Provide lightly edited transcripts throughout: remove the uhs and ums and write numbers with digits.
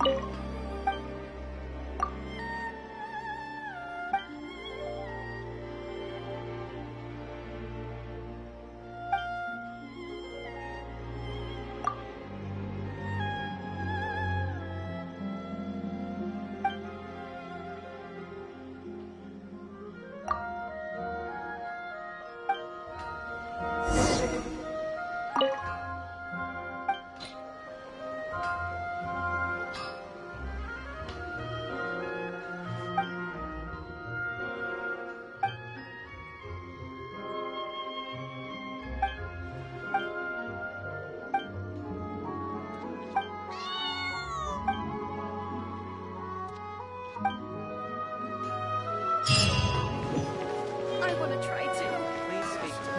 I want to try to. Please speak to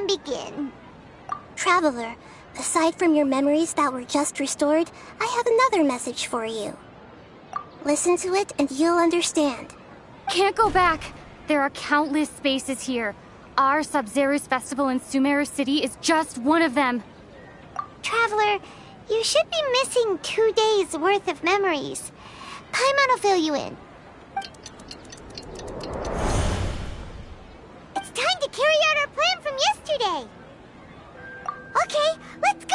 begin. Traveler, aside from your memories that were just restored, I have another message for you. Listen to it and you'll understand. Can't go back. There are countless spaces here. Our Sub-Zero's festival in Sumeru City is just one of them. Traveler, you should be missing 2 days worth of memories. Paimon will fill you in. It's time to carry out our plan from yesterday. Okay, let's go.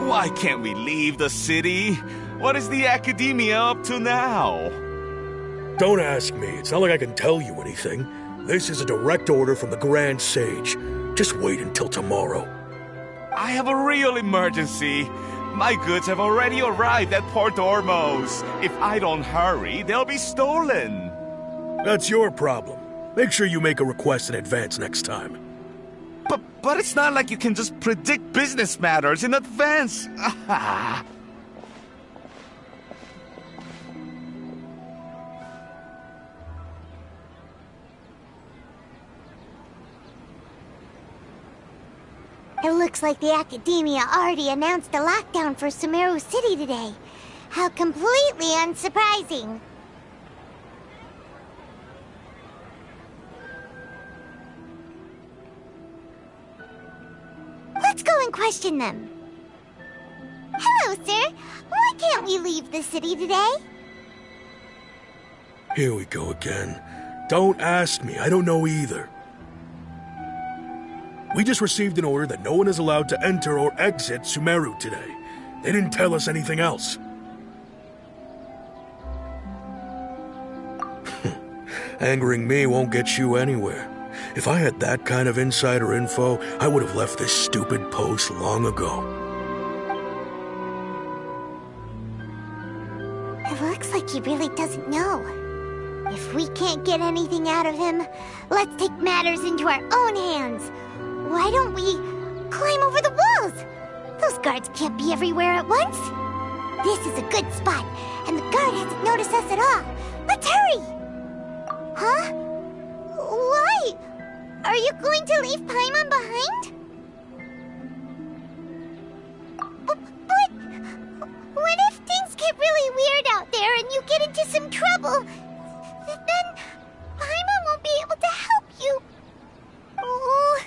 Why can't we leave the city? What is the academia up to now? Don't ask me. It's not like I can tell you anything. This is a direct order from the Grand Sage. Just wait until tomorrow. I have a real emergency. My goods have already arrived at Port Ormos. If I don't hurry, they'll be stolen. That's your problem. Make sure you make a request in advance next time. But it's not like you can just predict business matters in advance. It looks like the Academia already announced a lockdown for Sumeru City today. How completely unsurprising. Let's go and question them. Hello, sir. Why can't we leave the city today? Here we go again. Don't ask me. I don't know either. We just received an order that no one is allowed to enter or exit Sumeru today. They didn't tell us anything else. Angering me won't get you anywhere. If I had that kind of insider info, I would have left this stupid post long ago. It looks like he really doesn't know. If we can't get anything out of him, let's take matters into our own hands. Why don't we climb over the walls? Those guards can't be everywhere at once. This is a good spot, and the guard hasn't noticed us at all. Let's hurry! Huh? Why? Are you going to leave Paimon behind? But what if things get really weird out there and you get into some trouble? Then Paimon won't be able to help you. Oh,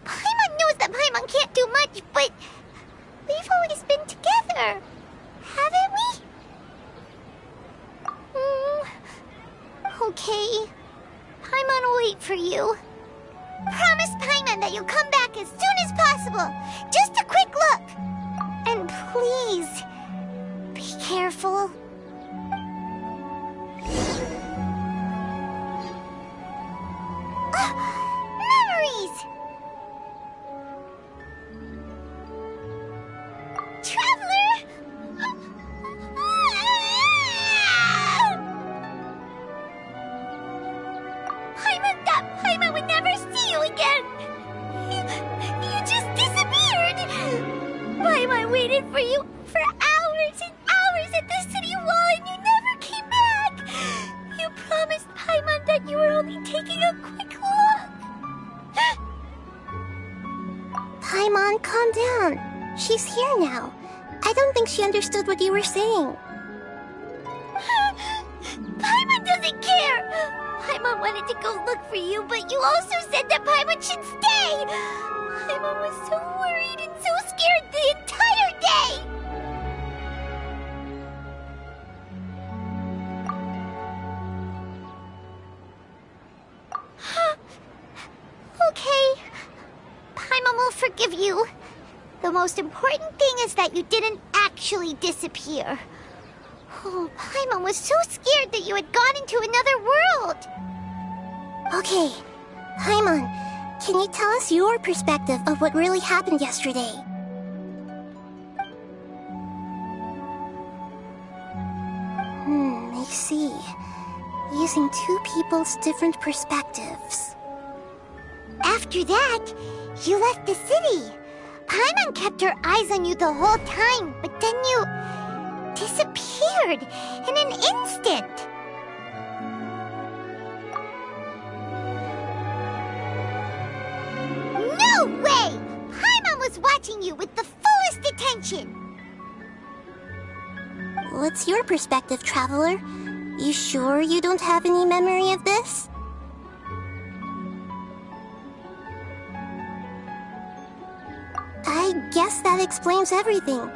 Paimon knows that Paimon can't do much, but we've always been together, haven't we? Okay. Paimon will wait for you. Promise Paimon that you'll come back as soon as possible. Just a quick look. And please, be careful. Memories! Traveler! Paimon would never see you again! You just disappeared! Paimon waited for you for hours and hours at the city wall and you never came back! You promised Paimon that you were only taking a quick look! Paimon, calm down. She's here now. I don't think she understood what you were saying. Paimon doesn't care! Paimon wanted to go look for you, but you also said that Paimon should stay! Paimon was so worried and so scared the entire day! Okay. Paimon will forgive you. The most important thing is that you didn't actually disappear. Oh, Paimon was so scared that you had gone into another world. Okay, Paimon, can you tell us your perspective of what really happened yesterday? I see. Using two people's different perspectives. After that, you left the city. Paimon kept her eyes on you the whole time, but then you disappeared in an instant. No way! Paimon was watching you with the fullest attention. What's your perspective, Traveler? You sure you don't have any memory of this? I guess that explains everything.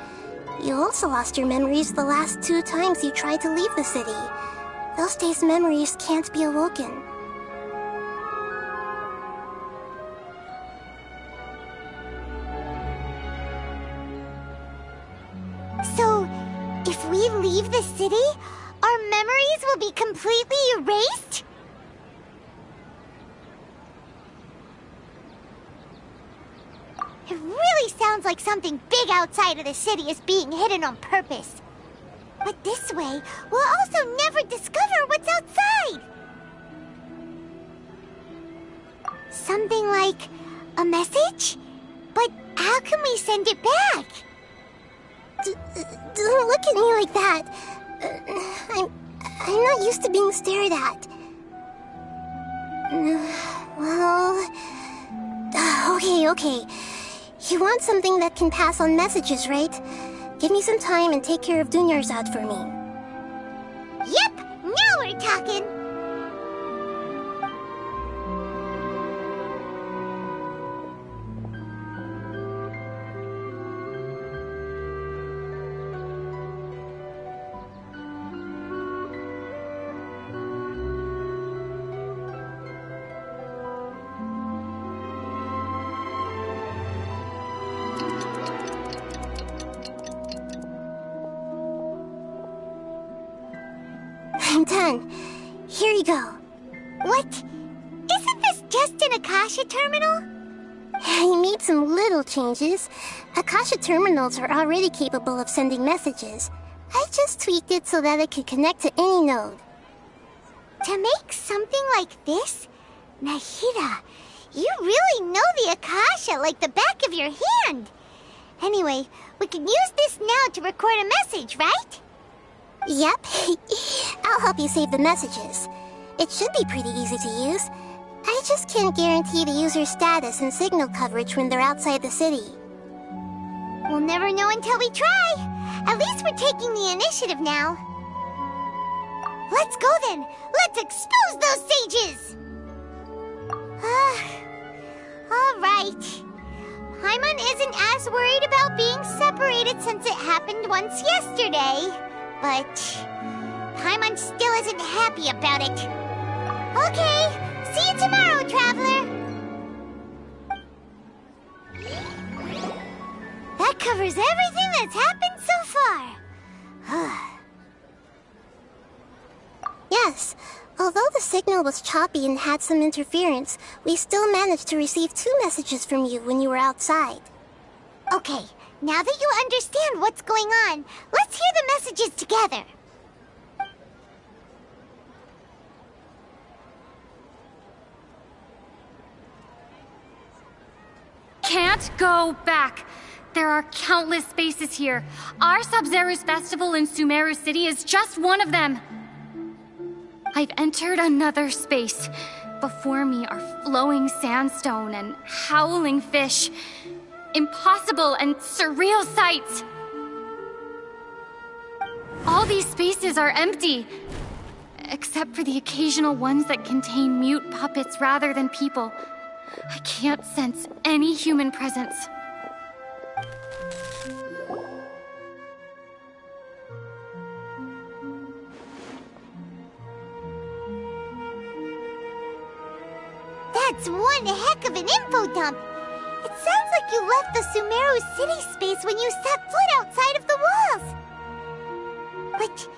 You also lost your memories the last 2 times you tried to leave the city. Those days' memories can't be awoken. So, if we leave the city, our memories will be completely erased? It really sounds like something big outside of the city is being hidden on purpose. But this way, we'll also never discover what's outside. Something like a message? But how can we send it back? Don't look at me like that. I'm not used to being stared at. Well... Okay. You want something that can pass on messages, right? Give me some time and take care of Dunyarzad for me. Yep! Now we're talking! I'm done. Here you go. What? Isn't this just an Akasha terminal? I made some little changes. Akasha terminals are already capable of sending messages. I just tweaked it so that it could connect to any node. To make something like this? Nahida, You really know the Akasha like the back of your hand. Anyway, we can use this now to record a message, right? Yep. I'll help you save the messages. It should be pretty easy to use. I just can't guarantee the user's status and signal coverage when they're outside the city. We'll never know until we try. At least we're taking the initiative now. Let's go then. Let's expose those sages. All right. Paimon isn't as worried about being separated since it happened once yesterday. But Paimon still isn't happy about it. Okay, see you tomorrow, Traveler. That covers everything that's happened so far. Yes, although the signal was choppy and had some interference, we still managed to receive 2 messages from you when you were outside. Okay, now that you understand what's going on, let's hear the messages together. Can't go back. There are countless spaces here. Our Sub-Zero's festival in Sumeru City is just one of them. I've entered another space. Before me are flowing sandstone and howling fish. Impossible and surreal sights. All these spaces are empty, except for the occasional ones that contain mute puppets rather than people. I can't sense any human presence. That's one heck of an info dump. It sounds like you left the Sumeru City space when you set foot outside of the walls. But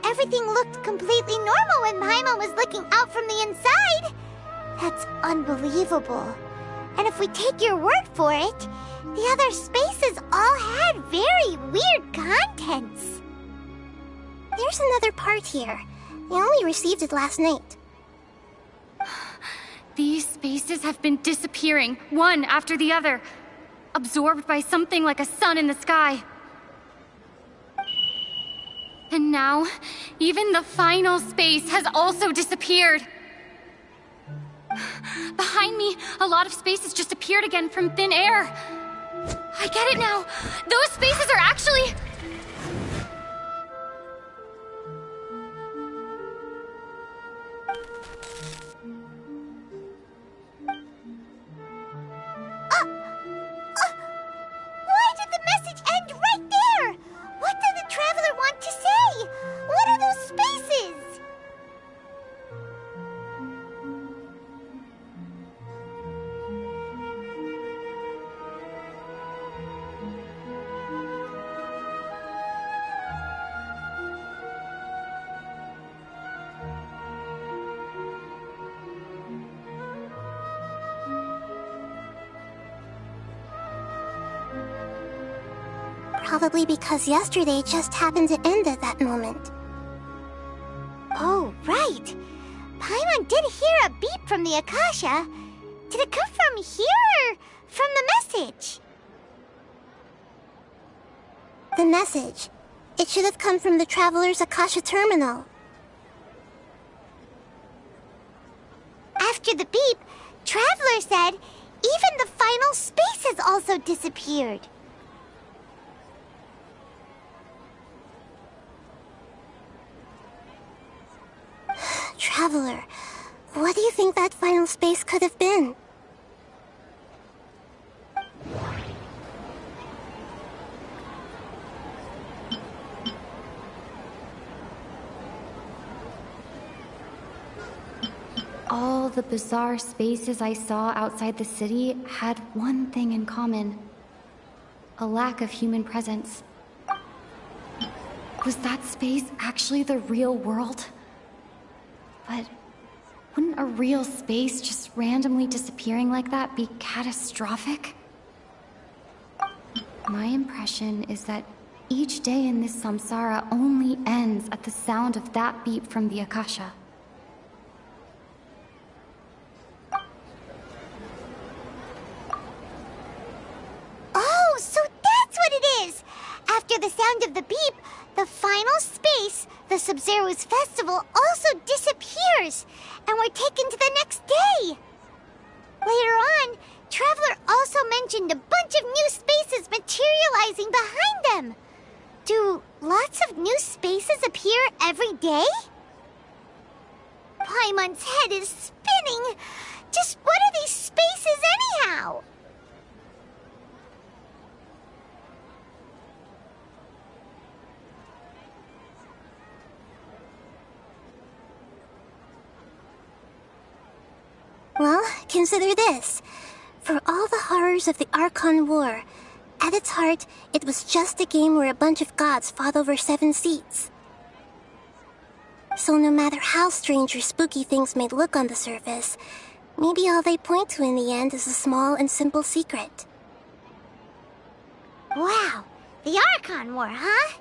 everything looked completely normal when Paimon was looking out from the inside. That's unbelievable. And if we take your word for it, the other spaces all had very weird contents. There's another part here. I only received it last night. These spaces have been disappearing, one after the other, absorbed by something like a sun in the sky. And now, even the final space has also disappeared. Behind me, a lot of spaces just appeared again from thin air. I get it now. Those spaces are actually... Why did the message end right there? What did the Traveler want to say? What are those spaces? Probably because yesterday just happened to end at that moment. Oh, right. Paimon did hear a beep from the Akasha. Did it come from here or from the message? The message. It should have come from the Traveler's Akasha terminal. After the beep, Traveler said even the final space has also disappeared. Traveler, what do you think that final space could have been? All the bizarre spaces I saw outside the city had one thing in common. A lack of human presence. Was that space actually the real world? But wouldn't a real space just randomly disappearing like that be catastrophic? My impression is that each day in this samsara only ends at the sound of that beep from the Akasha. after the sound of the beep, the final space, the Sub-Zero's festival, also disappears, and we're taken to the next day. Later on, Traveler also mentioned a bunch of new spaces materializing behind them. Do lots of new spaces appear every day? Paimon's head is spinning. Just what are these spaces anyhow? Well, consider this. For all the horrors of the Archon War, at its heart, it was just a game where a bunch of gods fought over 7 seats. So no matter how strange or spooky things may look on the surface, maybe all they point to in the end is a small and simple secret. Wow, the Archon War, huh?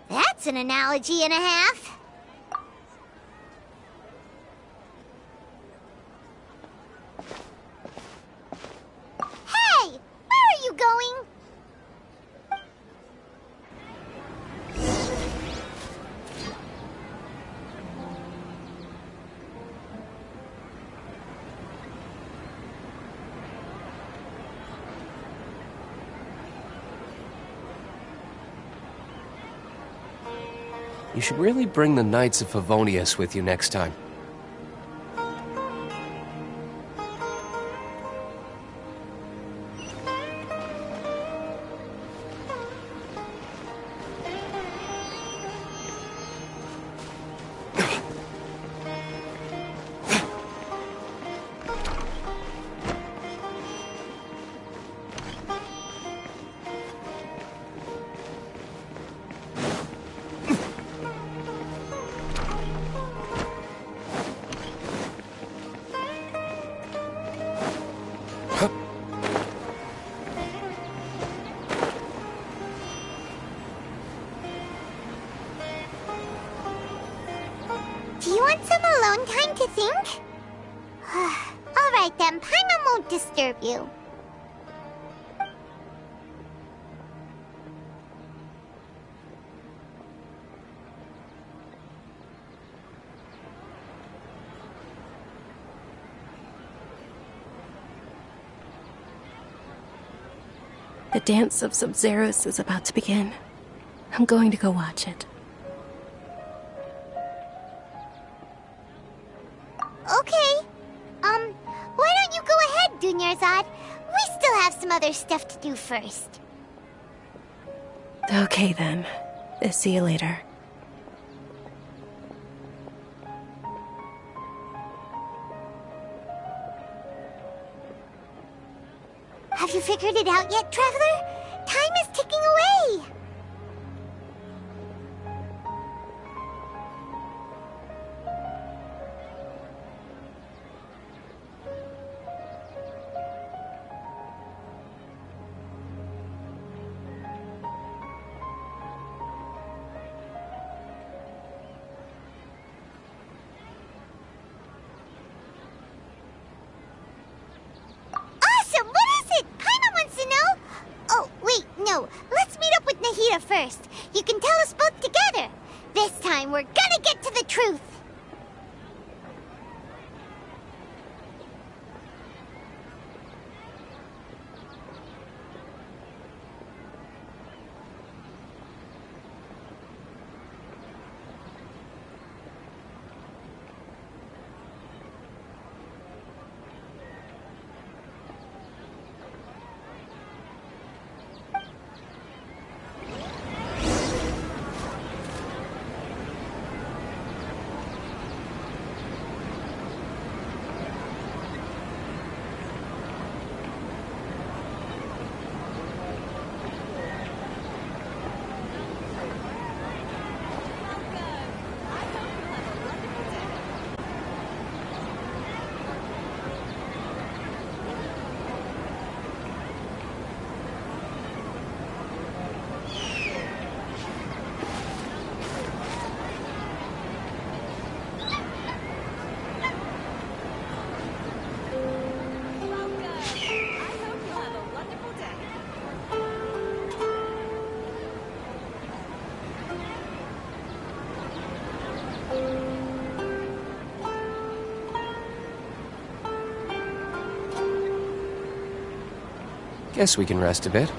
That's an analogy and a half. Hey, where are you going? You should really bring the Knights of Favonius with you next time. Do you want some alone time to think? Alright then, Paimon won't disturb you. The dance of Sub-Zeros is about to begin. I'm going to go watch it. Okay. Why don't you go ahead, Dunyarzad? We still have some other stuff to do first. Okay then. See you later. Have you figured it out yet, Traveler? Time is ticking away. Awesome! What is it? Paimon wants to know. Oh, wait, no. Let's meet up with Nahida first. You can tell us both together. This time, we're gonna get to the truth. Guess we can rest a bit.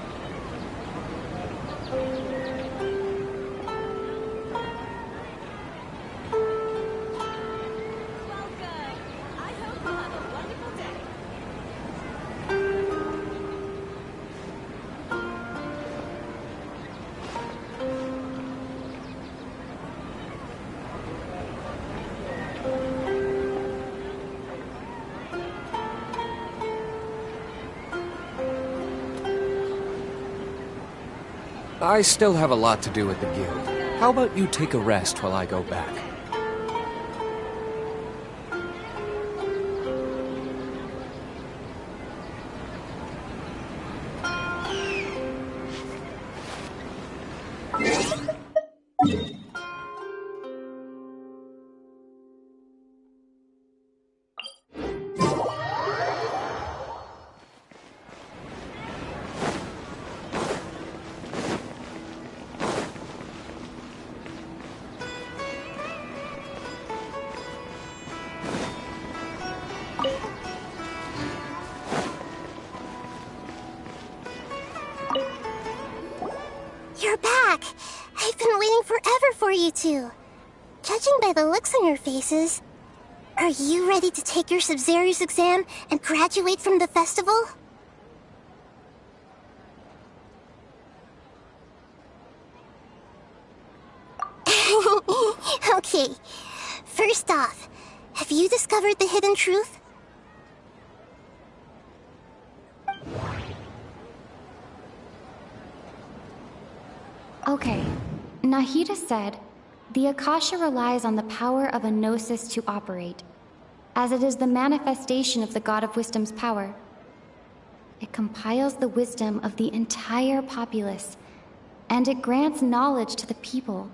I still have a lot to do at the guild. How about you take a rest while I go back? You're back! I've been waiting forever for you two. Judging by the looks on your faces, are you ready to take your Sub-Zero's exam and graduate from the festival? Okay, first off, have you discovered the hidden truth? Okay, Nahida said, the Akasha relies on the power of a gnosis to operate, as it is the manifestation of the God of Wisdom's power. It compiles the wisdom of the entire populace, and it grants knowledge to the people.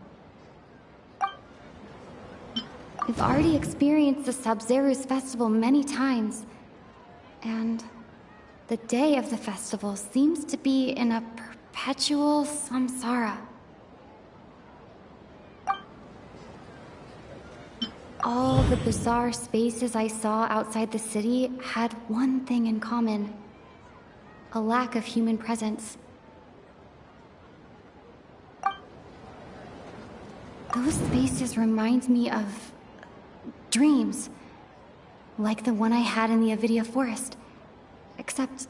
We've already experienced the Sub-Zero's festival many times, and the day of the festival seems to be in a perpetual samsara. All the bizarre spaces I saw outside the city had one thing in common: a lack of human presence. Those spaces remind me of dreams, like the one I had in the Avidia Forest, except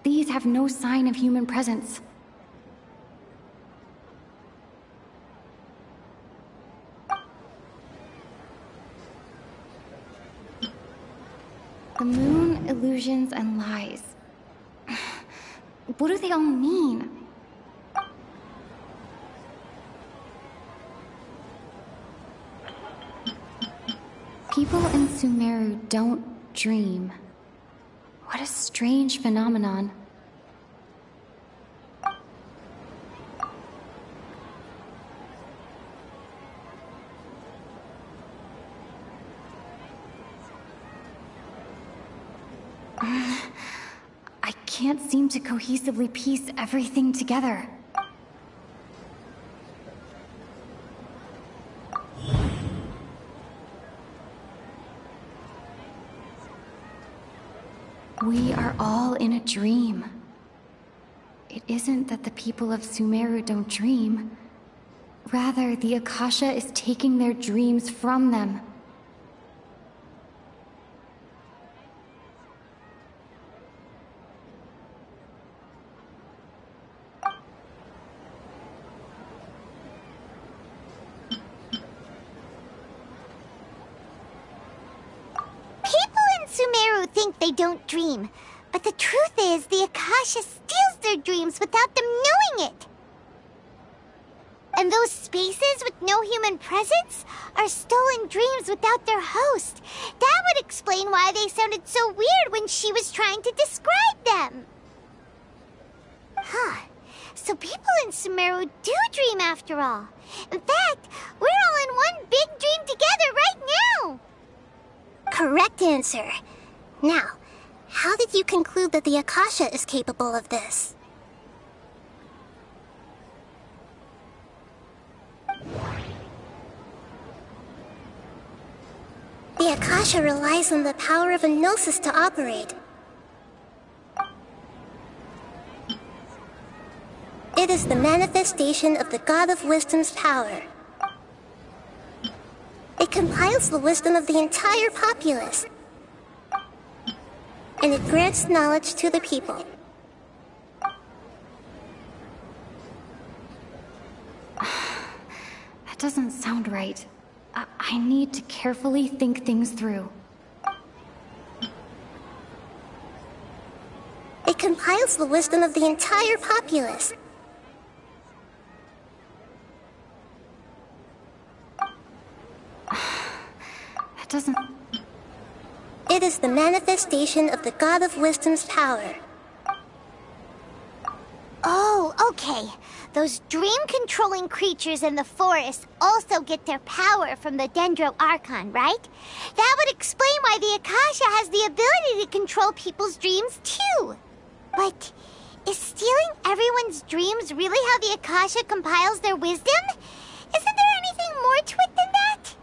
these have no sign of human presence. The moon, illusions, and lies. What do they all mean? People in Sumeru don't dream. What a strange phenomenon. I can't seem to cohesively piece everything together. We are all in a dream. It isn't that the people of Sumeru don't dream. Rather, the Akasha is taking their dreams from them. They don't dream, but the truth is the Akasha steals their dreams without them knowing it. And those spaces with no human presence are stolen dreams without their host. That would explain why they sounded so weird when she was trying to describe them. Huh. So people in Sumeru do dream after all. In fact, we're all in one big dream together right now. Correct answer. Now, how did you conclude that the Akasha is capable of this? The Akasha relies on the power of a gnosis to operate. It is the manifestation of the God of Wisdom's power. It compiles the wisdom of the entire populace. And it grants knowledge to the people. That doesn't sound right. I need to carefully think things through. It compiles the wisdom of the entire populace. That doesn't... It is the manifestation of the God of Wisdom's power. Oh, okay. Those dream-controlling creatures in the forest also get their power from the Dendro Archon, right? That would explain why the Akasha has the ability to control people's dreams, too. But is stealing everyone's dreams really how the Akasha compiles their wisdom? Isn't there anything more to it than that?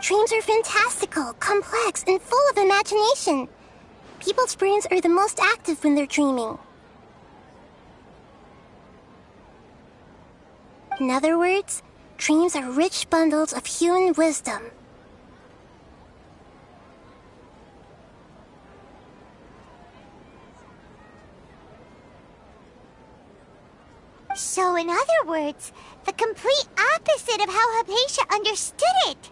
Dreams are fantastical, complex, and full of imagination. People's brains are the most active when they're dreaming. In other words, dreams are rich bundles of human wisdom. in other words, the complete opposite of how Hypatia understood it.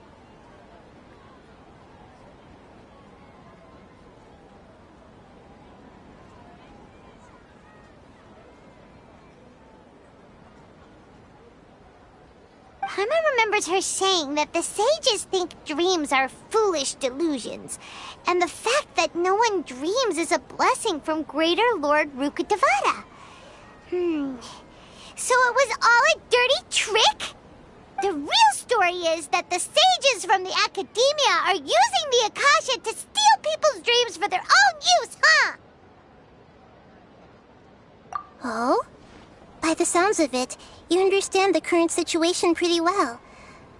Paimon remembers her saying that the sages think dreams are foolish delusions, and the fact that no one dreams is a blessing from Greater Lord Rukkhadevata. So it was all a dirty trick? The real story is that the sages from the academia are using the Akasha to steal people's dreams for their own use, huh? Oh? By the sounds of it, you understand the current situation pretty well.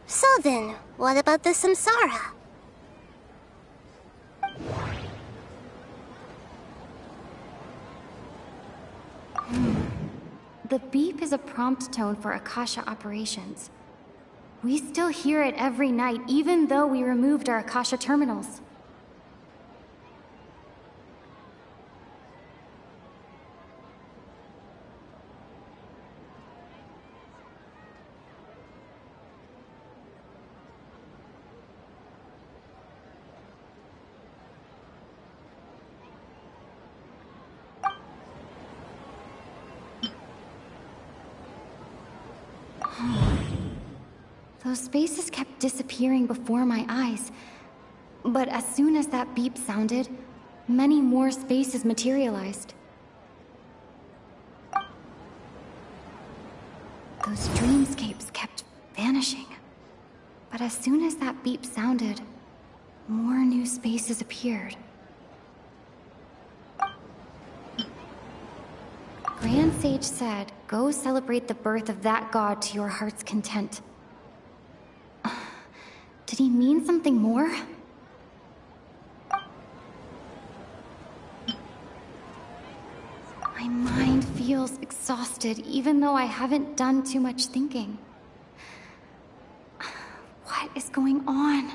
So then, what about the samsara? The beep is a prompt tone for Akasha operations. We still hear it every night, even though we removed our Akasha terminals. Those spaces kept disappearing before my eyes. But as soon as that beep sounded, many more spaces materialized. Those dreamscapes kept vanishing. But as soon as that beep sounded, more new spaces appeared. Grand Sage said, "Go celebrate the birth of that god to your heart's content." Did he mean something more? My mind feels exhausted, even though I haven't done too much thinking. What is going on?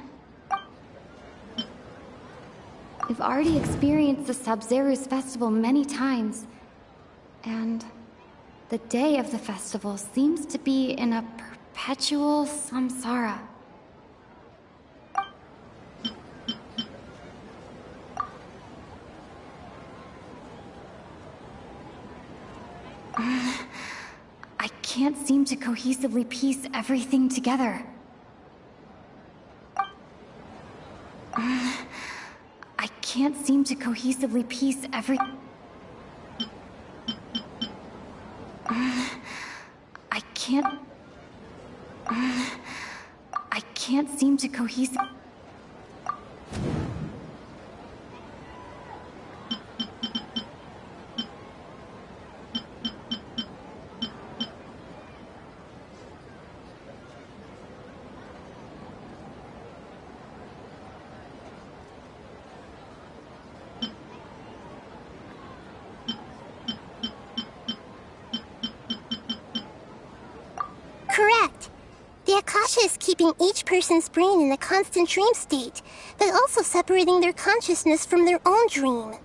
We've already experienced the Sub-Zeru's festival many times, and the day of the festival seems to be in a perpetual samsara. I can't seem to cohesively piece everything together. I can't seem to cohesively piece I can't seem to cohesively... Correct. The Akasha is keeping each person's brain in a constant dream state, but also separating their consciousness from their own dream.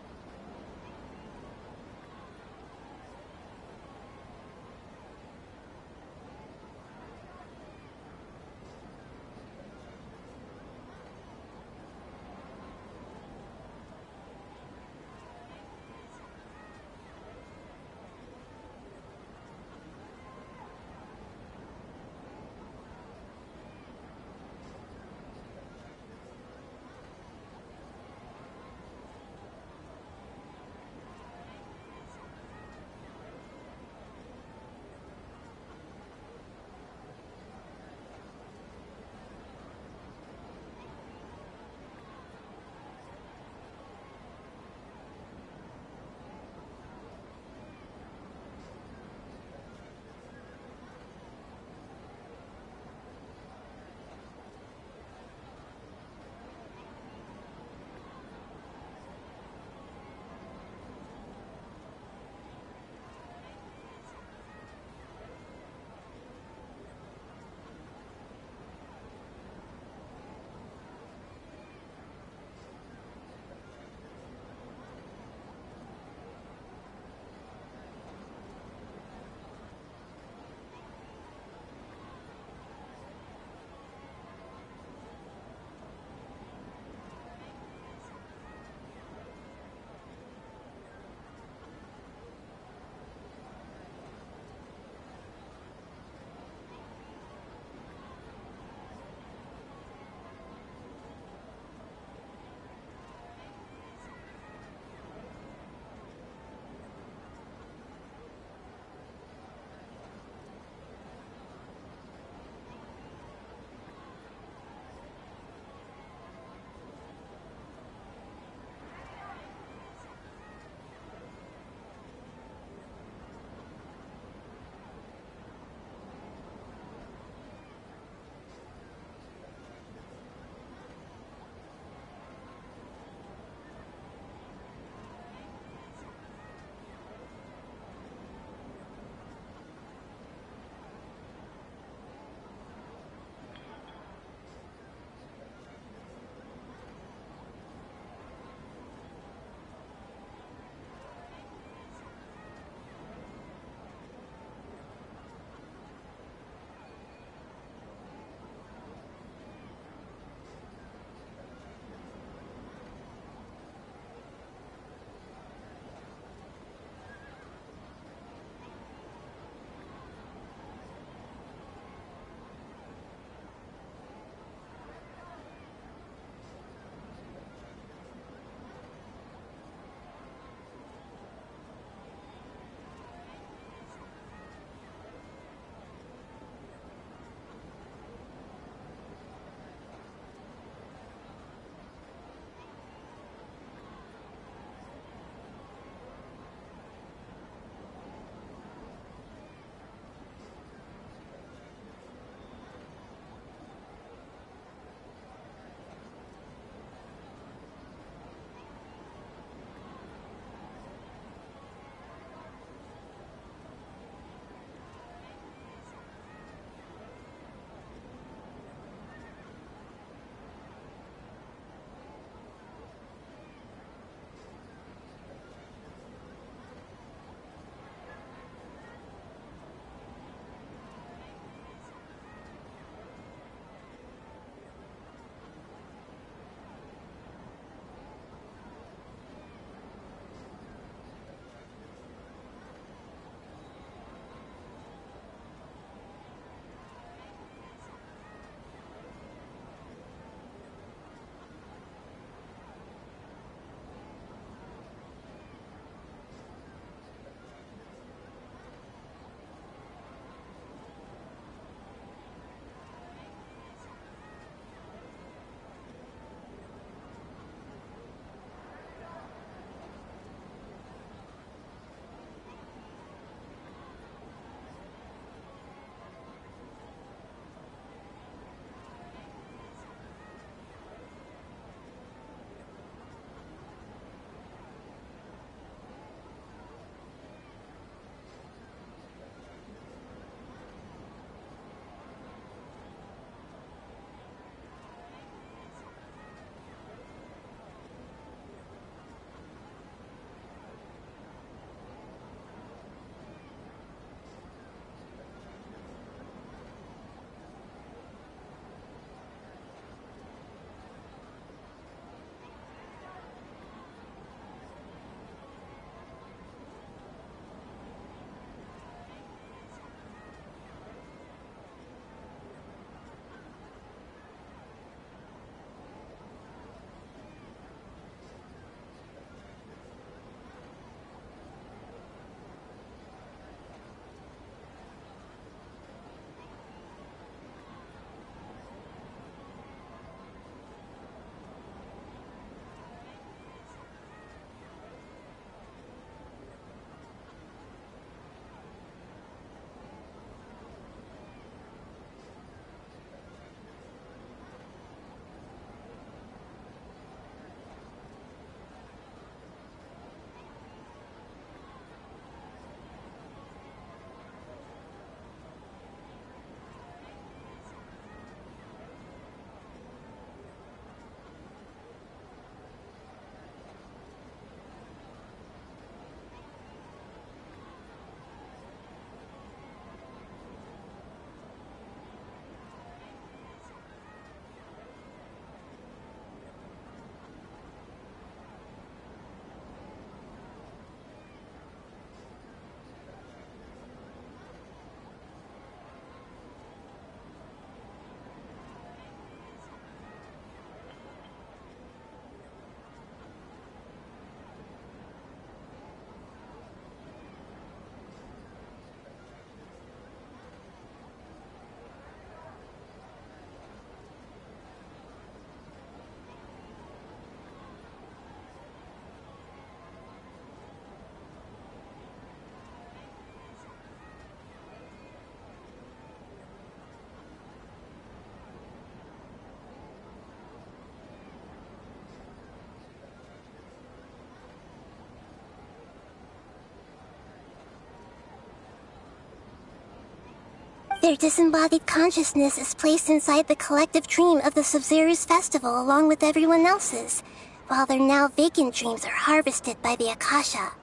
Their disembodied consciousness is placed inside the collective dream of the Sub-Zero's festival along with everyone else's, while their now vacant dreams are harvested by the Akasha.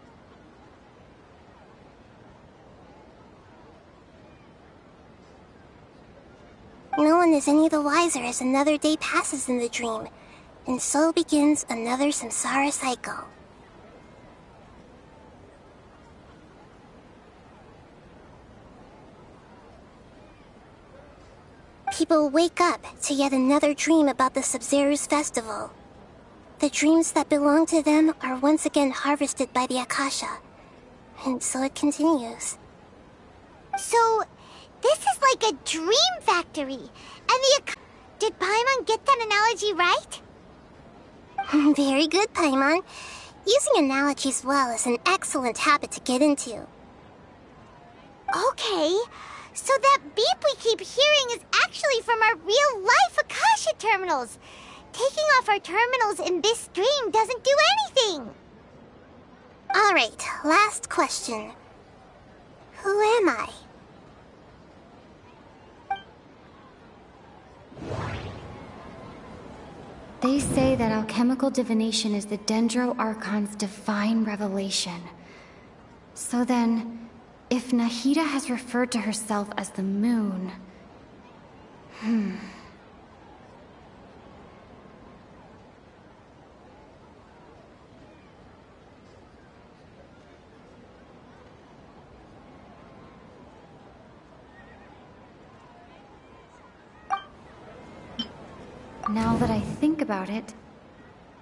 No one is any the wiser as another day passes in the dream, and so begins another samsara cycle. People wake up to yet another dream about the Sub-Zero's festival. The dreams that belong to them are once again harvested by the Akasha, and so it continues. So, this is like a dream factory, and did Paimon get that analogy right? Very good, Paimon. Using analogies well is an excellent habit to get into. Okay, so that beep we keep hearing is actually from our real-life Akasha terminals. Taking off our terminals in this dream doesn't do anything. Alright, last question. Who am I? They say that alchemical divination is the Dendro Archon's divine revelation. So then, if Nahida has referred to herself as the moon... Now that I think about it,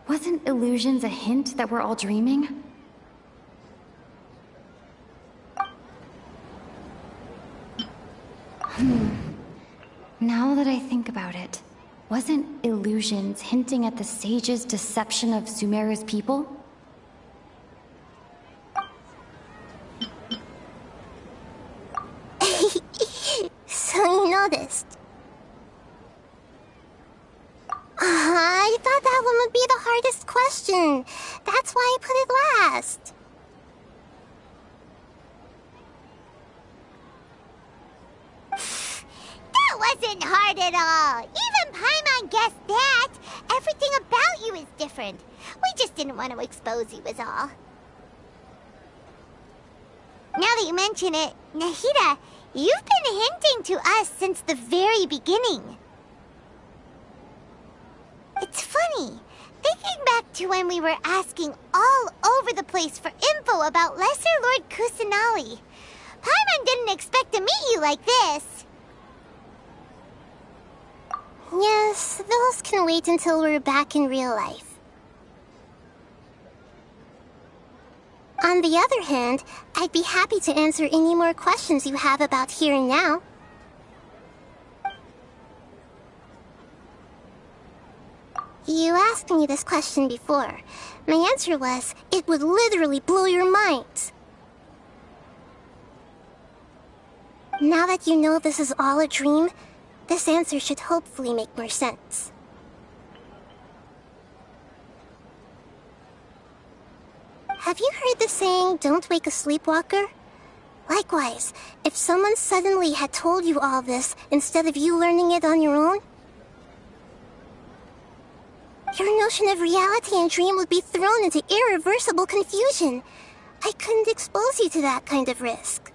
wasn't illusions a hint that we're all dreaming? Now that I think about it, wasn't illusions hinting at the sage's deception of Sumeru's people? So you noticed. I thought that one would be the hardest question. That's why I put it last. That wasn't hard at all. Even Paimon guessed that. Everything about you is different. We just didn't want to expose you was all. Now that you mention it, Nahida, you've been hinting to us since the very beginning. It's funny, thinking back to when we were asking all over the place for info about Lesser Lord Kusanali. Paimon didn't expect to meet you like this. Yes, those can wait until we're back in real life. On the other hand, I'd be happy to answer any more questions you have about here and now. You asked me this question before. My answer was, it would literally blow your mind. Now that you know this is all a dream, this answer should hopefully make more sense. Have you heard the saying, don't wake a sleepwalker? Likewise, if someone suddenly had told you all this instead of you learning it on your own, your notion of reality and dream would be thrown into irreversible confusion. I couldn't expose you to that kind of risk.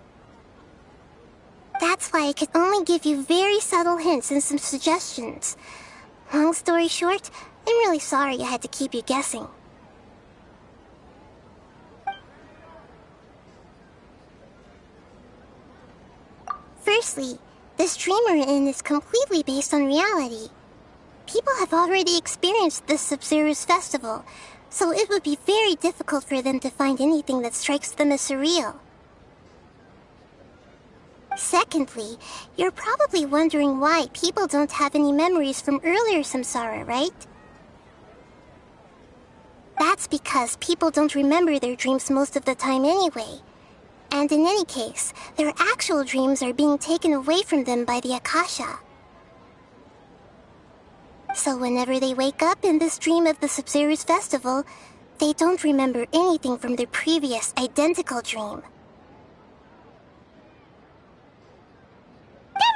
That's why I could only give you very subtle hints and some suggestions. Long story short, I'm really sorry I had to keep you guessing. Firstly, this dream we're in is completely based on reality. People have already experienced this Sub-Zero's festival, so it would be very difficult for them to find anything that strikes them as surreal. Secondly, you're probably wondering why people don't have any memories from earlier samsara, right? That's because people don't remember their dreams most of the time anyway. And in any case, their actual dreams are being taken away from them by the Akasha. So whenever they wake up in this dream of the Sub-Zero's festival, they don't remember anything from their previous identical dream. That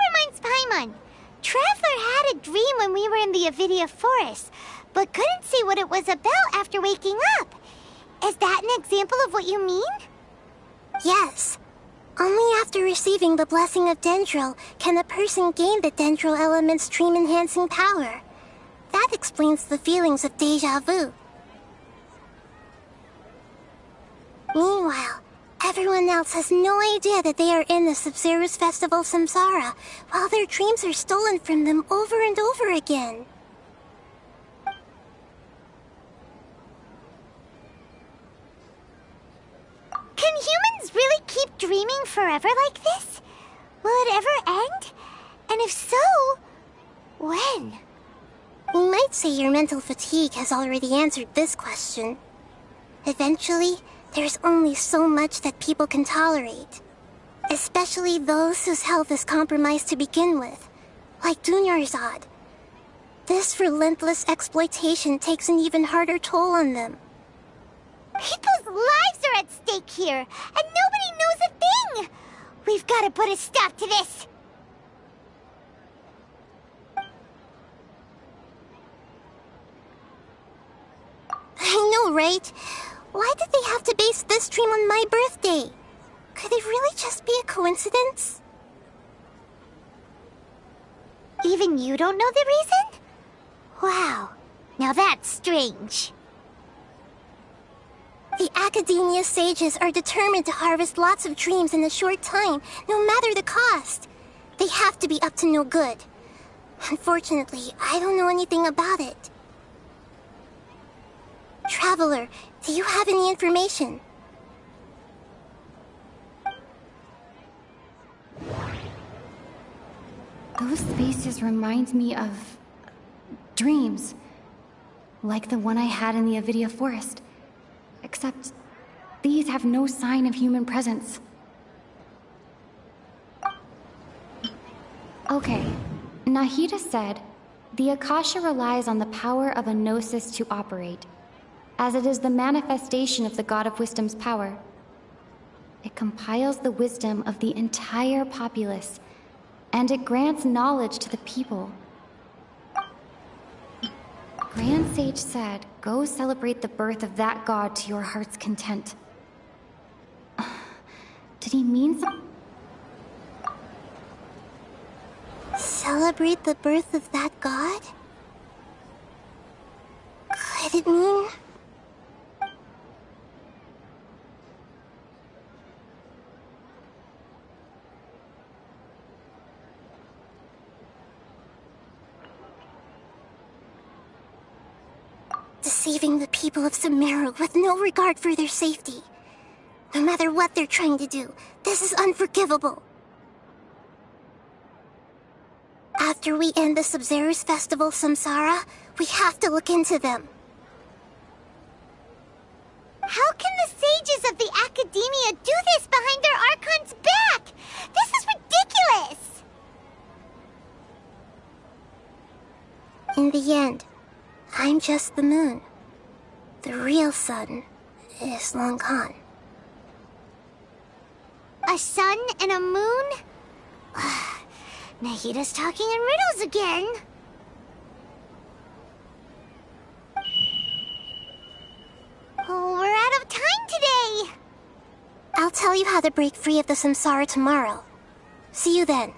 Traveler had a dream when we were in the Avidia Forest, but couldn't see what it was about after waking up. Is that an example of what you mean? Yes. Only after receiving the blessing of Dendril can a person gain the Dendril element's dream-enhancing power. That explains the feelings of déjà vu. Meanwhile, everyone else has no idea that they are in the Sub-Zero's Festival Samsara, while their dreams are stolen from them over and over again. Can humans really keep dreaming forever like this? Will it ever end? And if so, when? You might say your mental fatigue has already answered this question. Eventually, there's only so much that people can tolerate. Especially those whose health is compromised to begin with, like Dunyarzad. This relentless exploitation takes an even harder toll on them. People's lives are at stake here, and nobody knows a thing! We've got to put a stop to this! I know, right? Why did they have to base this dream on my birthday? Could it really just be a coincidence? Even you don't know the reason? Wow, now that's strange. The Academia sages are determined to harvest lots of dreams in a short time, no matter the cost. They have to be up to no good. Unfortunately, I don't know anything about it. Traveler, do you have any information? Those spaces remind me of dreams, like the one I had in the Avidia Forest. Except these have no sign of human presence. Okay, Nahida said, the Akasha relies on the power of a gnosis to operate, as it is the manifestation of the God of Wisdom's power. It compiles the wisdom of the entire populace, and it grants knowledge to the people. Grand Sage said, go celebrate the birth of that god to your heart's content. Did he mean something? Celebrate the birth of that god? Could it mean... deceiving the people of Sumeru with no regard for their safety. No matter what they're trying to do, this is unforgivable. After we end the Sub-Zero's Festival Samsara, we have to look into them. How can the sages of the Academia do this behind their Archon's back? This is ridiculous! In the end, I'm just the moon. The real sun is long gone. A sun and a moon? Nahida's talking in riddles again. Oh, we're out of time today. I'll tell you how to break free of the samsara tomorrow. See you then.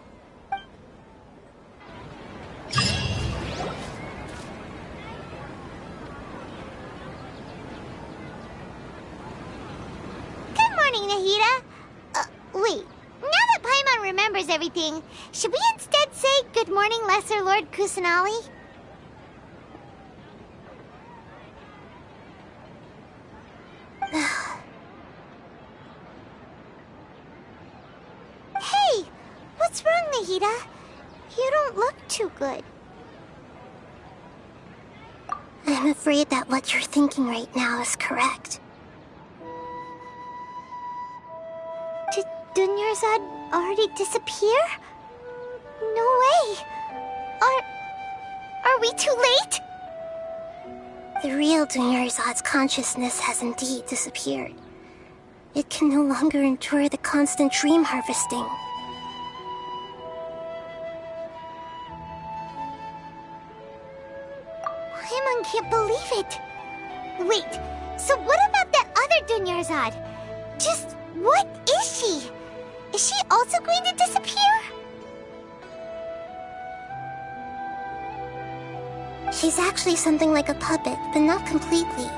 Good morning, Nahida. Wait. Now that Paimon remembers everything, should we instead say good morning, Lesser Lord Kusanali? Hey, what's wrong, Nahida? You don't look too good. I'm afraid that what you're thinking right now is correct. Did Dunyarzad already disappear? No way! Are we too late? The real Dunyarzad's consciousness has indeed disappeared. It can no longer endure the constant dream harvesting. Paimon can't believe it. Wait, so what about that other Dunyarzad? Just what is she? Is she also going to disappear? She's actually something like a puppet, but not completely.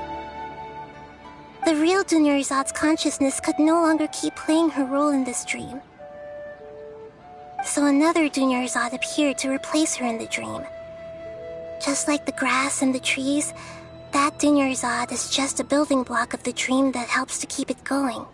The real Dunyarzad's consciousness could no longer keep playing her role in this dream. So another Dunyarzad appeared to replace her in the dream. Just like the grass and the trees, that Dunyarzad is just a building block of the dream that helps to keep it going.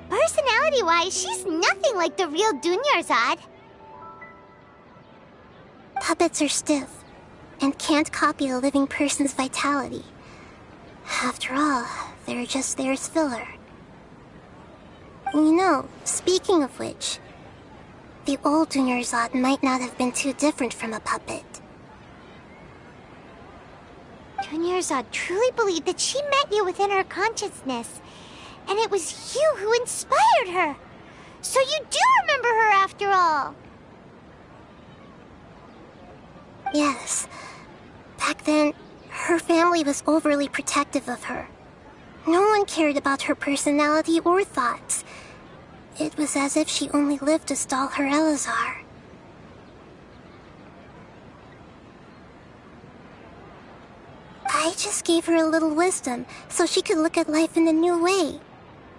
Personality-wise, she's nothing like the real Dunyarzad. Puppets are stiff, and can't copy a living person's vitality. After all, they're just there as filler. You know, speaking of which, the old Dunyarzad might not have been too different from a puppet. Dunyarzad truly believed that she met you within her consciousness, and it was you who inspired her. So you do remember her after all. Yes. Back then, her family was overly protective of her. No one cared about her personality or thoughts. It was as if she only lived to stall her Elazar. I just gave her a little wisdom so she could look at life in a new way.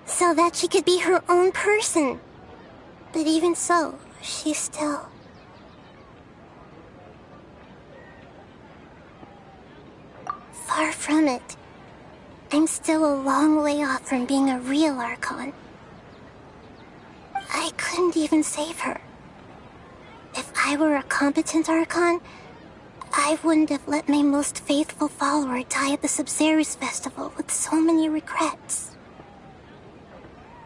So that she could be her own person. But even so, she's still... Far from it. I'm still a long way off from being a real Archon. I couldn't even save her. If I were a competent Archon, I wouldn't have let my most faithful follower die at the Sabzeruz festival with so many regrets.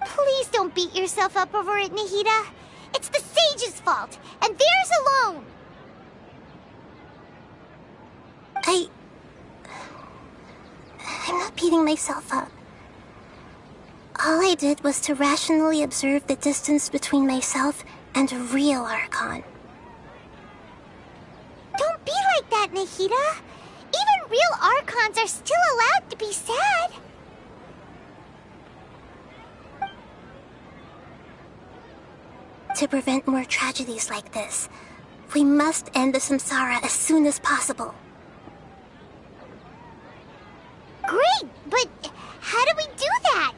Please don't beat yourself up over it, Nahida. It's the sage's fault, and theirs alone. I'm not beating myself up. All I did was to rationally observe the distance between myself and a real Archon. Don't be like that, Nahida. Even real Archons are still allowed to be sad. To prevent more tragedies like this, we must end the samsara as soon as possible. Great, but how do we do that?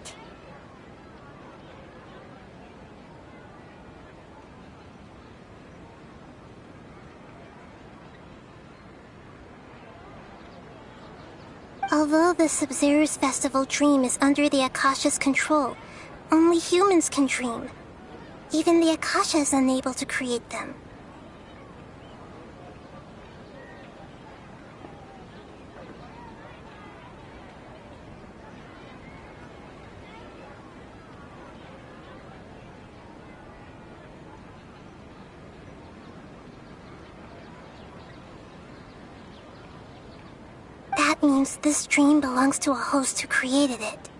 Although the Sabzeruz festival dream is under the Akasha's control, only humans can dream. Even the Akasha is unable to create them. That means this dream belongs to a host who created it.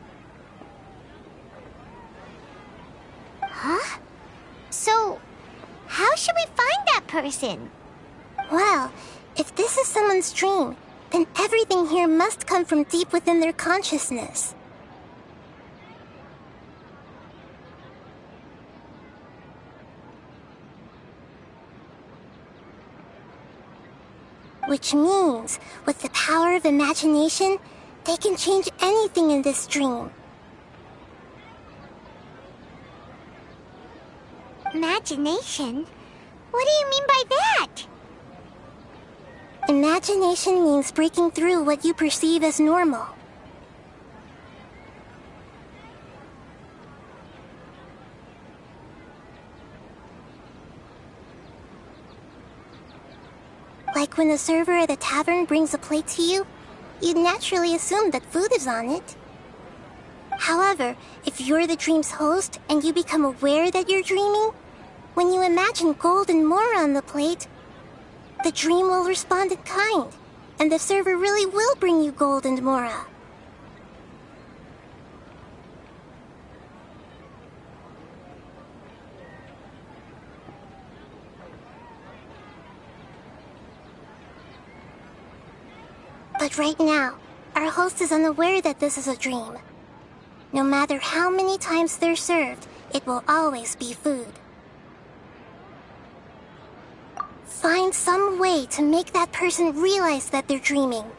Huh? So, How should we find that person? Well, if this is someone's dream, then everything here must come from deep within their consciousness. Which means, with the power of imagination, they can change anything in this dream. Imagination? What do you mean by that? Imagination means breaking through what you perceive as normal. Like when the server at the tavern brings a plate to you, you'd naturally assume that food is on it. However, if you're the dream's host and you become aware that you're dreaming, when you imagine gold and more on the plate, the dream will respond in kind, and the server really will bring you gold and mora. But right now, our host is unaware that this is a dream. No matter how many times they're served, it will always be food. Find some way to make that person realize that they're dreaming.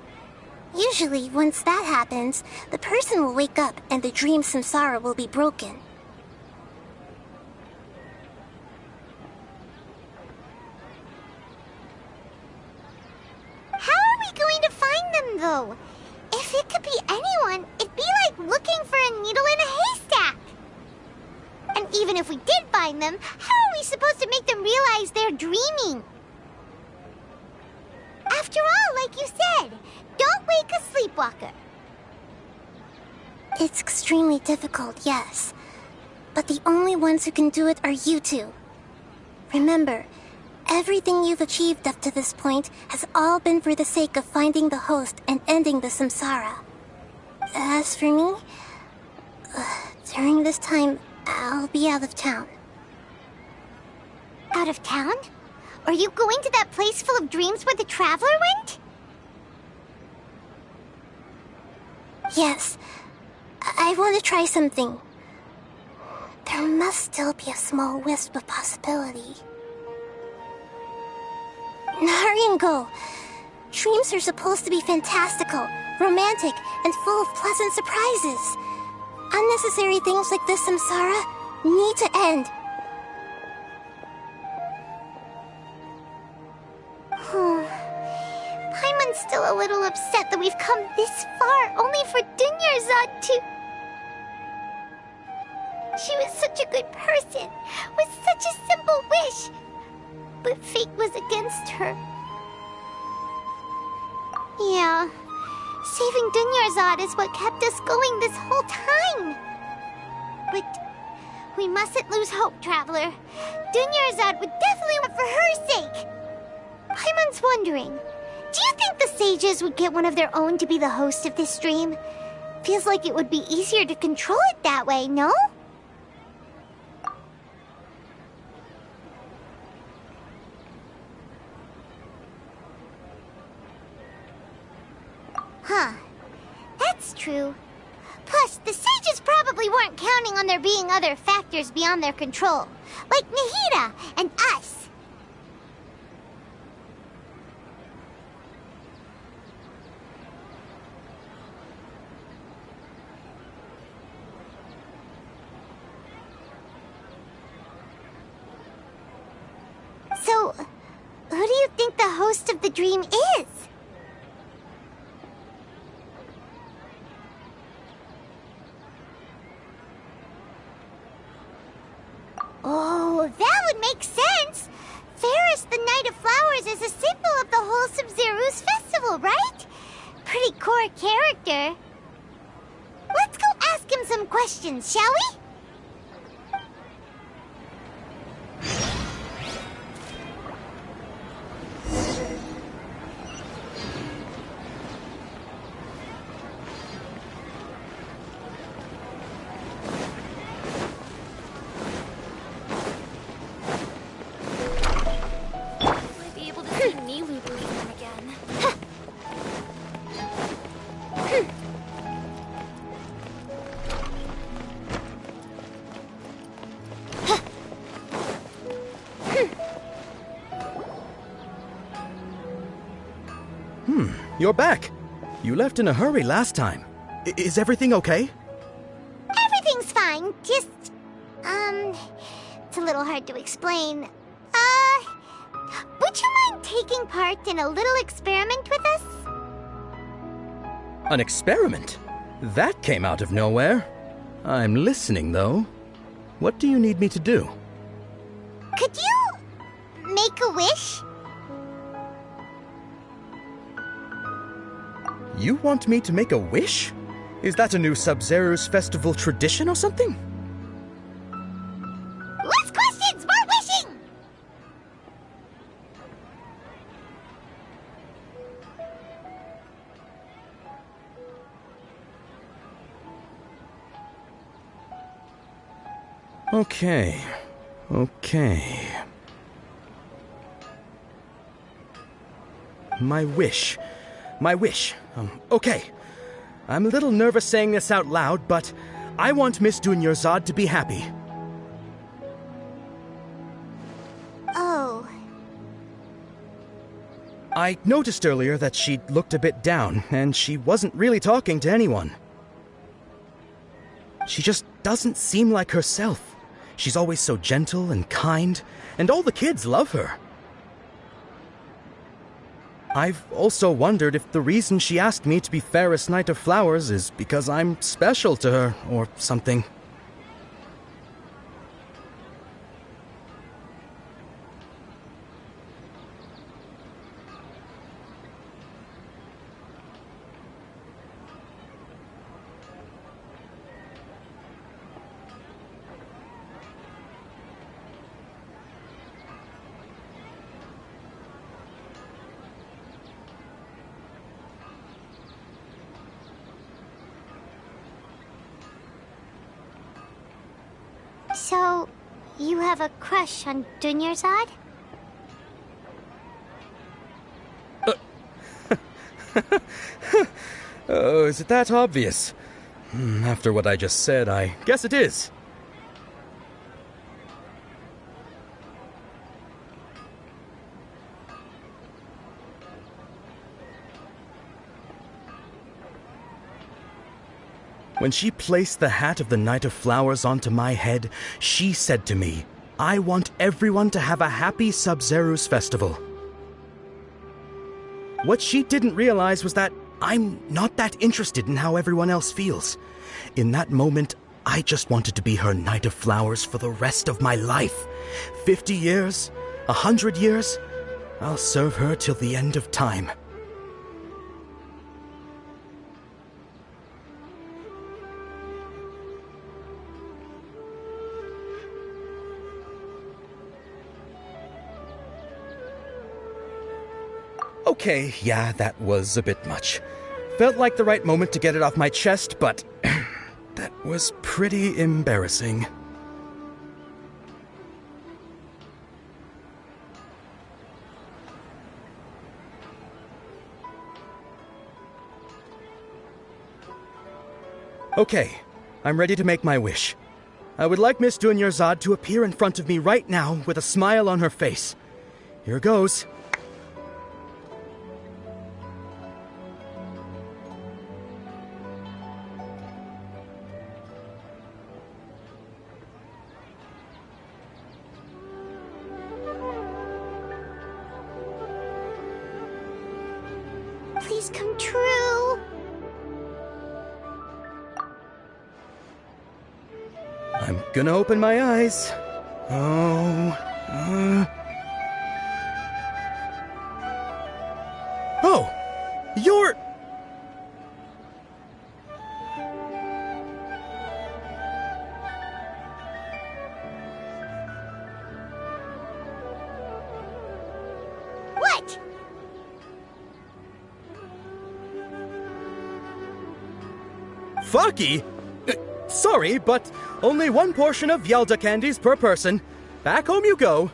Usually, once that happens, the person will wake up and the dream samsara will be broken. How are we going to find them, though? If it could be anyone, it'd be like looking for a needle in a haystack. And even if we did find them, how are we supposed to make them realize they're dreaming? After all, like you said, don't wake a sleepwalker. It's extremely difficult, yes. But the only ones who can do it are you two. Remember, everything you've achieved up to this point has all been for the sake of finding the host and ending the samsara. As for me, during this time, I'll be out of town. Out of town? Are you going to that place full of dreams where the traveler went? Yes. I want to try something. There must still be a small wisp of possibility. Hurry and go. Dreams are supposed to be fantastical, romantic, and full of pleasant surprises. Unnecessary things like this samsara need to end. Paimon's still a little upset that we've come this far only for Dunyarzad to... She was such a good person, with such a simple wish. But fate was against her. Yeah, saving Dunyarzad is what kept us going this whole time. But we mustn't lose hope, Traveler. Dunyarzad would definitely want for her sake. Paimon's wondering, do you think the sages would get one of their own to be the host of this dream? Feels like it would be easier to control it that way, no? Huh. That's true. Plus, the sages probably weren't counting on there being other factors beyond their control, like Nahida and us. So, who do you think the host of the dream is? Oh, that would make sense. Ferris, the Knight of Flowers, is a symbol of the whole Sub-Zero's festival, right? Pretty core character. Let's go ask him some questions, shall we? you're back. You left in a hurry last time. Is everything okay? Everything's fine, just... it's a little hard to explain. Would you mind taking part in a little experiment with us? An experiment? That came out of nowhere. I'm listening, though. What do you need me to do? Could you make a wish? You want me to make a wish? Is that a new Sub-Zero's festival tradition or something? Less questions, more wishing! Okay. My wish. Okay. I'm a little nervous saying this out loud, but I want Miss Dunyarzad to be happy. Oh. I noticed earlier that she looked a bit down, and she wasn't really talking to anyone. She just doesn't seem like herself. She's always so gentle and kind, and all the kids love her. I've also wondered if the reason she asked me to be Fairest Knight of Flowers is because I'm special to her, or something. So, you have a crush on Dunyarzad? Oh, is it that obvious? After what I just said, I guess it is. When she placed the hat of the Knight of Flowers onto my head, she said to me, "I want everyone to have a happy Sub-Zero's festival." What she didn't realize was that I'm not that interested in how everyone else feels. In that moment, I just wanted to be her Knight of Flowers for the rest of my life. 50 years, 100 years, I'll serve her till the end of time. Okay, yeah, that was a bit much. Felt like the right moment to get it off my chest, but that was pretty embarrassing. Okay, I'm ready to make my wish. I would like Miss Dunyarzad to appear in front of me right now with a smile on her face. Here goes. Please come true. I'm gonna open my eyes. Oh, you're... What? Fucky? Sorry, but only one portion of Yelda candies per person. Back home you go.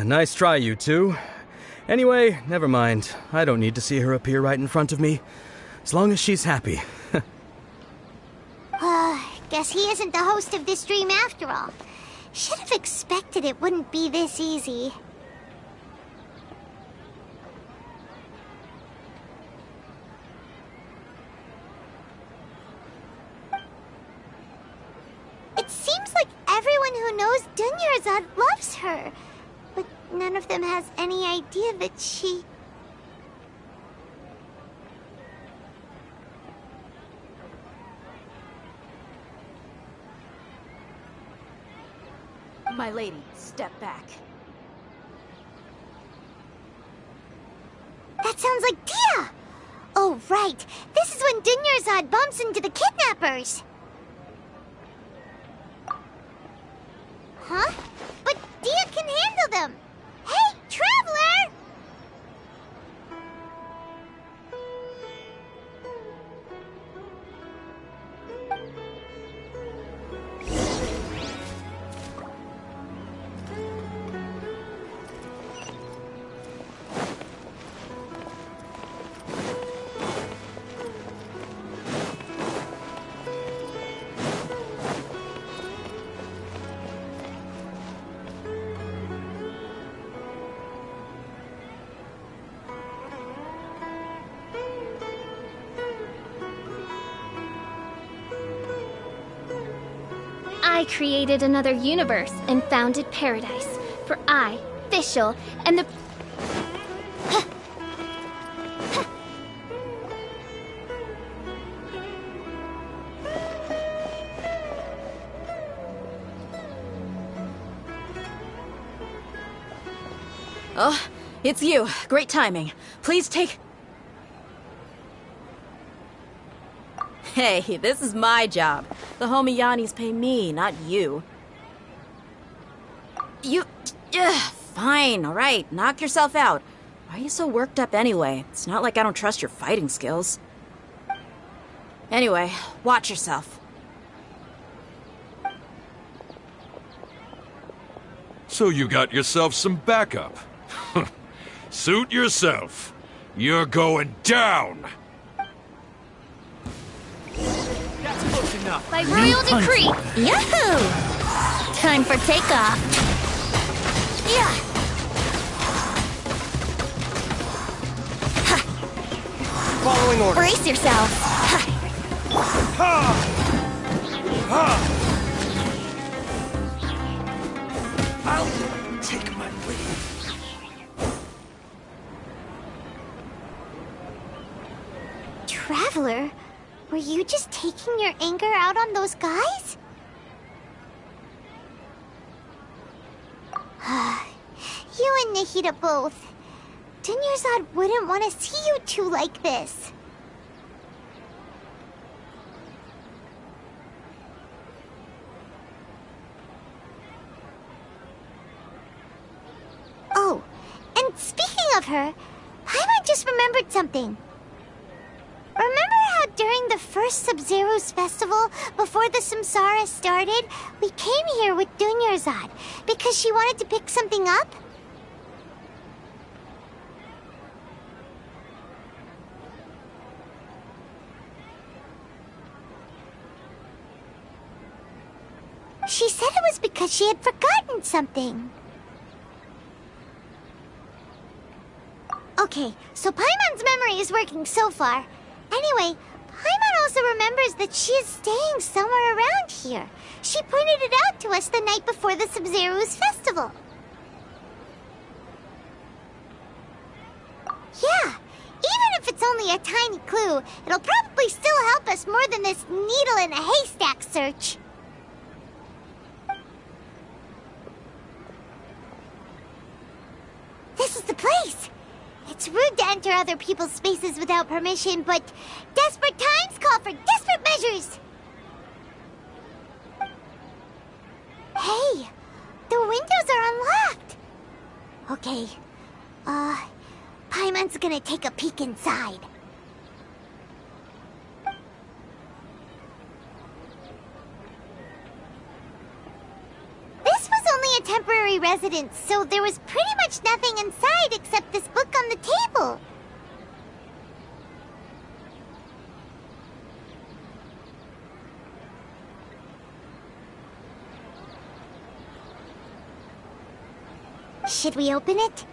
Nice try, you two. Anyway, never mind. I don't need to see her appear right in front of me. As long as she's happy. Guess he isn't the host of this dream after all. Should have expected it wouldn't be this easy. It seems like everyone who knows Dunyarzad loves her, but none of them has any idea that she... My lady, step back. That sounds like Dia! Oh, right. This is when Dunyarzad bumps into the kidnappers. Huh? But Dia can handle them! Hey, Traveler! I created another universe and founded paradise. For I, Fischl, and the... Oh, it's you. Great timing. Please take... Hey, this is my job. The homie Yanni's pay me, not you. You... fine, alright. Knock yourself out. Why are you so worked up anyway? It's not like I don't trust your fighting skills. Anyway, watch yourself. So you got yourself some backup. Suit yourself. You're going down! That's close enough. By royal decree! Yahoo! Time for takeoff. Yeah! Following orders. Brace yourself. I'll take my leave. Traveler, were you just taking your anger out on those guys? You and Nahida both. Dunyarzad wouldn't want to see you two like this. Oh, and speaking of her, Paimon just remembered something. Remember how during the first Sub-Zero's festival, before the Samsara started, we came here with Dunyarzad because she wanted to pick something up? She said it was because she had forgotten something. Okay, so Paimon's memory is working so far. Anyway, Paimon also remembers that she is staying somewhere around here. She pointed it out to us the night before the Sub-Zero's festival. Yeah, even if it's only a tiny clue, it'll probably still help us more than this needle in a haystack search. This is the place! It's rude to enter other people's spaces without permission, but desperate times call for desperate measures! Hey! The windows are unlocked! Okay, Paimon's gonna take a peek inside. This was only a temporary residence, so there was pretty much nothing inside except this book on the table. Should we open it?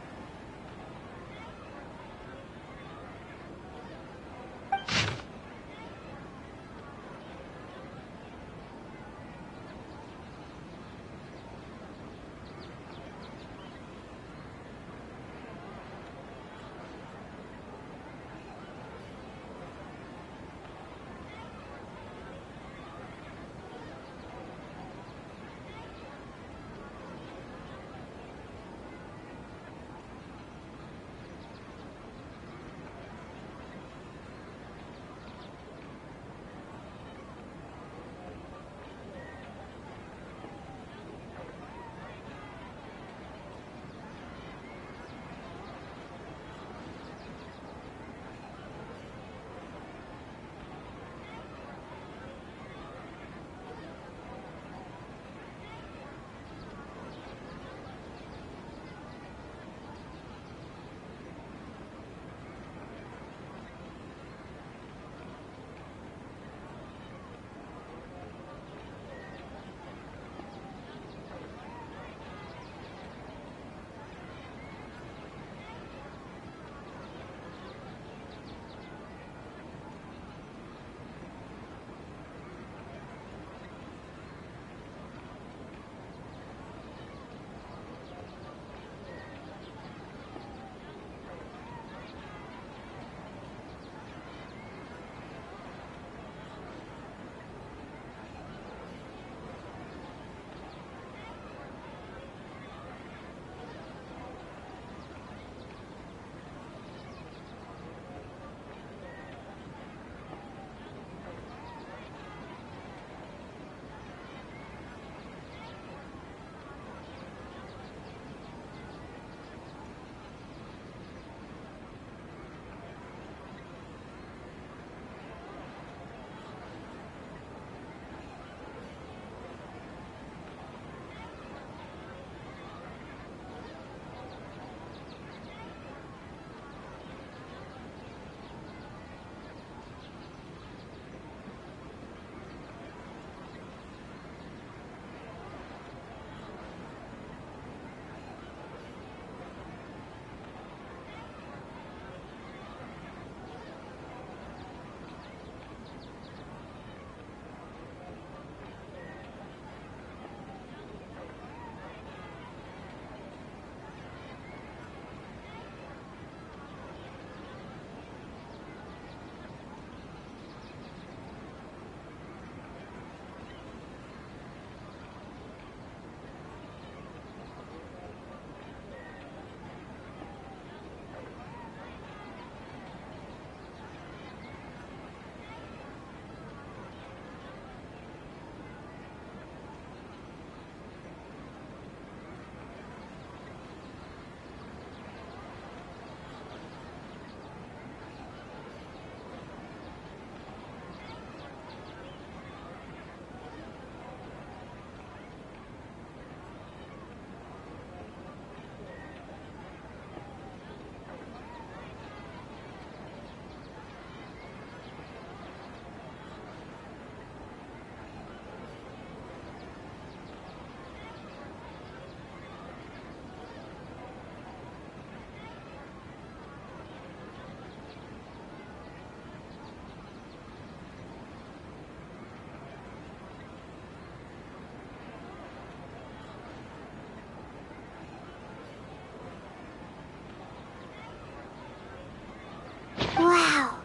Wow.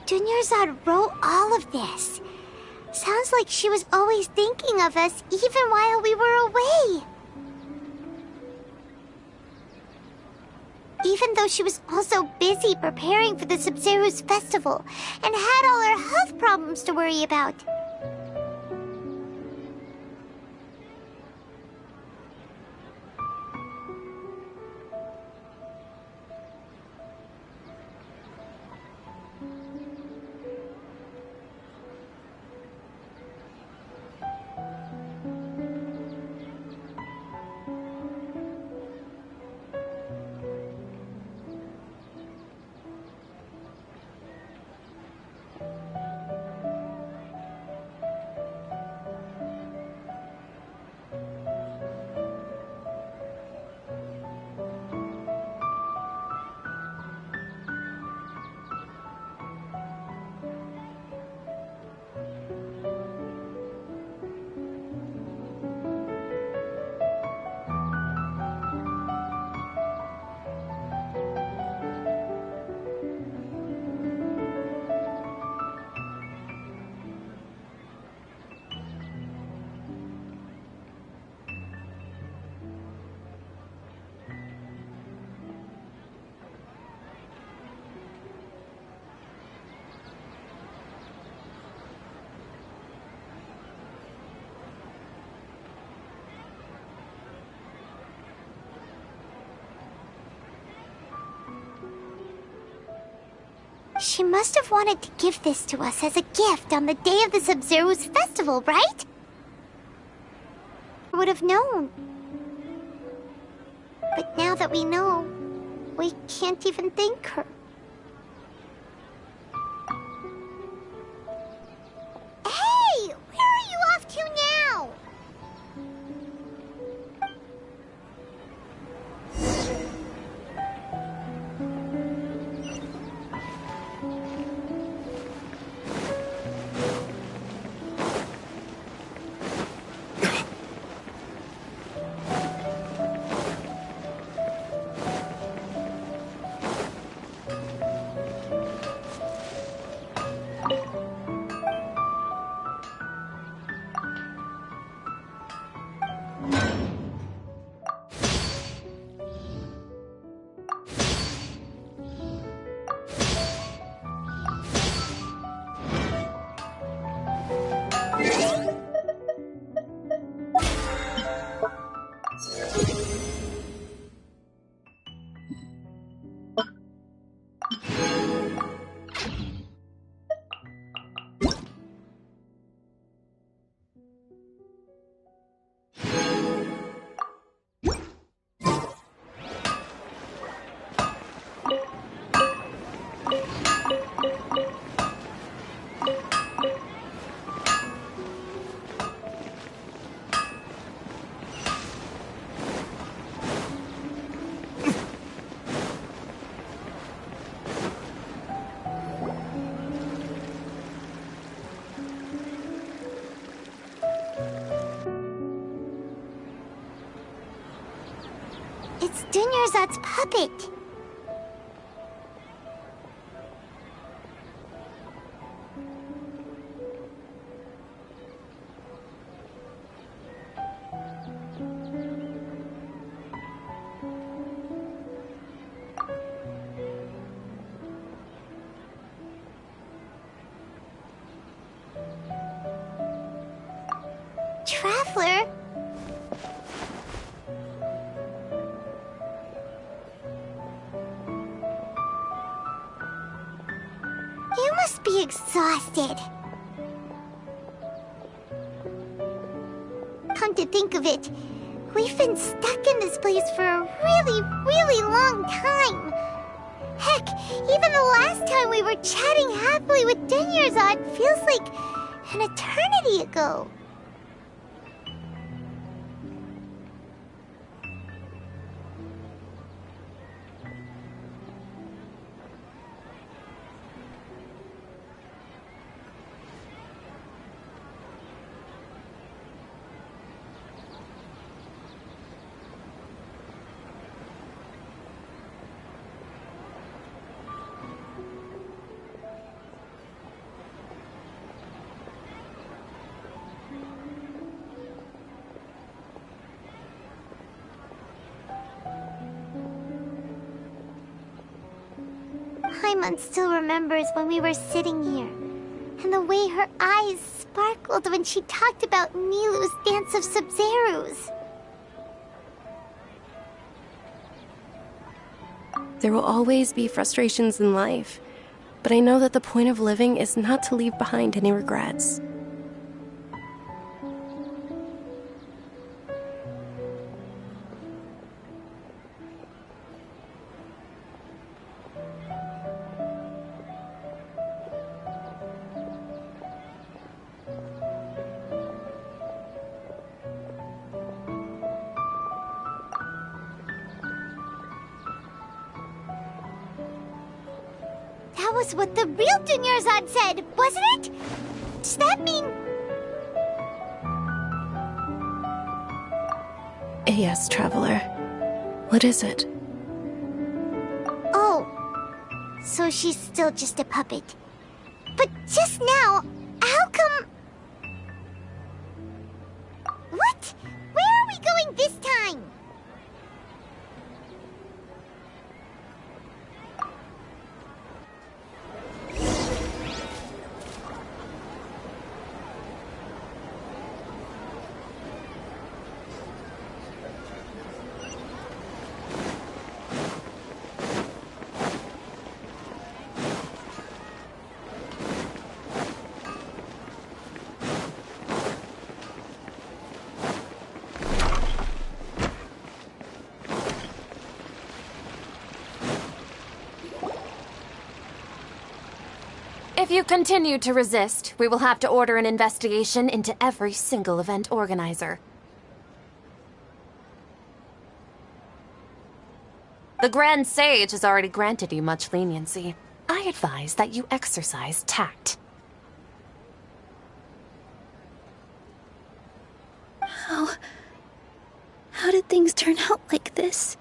Dunyarzad wrote all of this. Sounds like she was always thinking of us even while we were away. Even though she was also busy preparing for the Sub-Zero's festival and had all her health problems to worry about. She must have wanted to give this to us as a gift on the day of the Sub-Zero's festival, right? Would have known. But now that we know, we can't even thank her. Hey! Where are you off to now? It's Dunyarzad's puppet. Traveler? You must be exhausted. Come to think of it, we've been stuck in this place for a really long time. Heck, even the last time we were chatting happily with Dunyarzad feels like an eternity ago. Paimon still remembers when we were sitting here, and the way her eyes sparkled when she talked about Nilou's Dance of Sub-Zerus. There will always be frustrations in life, but I know that the point of living is not to leave behind any regrets. That was what the real Dunyarzad said, wasn't it? Does that mean... Yes, Traveler. What is it? Oh, so she's still just a puppet. But just now, how come... What? Where are we going this time? If you continue to resist, we will have to order an investigation into every single event organizer. The Grand Sage has already granted you much leniency. I advise that you exercise tact. How did things turn out like this?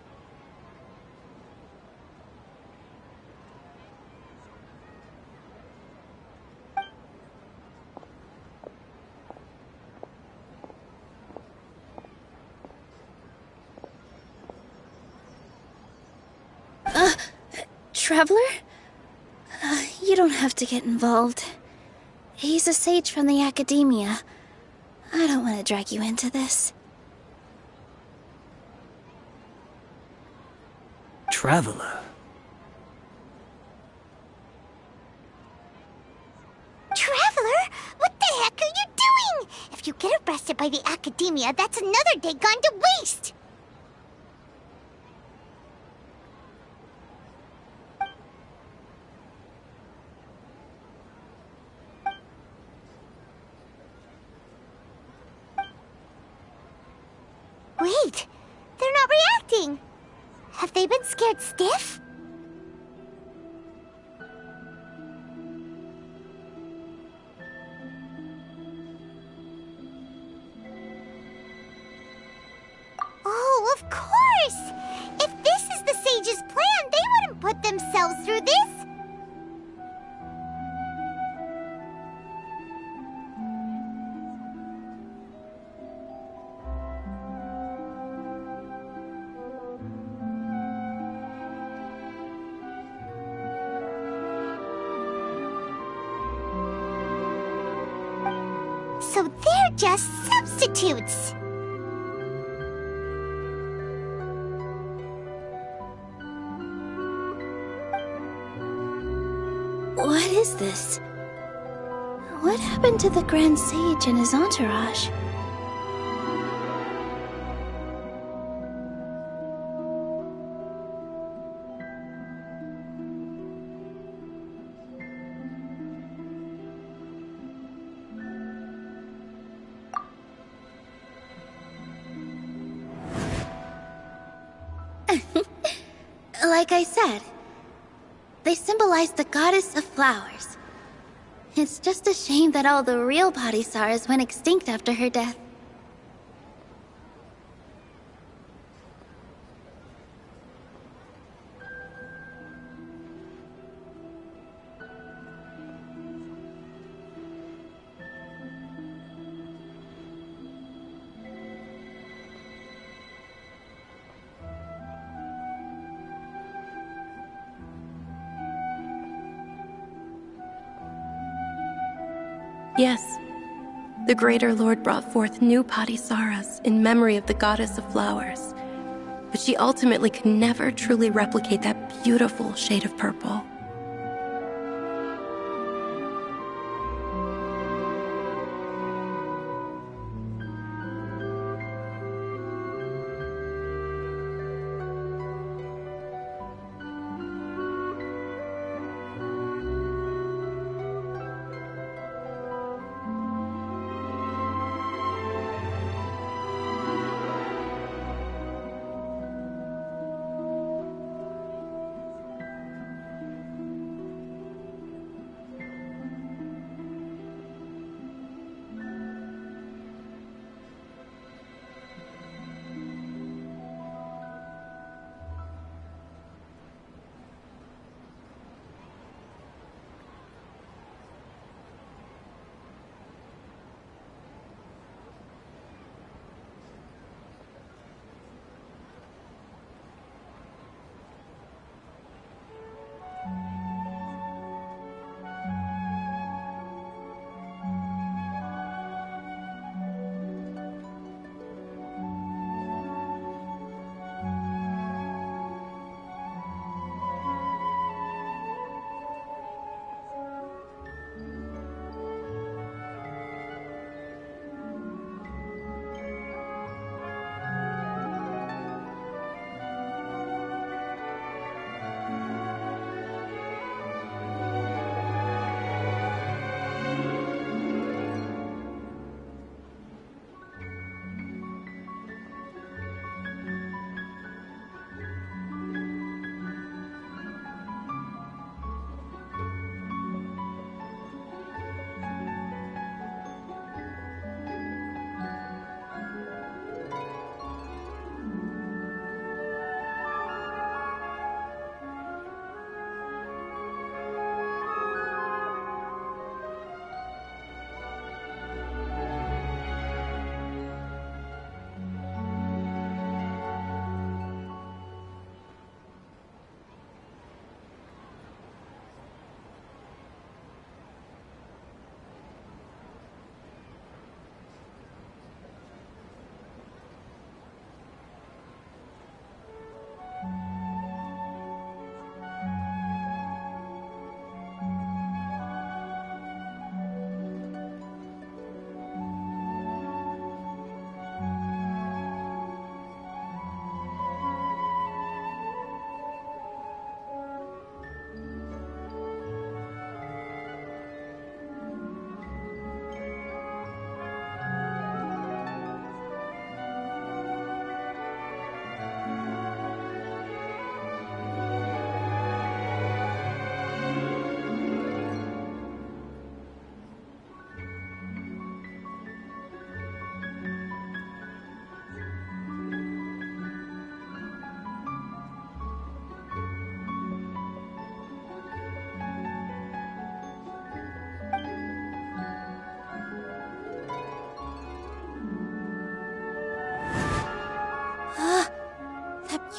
Traveler? You don't have to get involved. He's a sage from the Academia. I don't want to drag you into this. Traveler? Traveler? What the heck are you doing? If you get arrested by the Academia, that's another day gone to waste! Wait, they're not reacting. Have they been scared stiff? Oh, of course! If this is the Sage's plan, they wouldn't put themselves through this! So they're just substitutes! What is this? What happened to the Grand Sage and his entourage? Like I said, they symbolize the goddess of flowers. It's just a shame that all the real Padisaras went extinct after her death. Yes, the Greater Lord brought forth new Padisaras in memory of the goddess of flowers, but she ultimately could never truly replicate that beautiful shade of purple.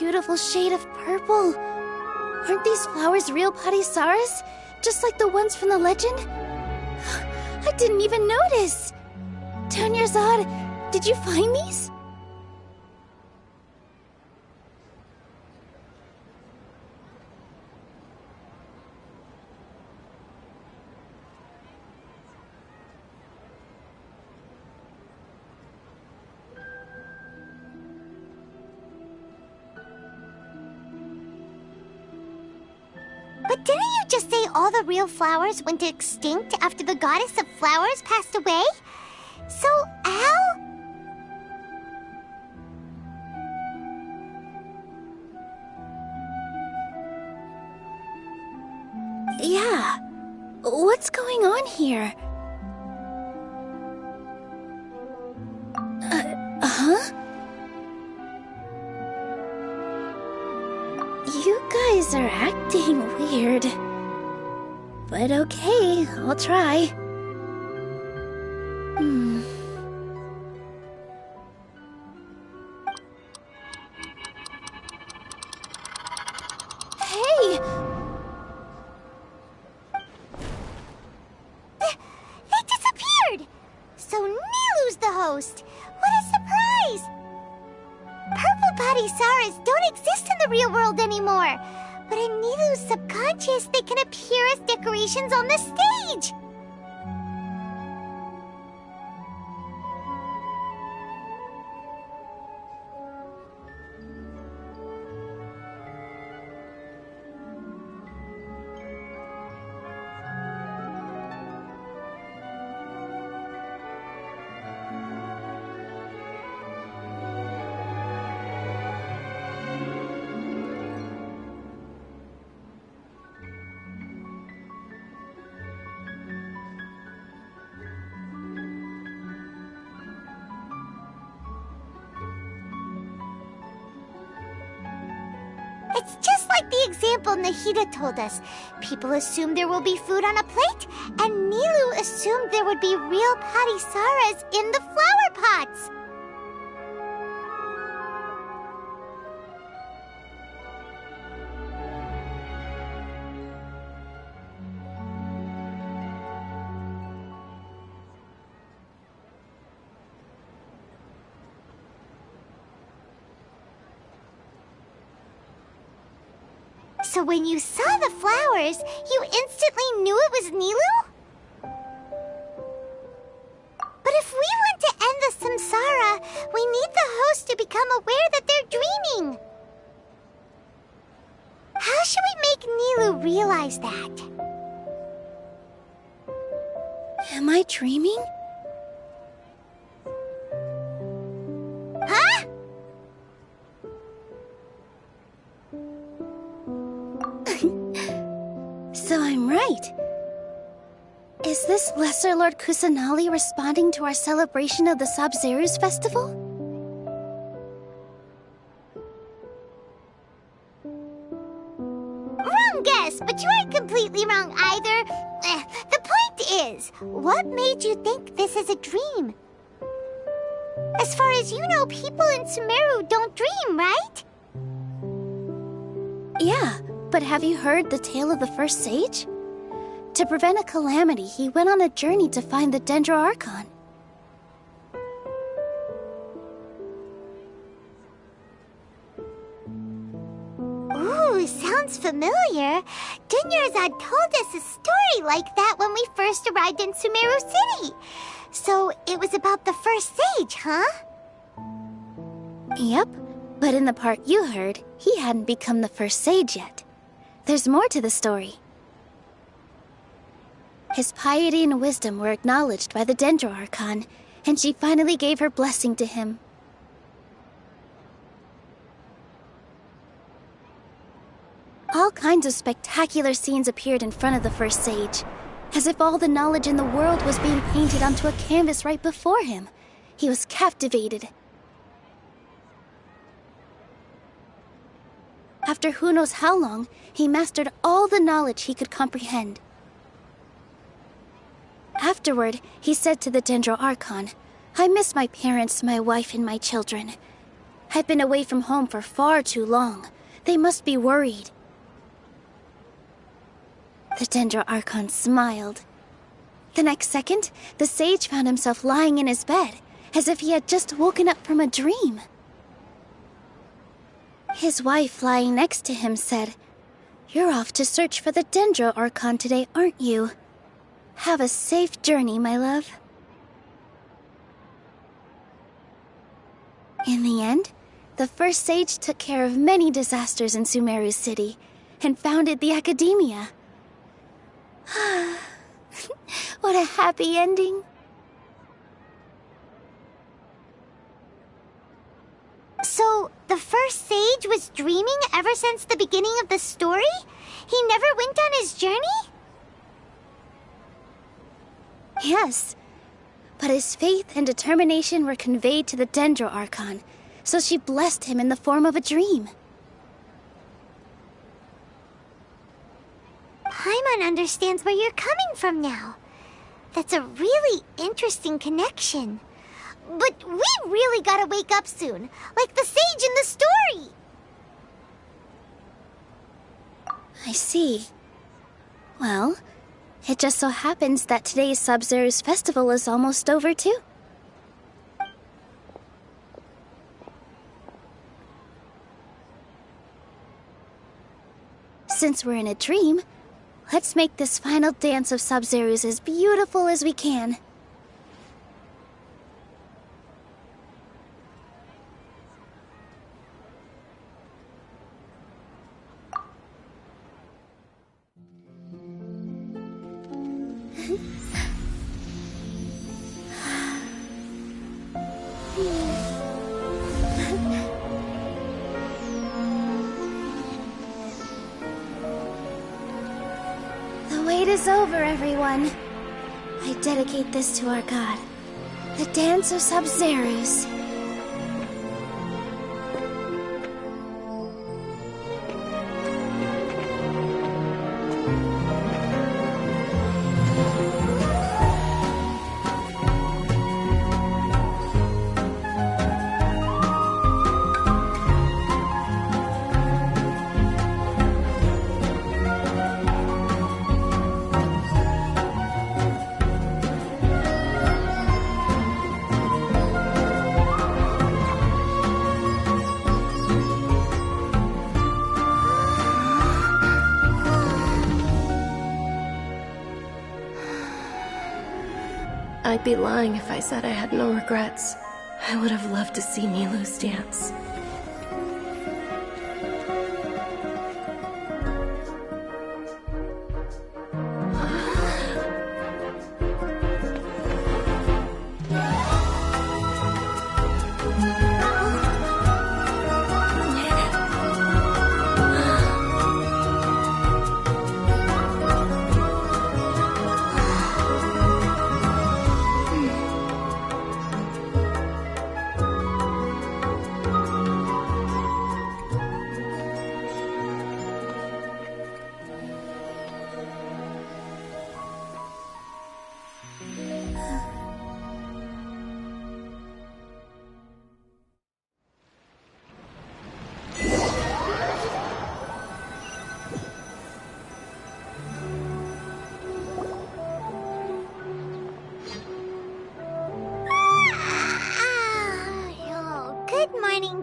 beautiful shade of purple. Aren't these flowers real Padisaras? Just like the ones from the legend? I didn't even notice! Tanyarzad, did you find these? But didn't you just say all the real flowers went extinct after the goddess of flowers passed away? So, how? Yeah. What's going on here? Huh? You guys are acting weird. But okay, I'll try. Hey! They disappeared! So Nilu's the host! What a surprise! Purple Padisaras don't exist in the real world anymore. But in Nilu's subconscious, they can appear as decorations on the stage. It's just like the example Nahida told us. People assumed there will be food on a plate, and Nilu assumed there would be real Padisaras in the flower pots. So when you saw the flowers, you instantly knew it was Nilu? But if we want to end the samsara, we need the host to become aware that they're dreaming. How should we make Nilu realize that? Am I dreaming? Huh? So I'm right. Is this Lesser Lord Kusanali responding to our celebration of the Sabzeruz festival? Wrong guess, but you aren't completely wrong either. The point is, what made you think this is a dream? As far as you know, people in Sumeru don't dream, right? Yeah, but have you heard the tale of the first sage? To prevent a calamity, he went on a journey to find the Dendroarchon. Ooh, sounds familiar. Dunyarzad told us a story like that when we first arrived in Sumeru City. So it was about the first sage, huh? Yep, but in the part you heard, he hadn't become the first sage yet. There's more to the story. His piety and wisdom were acknowledged by the Dendroarchon, and she finally gave her blessing to him. All kinds of spectacular scenes appeared in front of the first sage, as if all the knowledge in the world was being painted onto a canvas right before him. He was captivated. After who knows how long, he mastered all the knowledge he could comprehend. Afterward, he said to the Dendroarchon, "I miss my parents, my wife, and my children. I've been away from home for far too long. They must be worried. The Dendro Archon smiled. The next second, the sage found himself lying in his bed, as if he had just woken up from a dream. His wife lying next to him said, "You're off to search for the Dendro Archon today, aren't you? Have a safe journey, my love." In the end, the first sage took care of many disasters in Sumeru City and founded the Academia. What a happy ending. So, the first sage was dreaming ever since the beginning of the story? He never went on his journey? Yes, but his faith and determination were conveyed to the Dendro Archon, so she blessed him in the form of a dream. Paimon understands where you're coming from now. That's a really interesting connection. But we really gotta wake up soon, like the sage in the story. I see. Well, it just so happens that today's Sub-Zero's festival is almost over too. Since we're in a dream, let's make this final dance of Sub-Zero's as beautiful as we can. The wait is over, everyone. I dedicate this to our god, the Dance of Sub-Zero's. I'd be lying if I said I had no regrets. I would have loved to see Nilou's dance.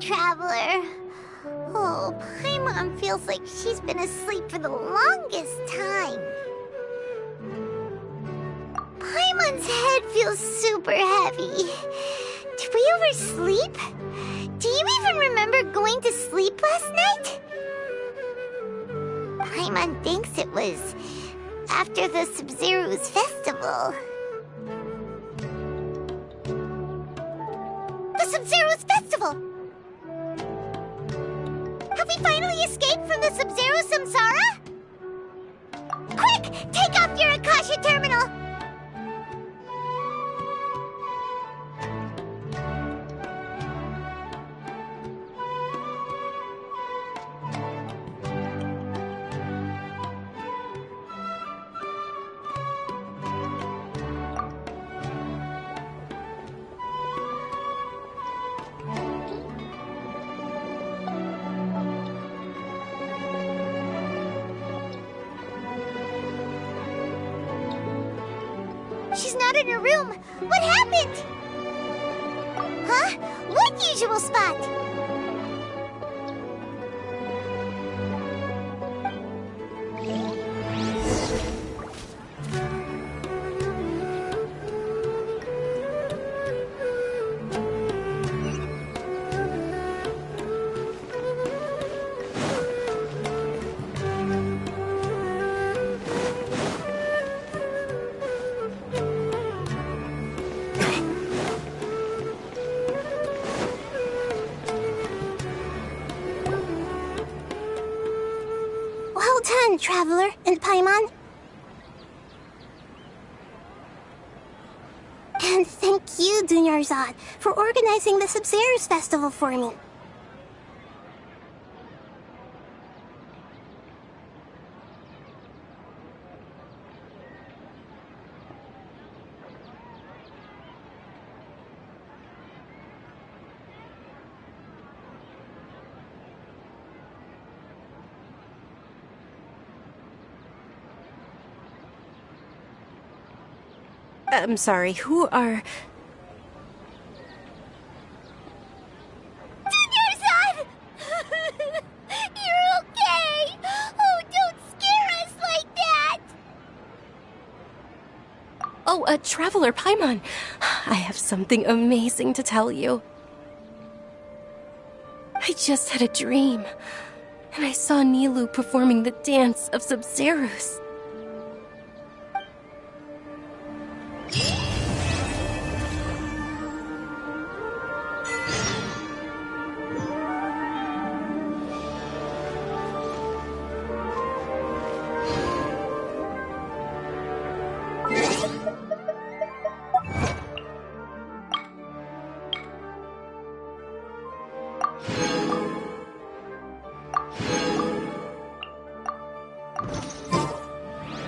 Traveler. Oh, Paimon feels like she's been asleep for the longest time. Paimon's head feels super heavy. Did we oversleep? Do you even remember going to sleep last night? Paimon thinks it was after the Sub-Zero's festival. The Sub-Zero's festival! Have we finally escaped from the Sub-Zero Samsara? Quick! Take off your Akasha terminal! She's not in her room. What happened? Huh? What usual spot? Well done, Traveler and Paimon. And thank you, Dunyarzad, for organizing the Sub-Zero's festival for me. I'm sorry, who are... Dunyarzad! You're okay! Oh, don't scare us like that! Oh, Traveler Paimon. I have something amazing to tell you. I just had a dream, and I saw Nilou performing the dance of Sub-Zero's.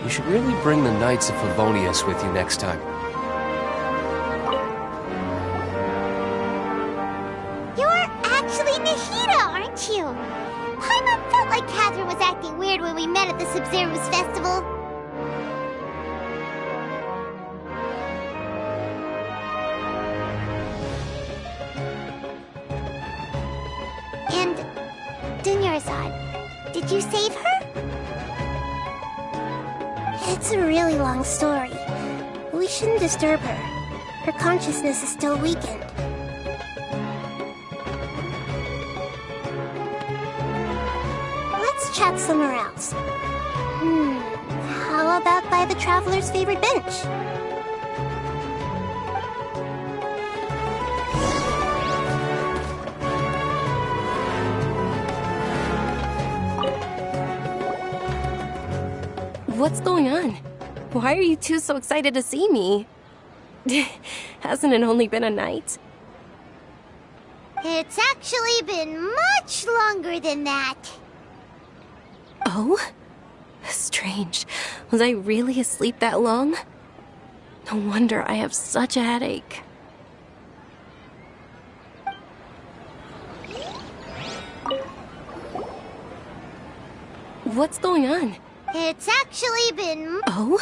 You should really bring the Knights of Favonius with you next time. You're actually Nahida, aren't you? Paimon felt like Catherine was acting weird when we met at the Sub-Zero's festival. And Dunyarzad, did you save her? It's a really long story. We shouldn't disturb her. Her consciousness is still weakened. Let's chat somewhere else. How about by the Traveler's favorite bench? What's going on? Why are you two so excited to see me? Hasn't it only been a night? It's actually been much longer than that. Oh? Strange. Was I really asleep that long? No wonder I have such a headache. What's going on? It's actually been... Oh?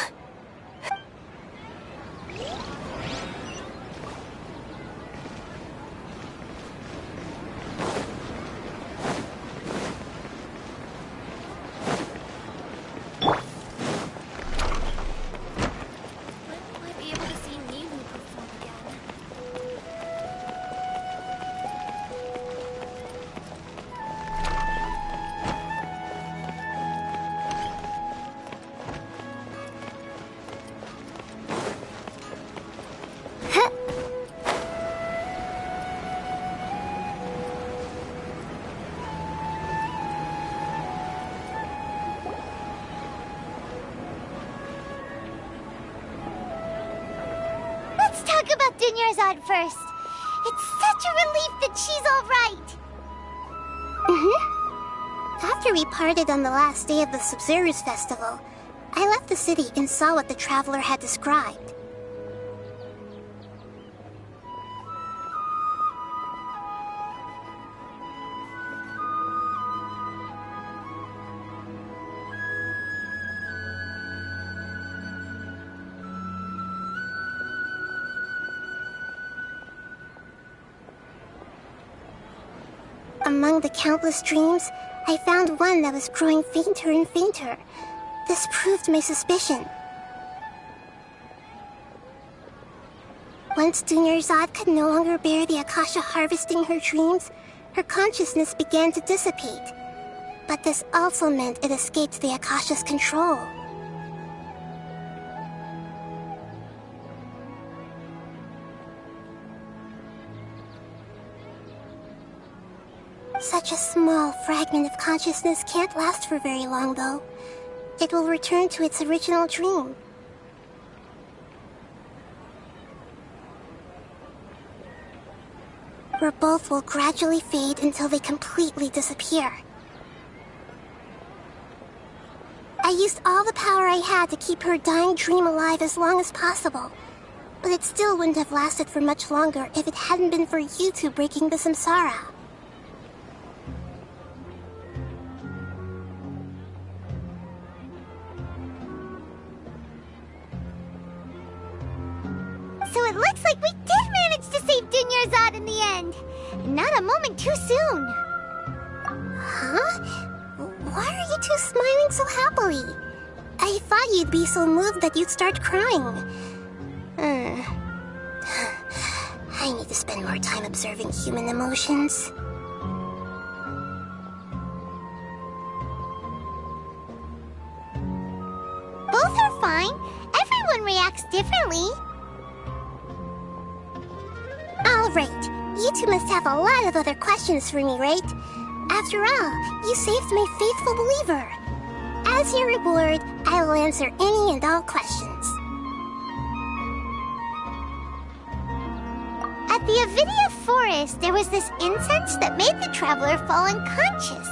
Let's talk about Dunyarzad first. It's such a relief that she's all right. After we parted on the last day of the Sub-Zero's festival, I left the city and saw what the Traveler had described. Among the countless dreams, I found one that was growing fainter and fainter. This proved my suspicion. Once Dunyarzad could no longer bear the Akasha harvesting her dreams, her consciousness began to dissipate. But this also meant it escaped the Akasha's control. Such a small fragment of consciousness can't last for very long, though. It will return to its original dream. Where both will gradually fade until they completely disappear. I used all the power I had to keep her dying dream alive as long as possible. But it still wouldn't have lasted for much longer if it hadn't been for you two breaking the samsara. So it looks like we did manage to save Dunyarzad in the end. And not a moment too soon. Huh? Why are you two smiling so happily? I thought you'd be so moved that you'd start crying. I need to spend more time observing human emotions. Both are fine. Everyone reacts differently. Alright, you two must have a lot of other questions for me, right? After all, you saved my faithful believer. As your reward, I will answer any and all questions. At the Avidia forest, there was this incense that made the traveler fall unconscious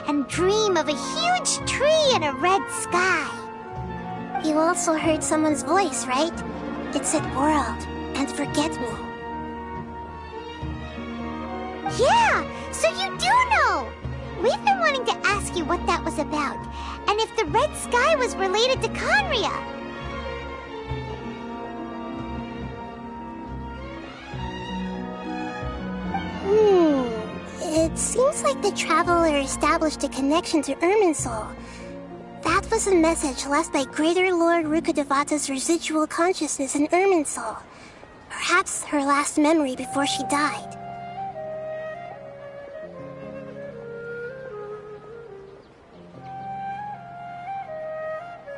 and dream of a huge tree and a red sky. You also heard someone's voice, right? It said world and forget me. Yeah, so you do know! We've been wanting to ask you what that was about, and if the red sky was related to Conria. It seems like the traveler established a connection to Irminsul. That was a message left by Greater Lord Rukkhadevata's residual consciousness in Irminsul. Perhaps her last memory before she died.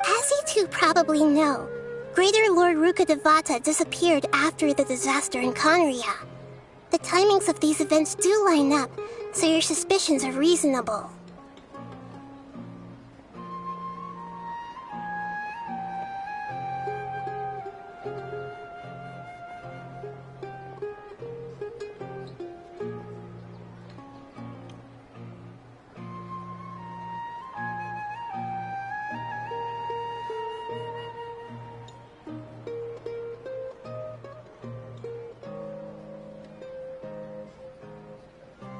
As you two probably know, Greater Lord Rukkhadevata disappeared after the disaster in Conria. The timings of these events do line up, so your suspicions are reasonable.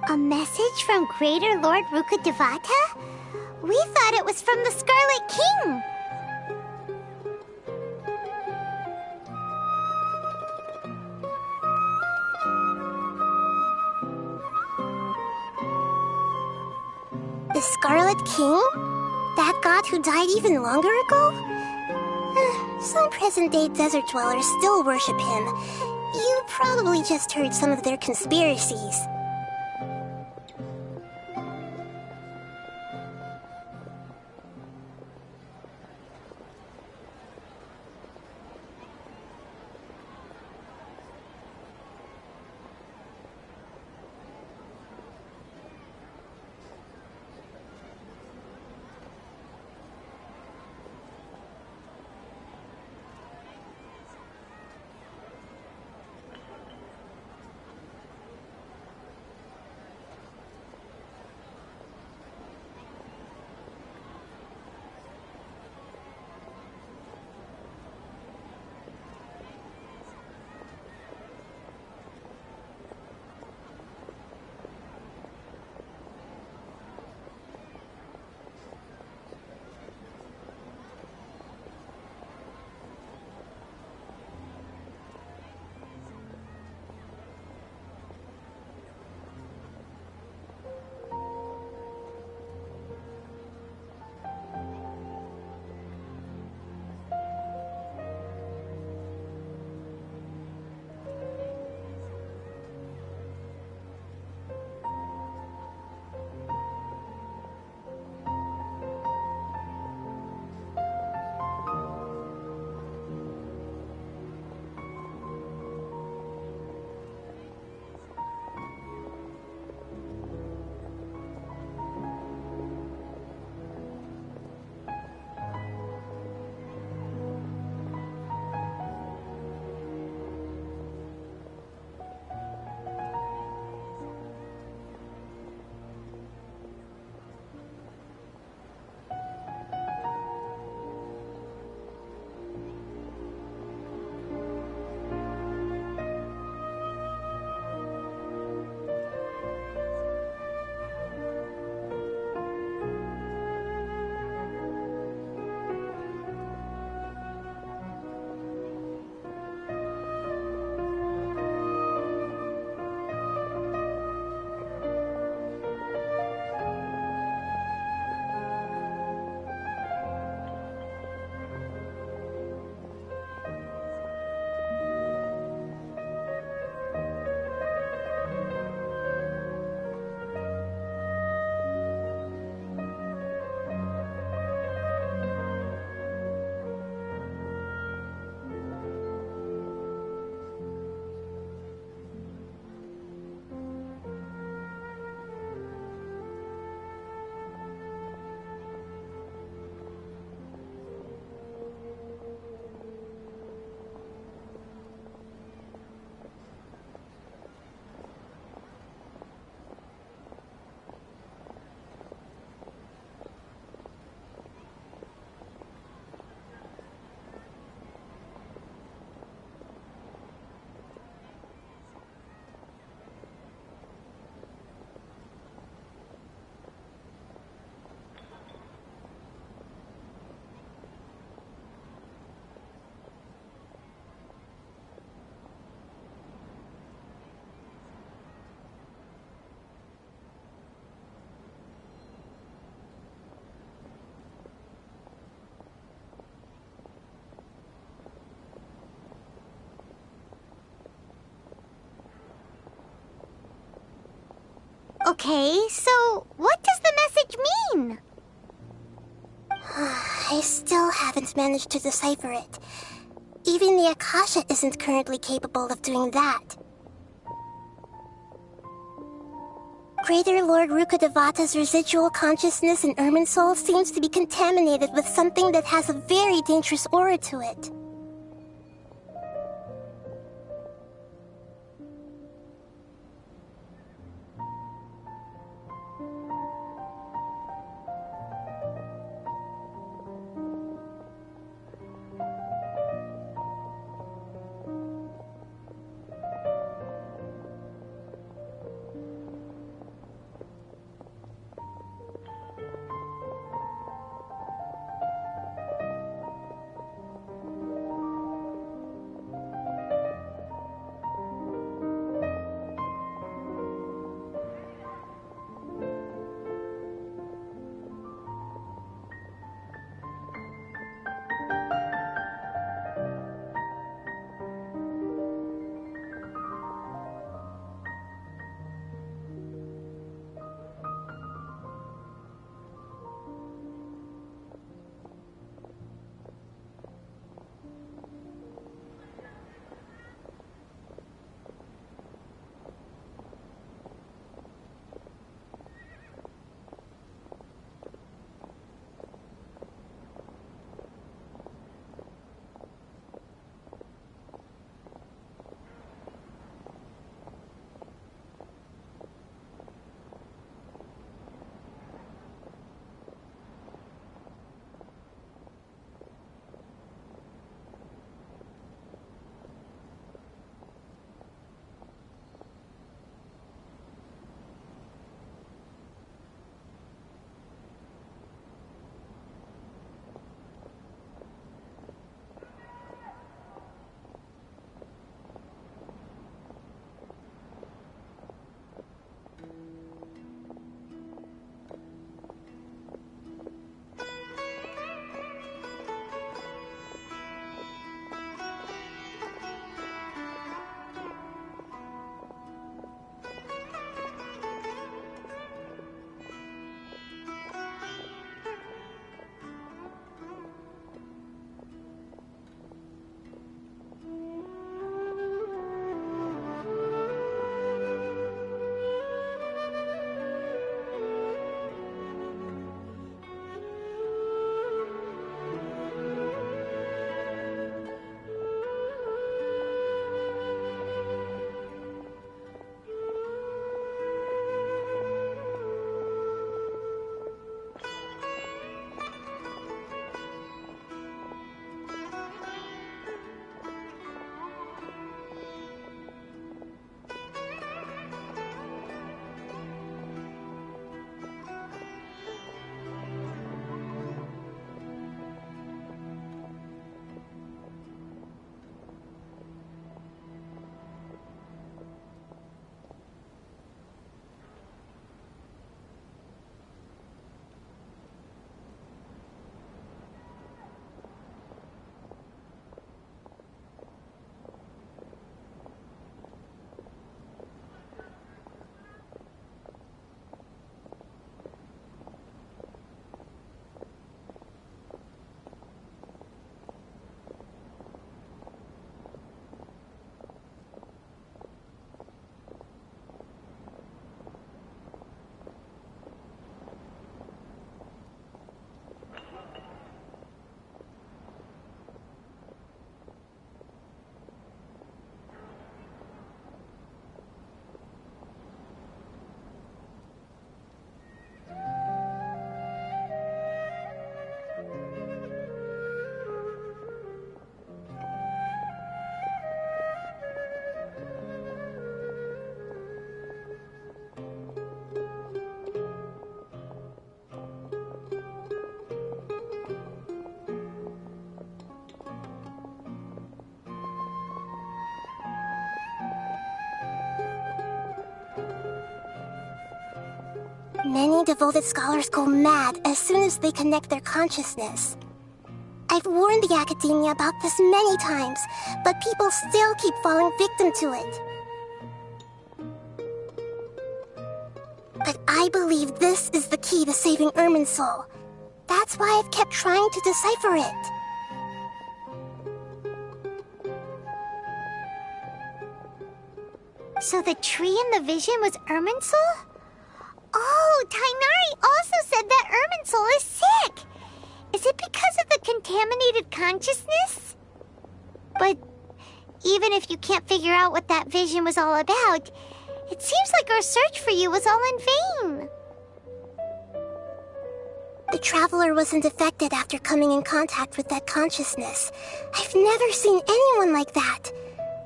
A message from Greater Lord Rukkhadevata? We thought it was from the Scarlet King. The Scarlet King? That god who died even longer ago? Some present-day desert dwellers still worship him. You probably just heard some of their conspiracies. Okay, so what does the message mean? I still haven't managed to decipher it. Even the Akasha isn't currently capable of doing that. Greater Lord Rukkhadevata's residual consciousness in Irminsul seems to be contaminated with something that has a very dangerous aura to it. Many devoted scholars go mad as soon as they connect their consciousness. I've warned the academia about this many times, but people still keep falling victim to it. But I believe this is the key to saving Irminsul. That's why I've kept trying to decipher it. So the tree in the vision was Irminsul? Oh, Tainari also said that Irminsul is sick! Is it because of the contaminated consciousness? But even if you can't figure out what that vision was all about, it seems like our search for you was all in vain. The Traveler wasn't affected after coming in contact with that consciousness. I've never seen anyone like that.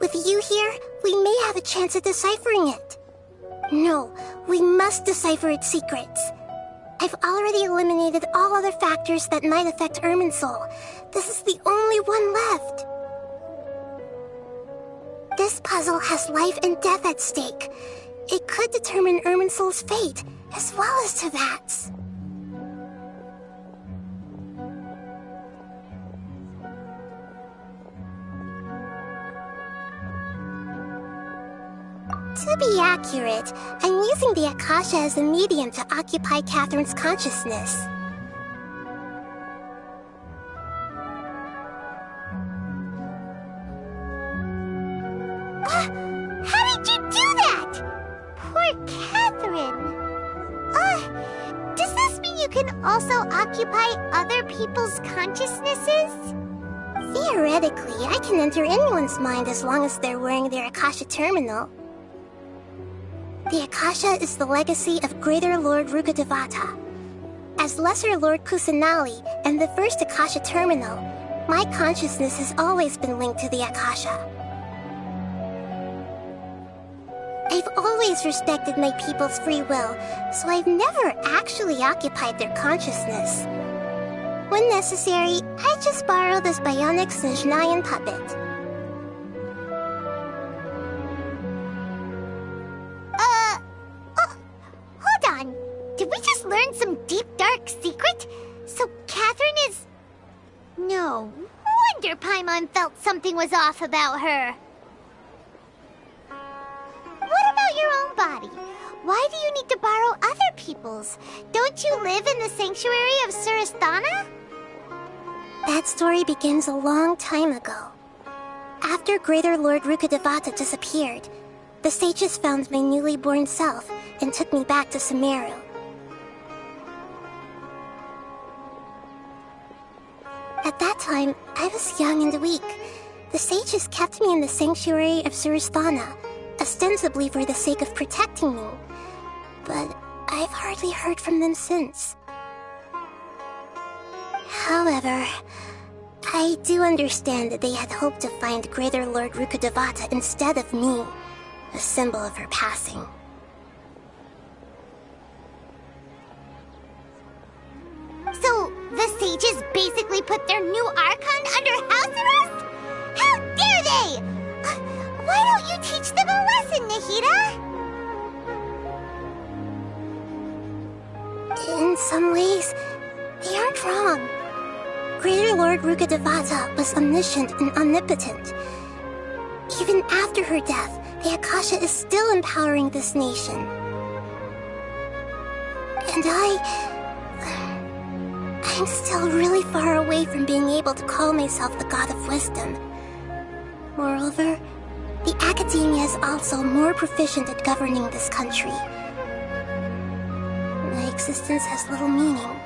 With you here, we may have a chance at deciphering it. No, we must decipher its secrets. I've already eliminated all other factors that might affect Irminsul. This is the only one left. This puzzle has life and death at stake. It could determine Irminsul's fate, as well as Tevat's. To be accurate, I'm using the Akasha as a medium to occupy Catherine's consciousness. How did you do that? Poor Catherine. Does this mean you can also occupy other people's consciousnesses? Theoretically, I can enter anyone's mind as long as they're wearing their Akasha terminal. The Akasha is the legacy of Greater Lord Rukkhadevata. As Lesser Lord Kusanali and the first Akasha terminal, my consciousness has always been linked to the Akasha. I've always respected my people's free will, so I've never actually occupied their consciousness. When necessary, I just borrow this bionic Snezhnayan puppet. Hold on. Did we just learn some deep, dark secret? So Catherine is... No wonder Paimon felt something was off about her. What about your own body? Why do you need to borrow other people's? Don't you live in the sanctuary of Surasthana? That story begins a long time ago. After Greater Lord Rukkhadevata disappeared, the sages found my newly born self and took me back to Sumeru. At that time, I was young and weak. The sages kept me in the sanctuary of Surasthana, ostensibly for the sake of protecting me. But I've hardly heard from them since. However, I do understand that they had hoped to find Greater Lord Rukkhadevata instead of me, a symbol of her passing. So, the sages basically put their new Archon under house arrest? How dare they! Why don't you teach them a lesson, Nahida? In some ways, they aren't wrong. Greater Lord Rukkhadevata was omniscient and omnipotent. Even after her death, the Akasha is still empowering this nation. And I'm still really far away from being able to call myself the God of Wisdom. Moreover, the Academia is also more proficient at governing this country. My existence has little meaning.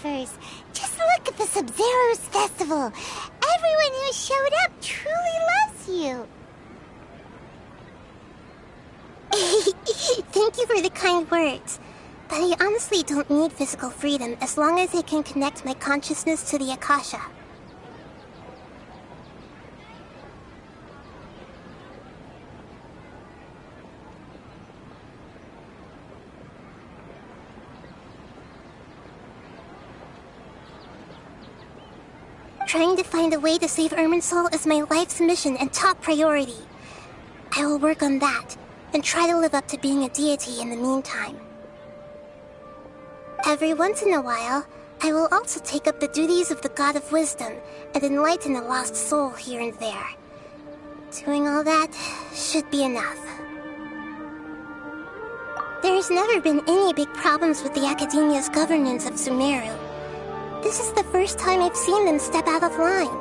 photographers. Just look at the Sub-Zero's festival. Everyone who showed up truly loves you. Thank you for the kind words. But I honestly don't need physical freedom as long as I can connect my consciousness to the Akasha. Trying to find a way to save Irminsul is my life's mission and top priority. I will work on that, and try to live up to being a deity in the meantime. Every once in a while, I will also take up the duties of the God of Wisdom and enlighten a lost soul here and there. Doing all that should be enough. There's never been any big problems with the Academia's governance of Sumeru. This is the first time I've seen them step out of line.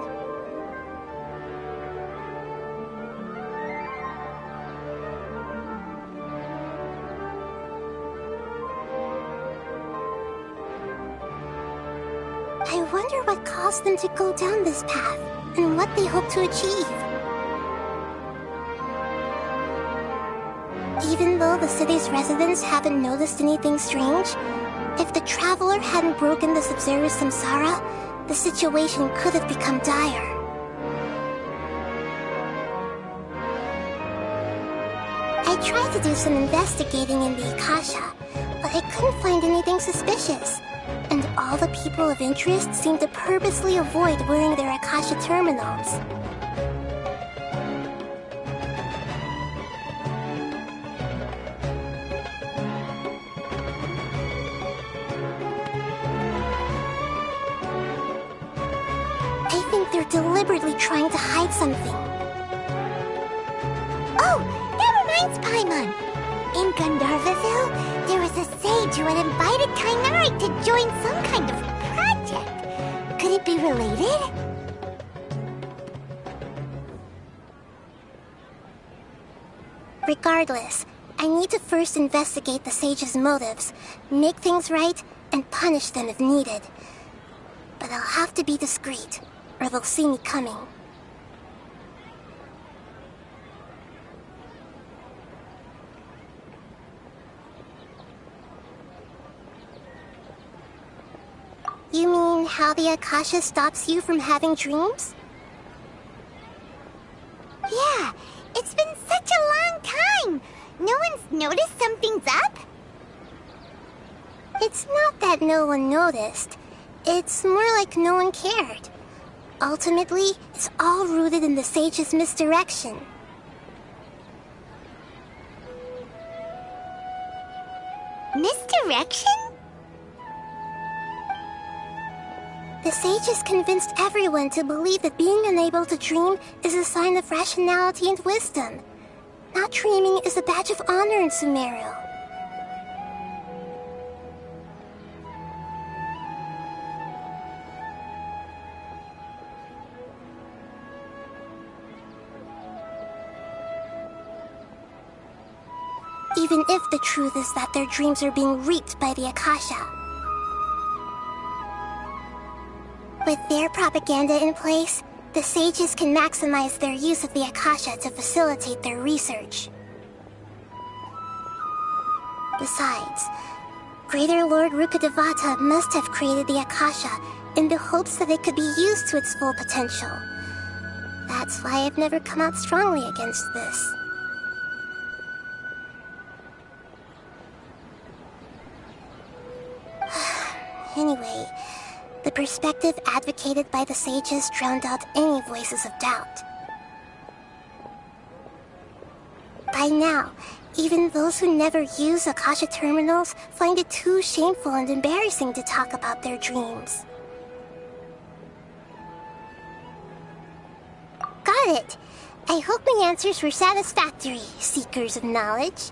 I wonder what caused them to go down this path, and what they hope to achieve. Even though the city's residents haven't noticed anything strange, if the Traveler hadn't broken the Sub-Zero's samsara, the situation could have become dire. I tried to do some investigating in the Akasha, but I couldn't find anything suspicious. And all the people of interest seem to purposely avoid wearing their Akasha terminals. I think they're deliberately trying to hide something. Oh, that reminds Paimon. In Gandharvaville, there was a sage who had invited Kainari to join some kind of project. Could it be related? Regardless, I need to first investigate the sage's motives, make things right, and punish them if needed. But I'll have to be discreet, or they'll see me coming. You mean how the Akasha stops you from having dreams? Yeah, it's been such a long time. No one's noticed something's up? It's not that no one noticed. It's more like no one cared. Ultimately, it's all rooted in the sage's misdirection. Misdirection? The sages convinced everyone to believe that being unable to dream is a sign of rationality and wisdom. Not dreaming is a badge of honor in Sumeru. Even if the truth is that their dreams are being reaped by the Akasha. With their propaganda in place, the sages can maximize their use of the Akasha to facilitate their research. Besides, Greater Lord Rukkhadevata must have created the Akasha in the hopes that it could be used to its full potential. That's why I've never come out strongly against this. Anyway, the perspective advocated by the sages drowned out any voices of doubt. By now, even those who never use Akasha terminals find it too shameful and embarrassing to talk about their dreams. Got it! I hope my answers were satisfactory, seekers of knowledge.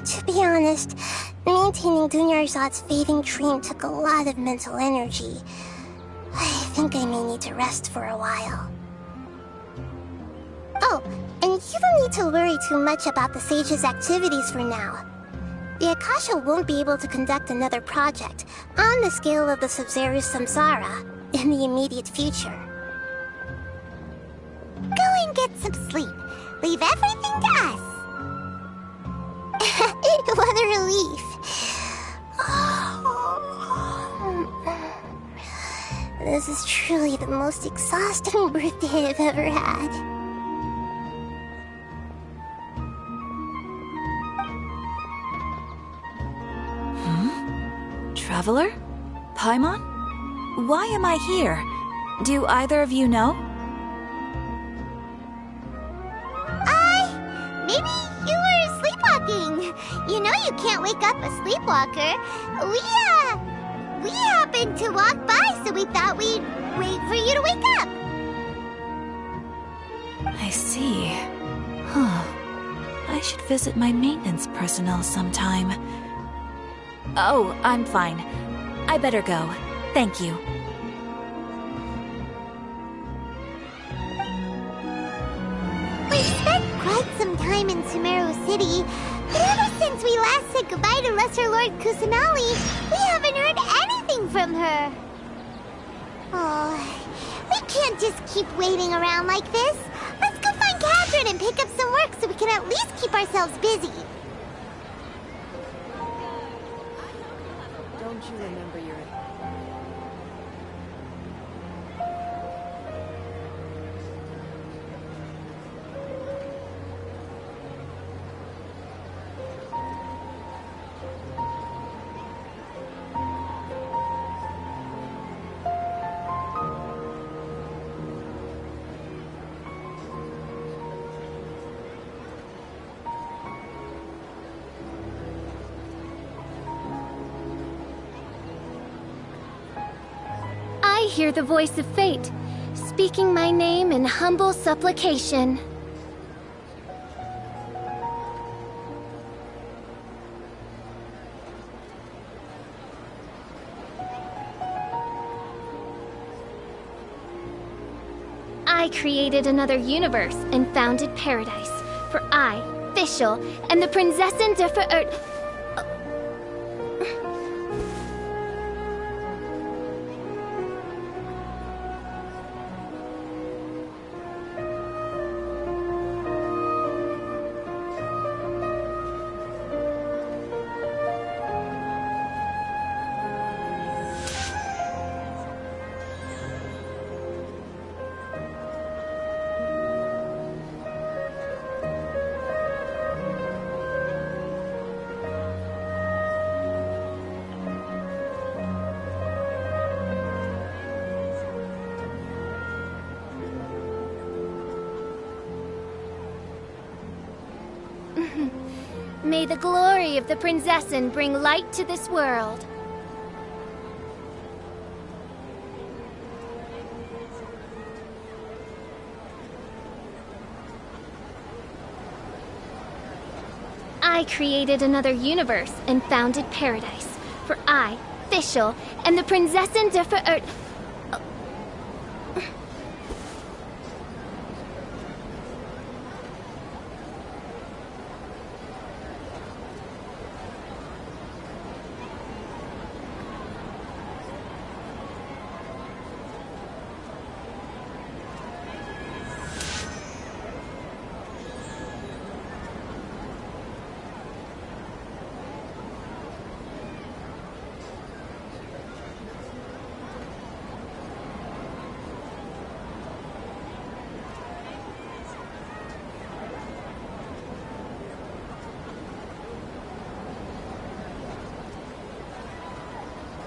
To be honest, maintaining Dunyarzad's fading dream took a lot of mental energy. I think I may need to rest for a while. Oh, and you don't need to worry too much about the sage's activities for now. the Akasha won't be able to conduct another project on the scale of the Sub-Zero Samsara in the immediate future. Go and get some sleep. Leave everything to us. What a relief. This is truly the most exhausting birthday I've ever had. Traveler? Paimon? Why am I here? Do either of you know? Maybe you were sleepwalking. You know you can't wake up a sleepwalker. We happened to walk by, so we thought we'd wait for you to wake up. I see. Huh. I should visit my maintenance personnel sometime. Oh, I'm fine. I better go. Thank you. We spent quite some time in Sumeru City, but ever since we last said goodbye to Lesser Lord Kusanali, we haven't heard anything from her. Oh, we can't just keep waiting around like this. Let's go find Catherine and pick up some work so we can at least keep ourselves busy. Don't you remember your... I hear the voice of fate, speaking my name in humble supplication. I created another universe and founded paradise, for I, Fischl, and the Prinzessin der Verirrt... May the glory of the Prinzessin bring light to this world. I created another universe and founded paradise, for I, Fischl, and the Prinzessin der Verirrt...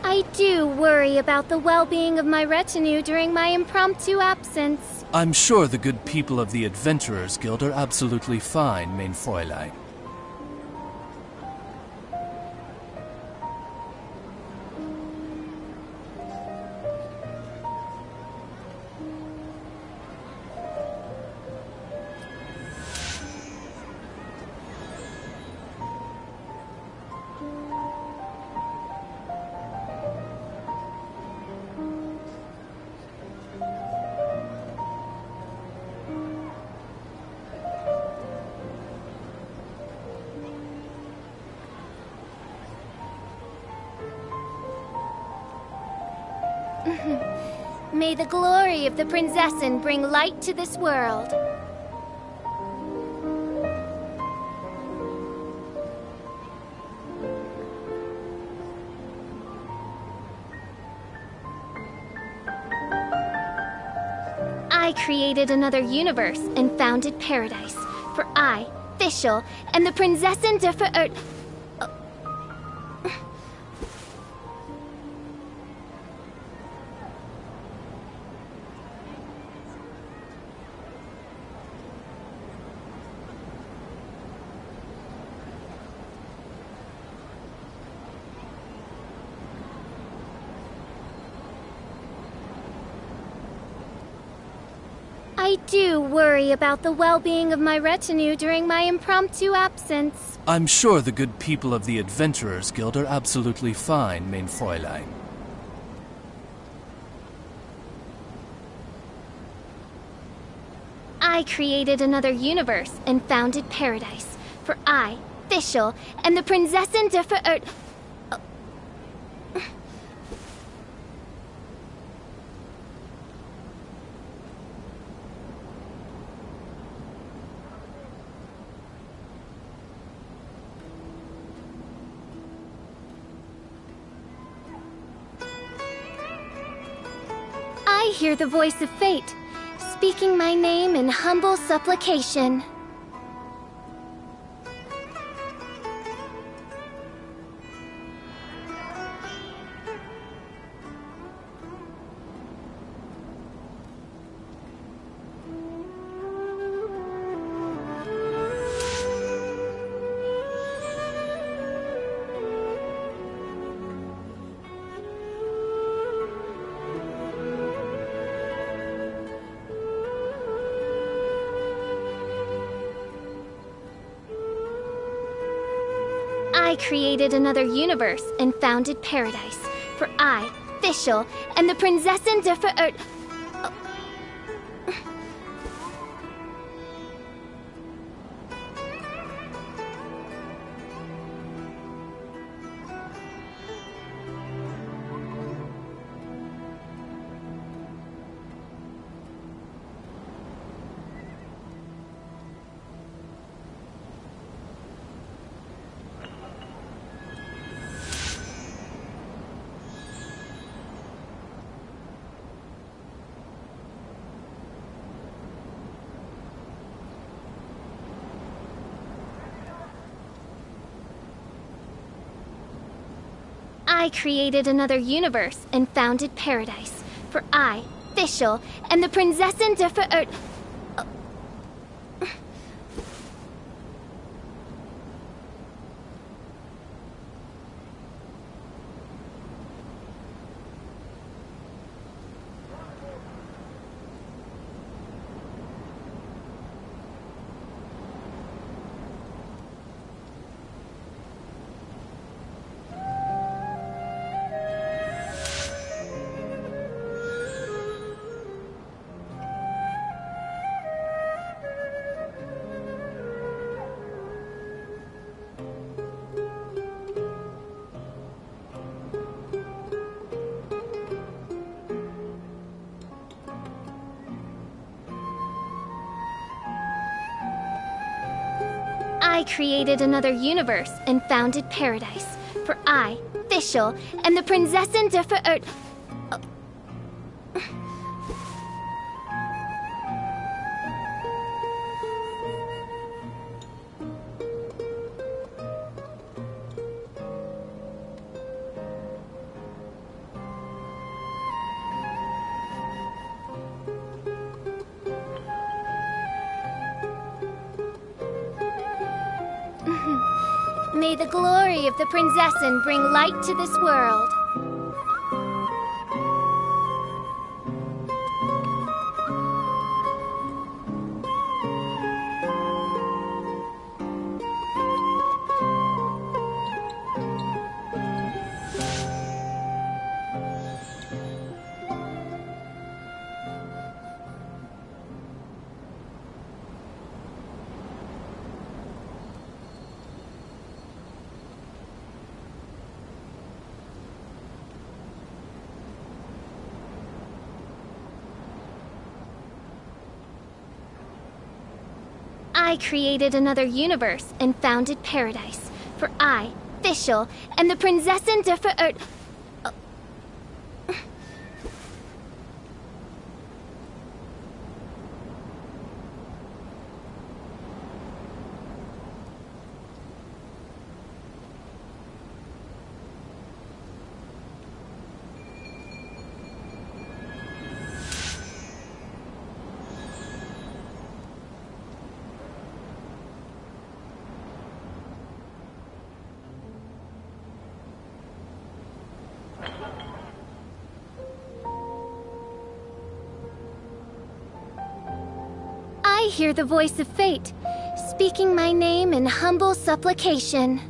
I do worry about the well-being of my retinue during my impromptu absence. I'm sure the good people of the Adventurers Guild are absolutely fine, mein Fräulein. May the glory of the Prinzessin bring light to this world. I created another universe and founded paradise. For I, Fischl, and the Prinzessin der Verirrt... I do worry about the well-being of my retinue during my impromptu absence. I'm sure the good people of the Adventurers Guild are absolutely fine, mein Fräulein. I created another universe and founded paradise. For I, Fischl, and the Prinzessin der Verirrt... I hear the voice of fate, speaking my name in humble supplication. I created another universe and founded paradise. For I, Fischl, and the Prinzessin der Verirrt... I created another universe and founded paradise. For I, Fischl, and the Prinzessin der Verirrt... I created another universe and founded paradise. For I, Fischl, and the Prinzessin der Verirrt... May the glory of the Prinzessin bring light to this world. I created another universe and founded paradise. For I, Fischl, am the Prinzessin der Verirrt... I hear the voice of fate, speaking my name in humble supplication.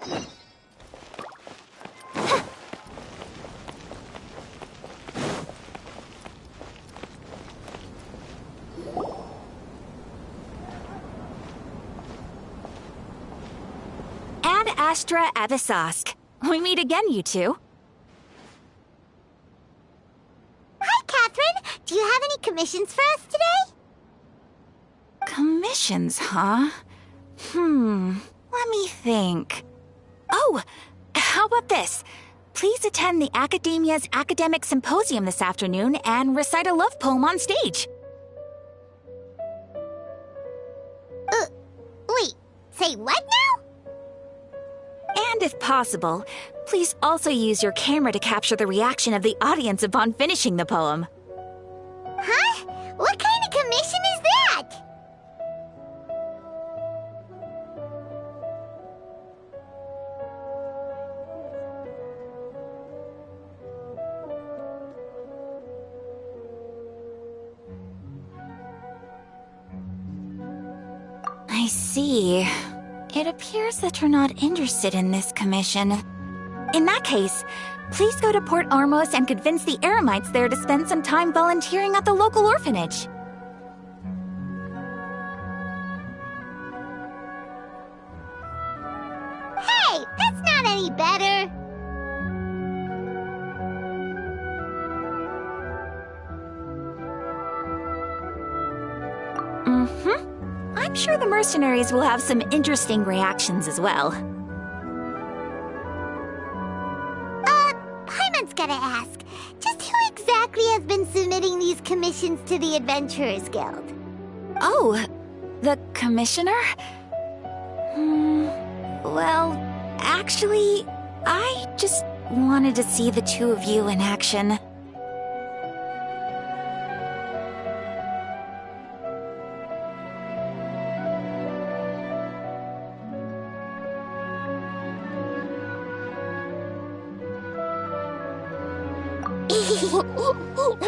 Ad Astra Abyssosque. We meet again, you two. Hi, Catherine. Do you have any commissions for us today? Commissions, huh? Let me think. Oh, how about this? Please attend the Academia's Academic Symposium this afternoon and recite a love poem on stage. Wait, say what now? And if possible, please also use your camera to capture the reaction of the audience upon finishing the poem. Huh? What kind of commission is that? I see. It appears that you're not interested in this commission. In that case, please go to Port Ormos and convince the Eremites there to spend some time volunteering at the local orphanage. Hey, that's not any better. I'm sure the mercenaries will have some interesting reactions as well. Paimon's gotta ask, just who exactly has been submitting these commissions to the Adventurers Guild? Oh, the commissioner? Well, actually, I just wanted to see the two of you in action.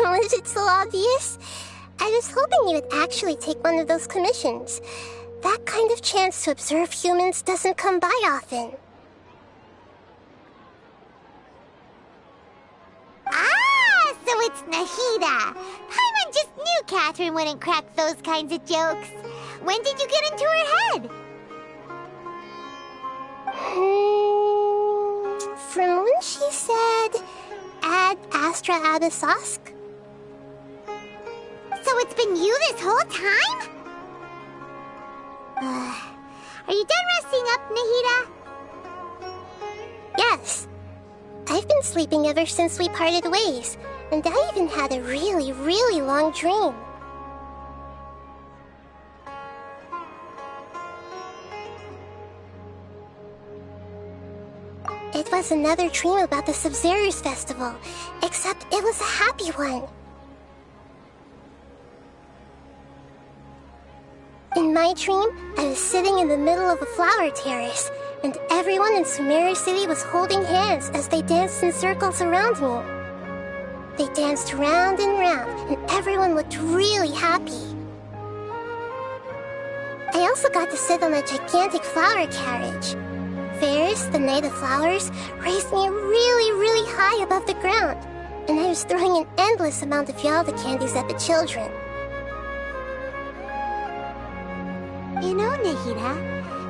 Was it so obvious? I was hoping you would actually take one of those commissions. That kind of chance to observe humans doesn't come by often. Ah, so it's Nahida. Paimon just knew Catherine wouldn't crack those kinds of jokes. When did you get into her head? From when she said, Ad Astra Abyssosque? So it's been you this whole time? Are you done resting up, Nahida? Yes. I've been sleeping ever since we parted ways, and I even had a really, really long dream. It was another dream about the Sub-Zerus festival, except it was a happy one. In my dream, I was sitting in the middle of a flower terrace, and everyone in Sumeru City was holding hands as they danced in circles around me. They danced round and round, and everyone looked really happy. I also got to sit on a gigantic flower carriage. Ferris, the Knight of Flowers, raised me really, really high above the ground, and I was throwing an endless amount of Yalda candies at the children. You know, Nahida,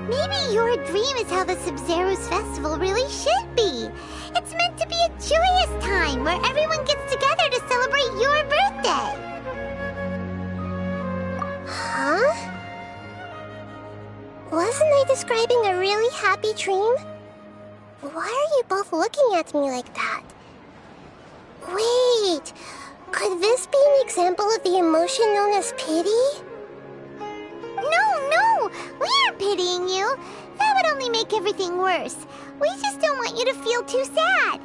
maybe your dream is how the Sub-Zerus festival really should be. It's meant to be a joyous time where everyone gets together to celebrate your birthday. Huh? Wasn't I describing a really happy dream? Why are you both looking at me like that? Wait, could this be an example of the emotion known as pity? No, we aren't pitying you. That would only make everything worse. We just don't want you to feel too sad.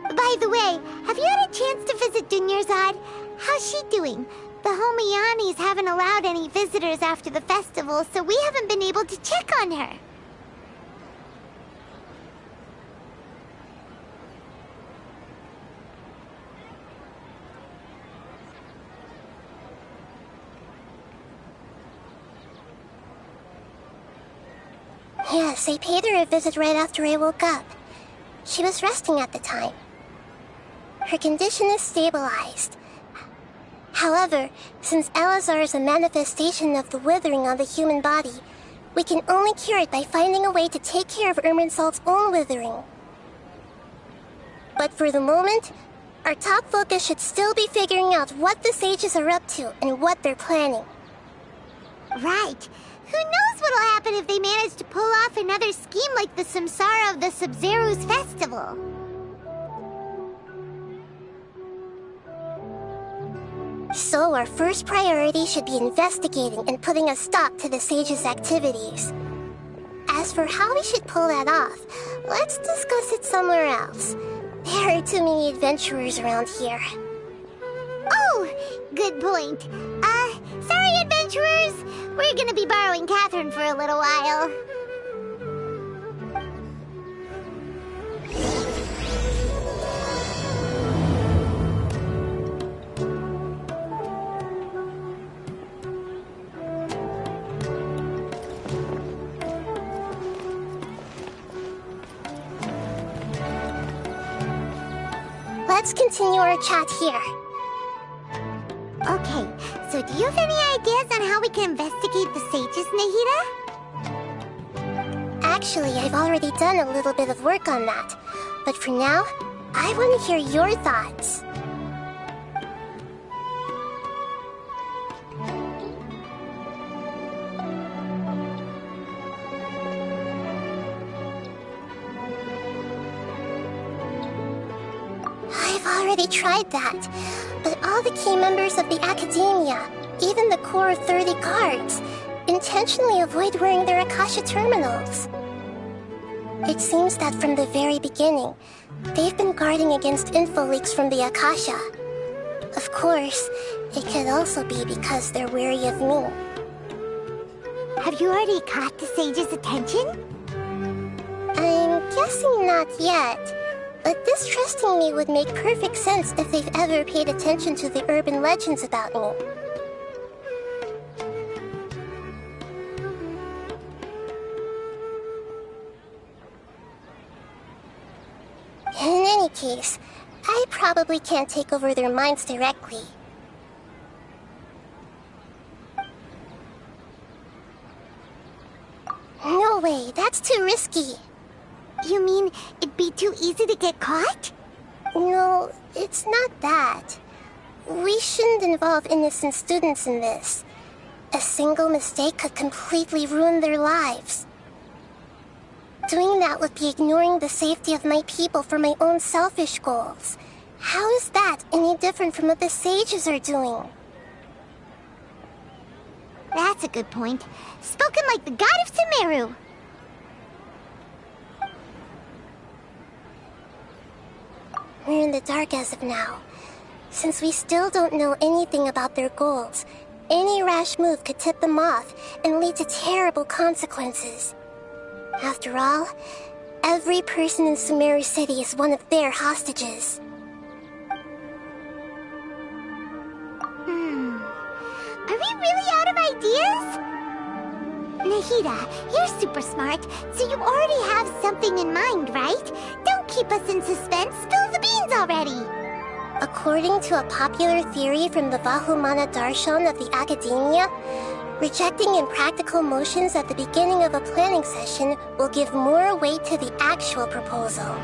By the way, have you had a chance to visit Dunyarzad? How's she doing? The Homianis haven't allowed any visitors after the festival, so we haven't been able to check on her. Yes, I paid her a visit right after I woke up. She was resting at the time. Her condition is stabilized. However, since Elazar is a manifestation of the withering on the human body, we can only cure it by finding a way to take care of Irminsul's own withering. But for the moment, our top focus should still be figuring out what the sages are up to and what they're planning. Right. Who knows what'll happen if they manage to pull off another scheme like the Samsara of the Sub-Zero's festival. So our first priority should be investigating and putting a stop to the sages' activities. As for how we should pull that off, let's discuss it somewhere else. There are too many adventurers around here. Oh, good point. Sorry, adventurers. We're gonna be borrowing Catherine for a little while. Let's continue our chat here. Okay, so do you have any ideas on how we can investigate the sages, Nahida? Actually, I've already done a little bit of work on that. But for now, I want to hear your thoughts. I've already tried that, but all the key members of the Academia, even the core of 30 guards, intentionally avoid wearing their Akasha terminals. It seems that from the very beginning, they've been guarding against info leaks from the Akasha. Of course, it could also be because they're wary of me. Have you already caught the sage's attention? I'm guessing not yet, but distrusting me would make perfect sense if they've ever paid attention to the urban legends about me. In any case, I probably can't take over their minds directly. No way, that's too risky. You mean it'd be too easy to get caught? No, it's not that. We shouldn't involve innocent students in this. A single mistake could completely ruin their lives. Doing that would be ignoring the safety of my people for my own selfish goals. How is that any different from what the sages are doing? That's a good point. Spoken like the god of Sumeru. We're in the dark as of now. Since we still don't know anything about their goals, any rash move could tip them off and lead to terrible consequences. After all, every person in Sumeru City is one of their hostages. Are we really out of ideas? Nahida, you're super smart, so you already have something in mind, right? Don't keep us in suspense. Spill the beans already. According to a popular theory from the Vahumana Darshan of the Academia, rejecting impractical motions at the beginning of a planning session will give more weight to the actual proposal.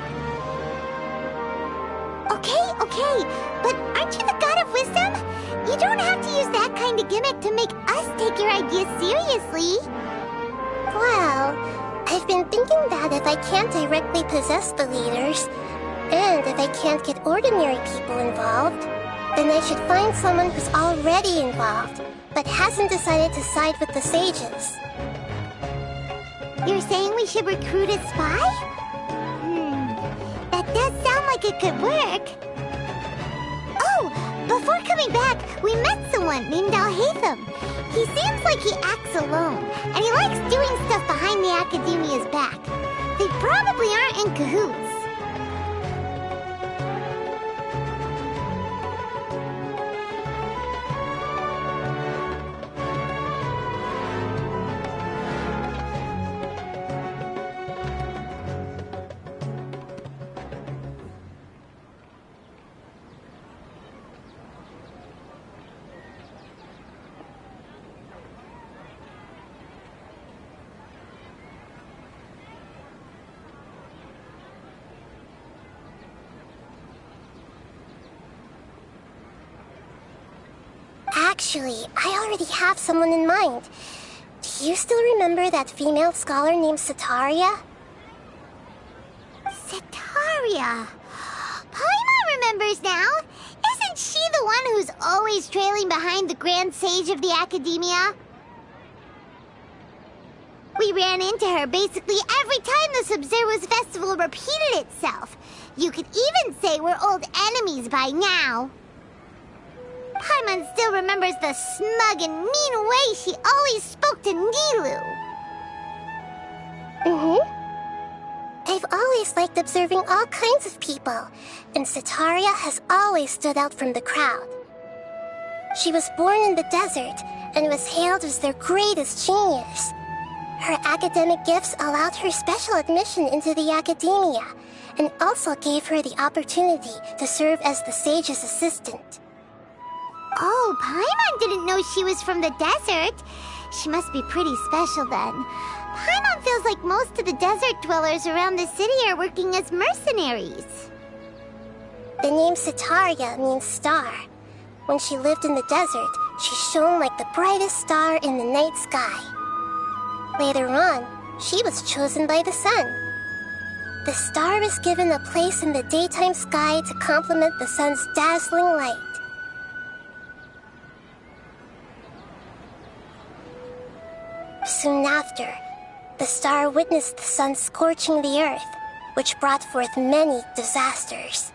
Okay, but aren't you the god of wisdom? You don't have to use that kind of gimmick to make us take your ideas seriously. Well, I've been thinking that if I can't directly possess the leaders, and if I can't get ordinary people involved, then I should find someone who's already involved, but hasn't decided to side with the sages. You're saying we should recruit a spy? That does sound like it could work. Oh, before coming back, we met someone named Al-Haytham. He seems like he acts alone, and he likes doing stuff behind the Academia's back. They probably aren't in cahoots. Actually, I already have someone in mind. Do you still remember that female scholar named Setaria? Setaria. Paimon remembers now. Isn't she the one who's always trailing behind the Grand Sage of the Academia? We ran into her basically every time the Sub-Zero's festival repeated itself. You could even say we're old enemies by now. Paimon still remembers the smug and mean way she always spoke to Nilou. I've always liked observing all kinds of people, and Setaria has always stood out from the crowd. She was born in the desert and was hailed as their greatest genius. Her academic gifts allowed her special admission into the academia, and also gave her the opportunity to serve as the sage's assistant. Oh, Paimon didn't know she was from the desert. She must be pretty special then. Paimon feels like most of the desert dwellers around the city are working as mercenaries. The name Setaria means star. When she lived in the desert, she shone like the brightest star in the night sky. Later on, she was chosen by the sun. The star was given a place in the daytime sky to complement the sun's dazzling light. Soon after, the star witnessed the sun scorching the earth, which brought forth many disasters.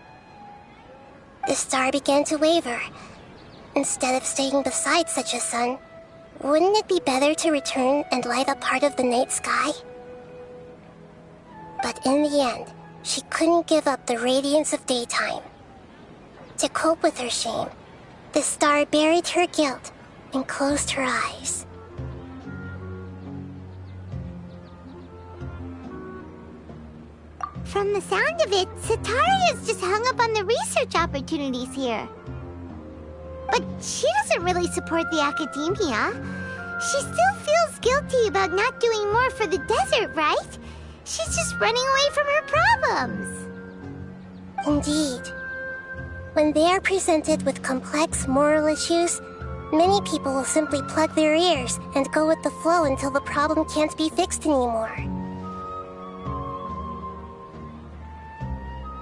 The star began to waver. Instead of staying beside such a sun, wouldn't it be better to return and light up part of the night sky? But in the end, she couldn't give up the radiance of daytime. To cope with her shame, the star buried her guilt and closed her eyes. From the sound of it, Setaria's just hung up on the research opportunities here. But she doesn't really support the academia. She still feels guilty about not doing more for the desert, right? She's just running away from her problems. Indeed. When they are presented with complex moral issues, many people will simply plug their ears and go with the flow until the problem can't be fixed anymore.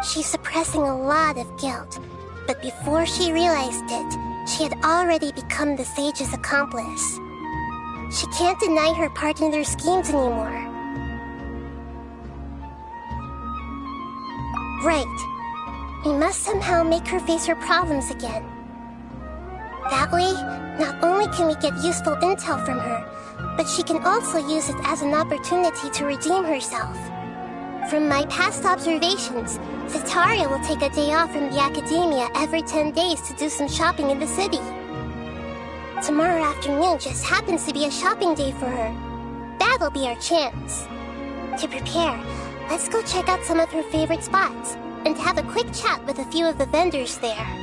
She's suppressing a lot of guilt, but before she realized it, she had already become the sage's accomplice. She can't deny her part in their schemes anymore. Right. We must somehow make her face her problems again. That way, not only can we get useful intel from her, but she can also use it as an opportunity to redeem herself. From my past observations, Setaria will take a day off from the academia every 10 days to do some shopping in the city. Tomorrow afternoon just happens to be a shopping day for her. That'll be our chance. To prepare, let's go check out some of her favorite spots and have a quick chat with a few of the vendors there.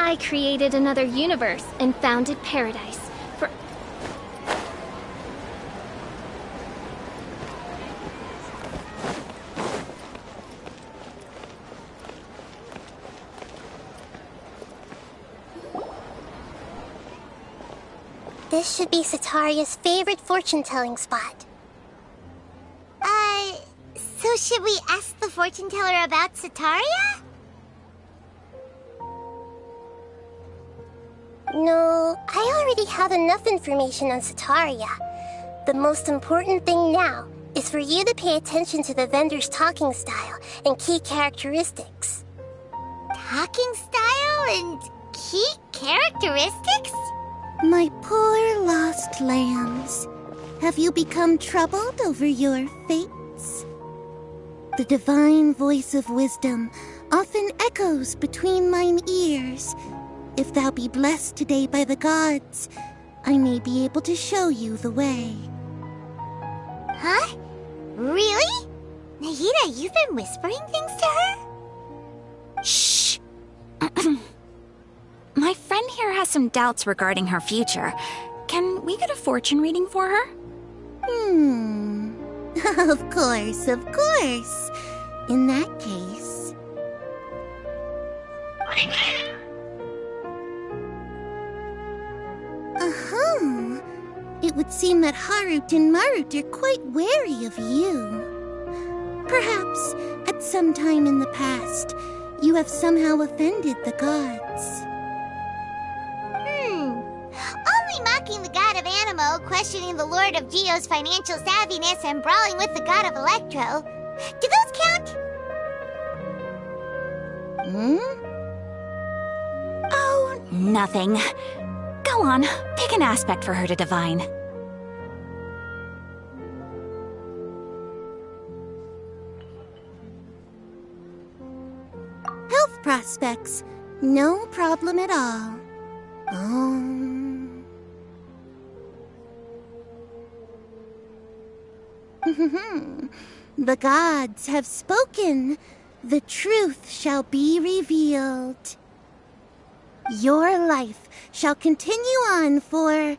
I created another universe and founded paradise for... This should be Sataria's favorite fortune-telling spot. So should we ask the fortune teller about Sataria? No, I already have enough information on Sataria. The most important thing now is for you to pay attention to the vendor's talking style and key characteristics. Talking style and key characteristics? My poor lost lambs, have you become troubled over your fates? The divine voice of wisdom often echoes between mine ears. If thou be blessed today by the gods, I may be able to show you the way. Huh? Really? Nahida, you've been whispering things to her? Shh! My friend here has some doubts regarding her future. Can we get a fortune reading for her? Of course, of course. In that case... It would seem that Harut and Marut are quite wary of you. Perhaps, at some time in the past, you have somehow offended the gods. Only mocking the god of Animo, questioning the lord of Geo's financial savviness, and brawling with the god of Electro. Do those count? Oh, nothing. Go on, pick an aspect for her to divine. Health prospects. No problem at all. The gods have spoken. The truth shall be revealed. Your life shall continue on for...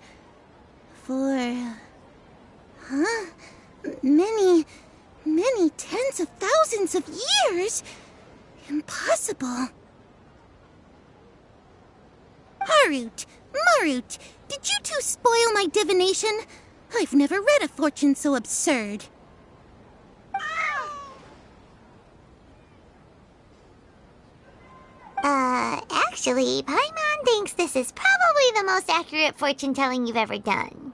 many tens of thousands of years? Impossible. Harut, Marut, did you two spoil my divination? I've never read a fortune so absurd. Actually, Paimon thinks this is probably the most accurate fortune-telling you've ever done.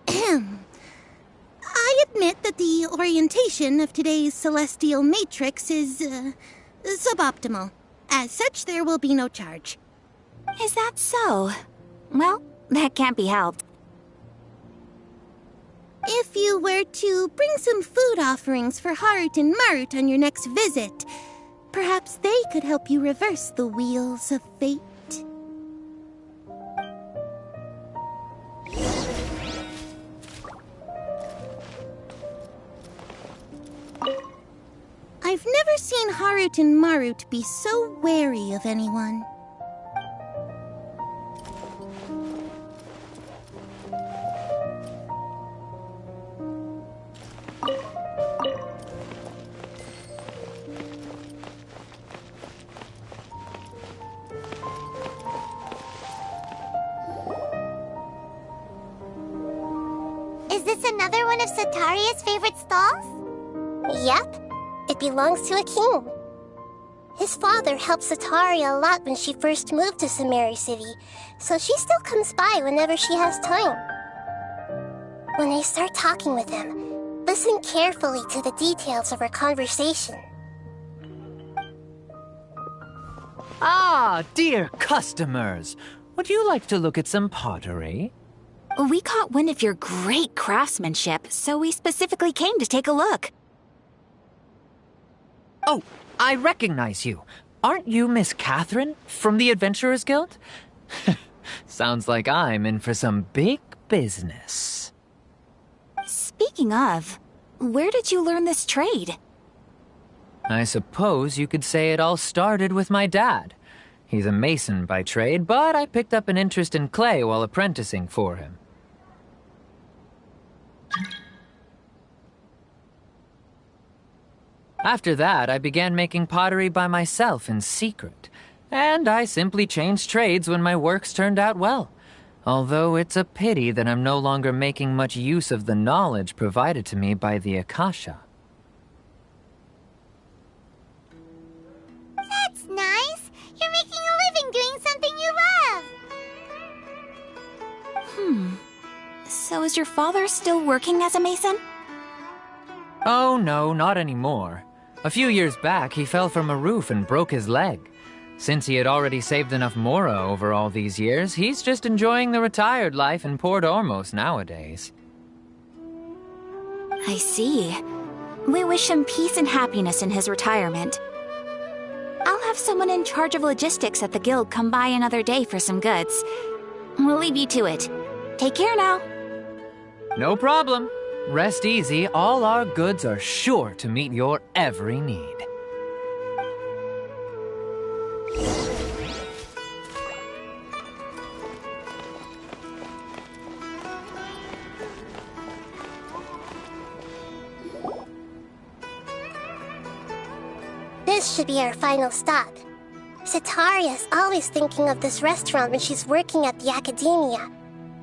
I admit that the orientation of today's celestial matrix is, suboptimal. As such, there will be no charge. Is that so? Well, that can't be helped. If you were to bring some food offerings for Harut and Marut on your next visit, perhaps they could help you reverse the wheels of fate. I've never seen Harut and Marut be so wary of anyone. Is this another one of Sataria's favorite stalls? Yep. It belongs to a king. His father helped Sataria a lot when she first moved to Sumeru City, so she still comes by whenever she has time. When I start talking with him, listen carefully to the details of our conversation. Ah, dear customers. Would you like to look at some pottery? We caught wind of your great craftsmanship, so we specifically came to take a look. Oh, I recognize you. Aren't you Miss Catherine from the Adventurers Guild? Sounds like I'm in for some big business. Speaking of, where did you learn this trade? I suppose you could say it all started with my dad. He's a mason by trade, but I picked up an interest in clay while apprenticing for him. After that, I began making pottery by myself in secret, and I simply changed trades when my works turned out well. Although it's a pity that I'm no longer making much use of the knowledge provided to me by the Akasha. That's nice. You're making a living doing something you love. So is your father still working as a mason? Oh no, not anymore. A few years back, he fell from a roof and broke his leg. Since he had already saved enough mora over all these years, he's just enjoying the retired life in Port Ormos nowadays. I see. We wish him peace and happiness in his retirement. I'll have someone in charge of logistics at the guild come by another day for some goods. We'll leave you to it. Take care now. No problem. Rest easy, all our goods are sure to meet your every need. This should be our final stop. Sitaria's always thinking of this restaurant when she's working at the academia,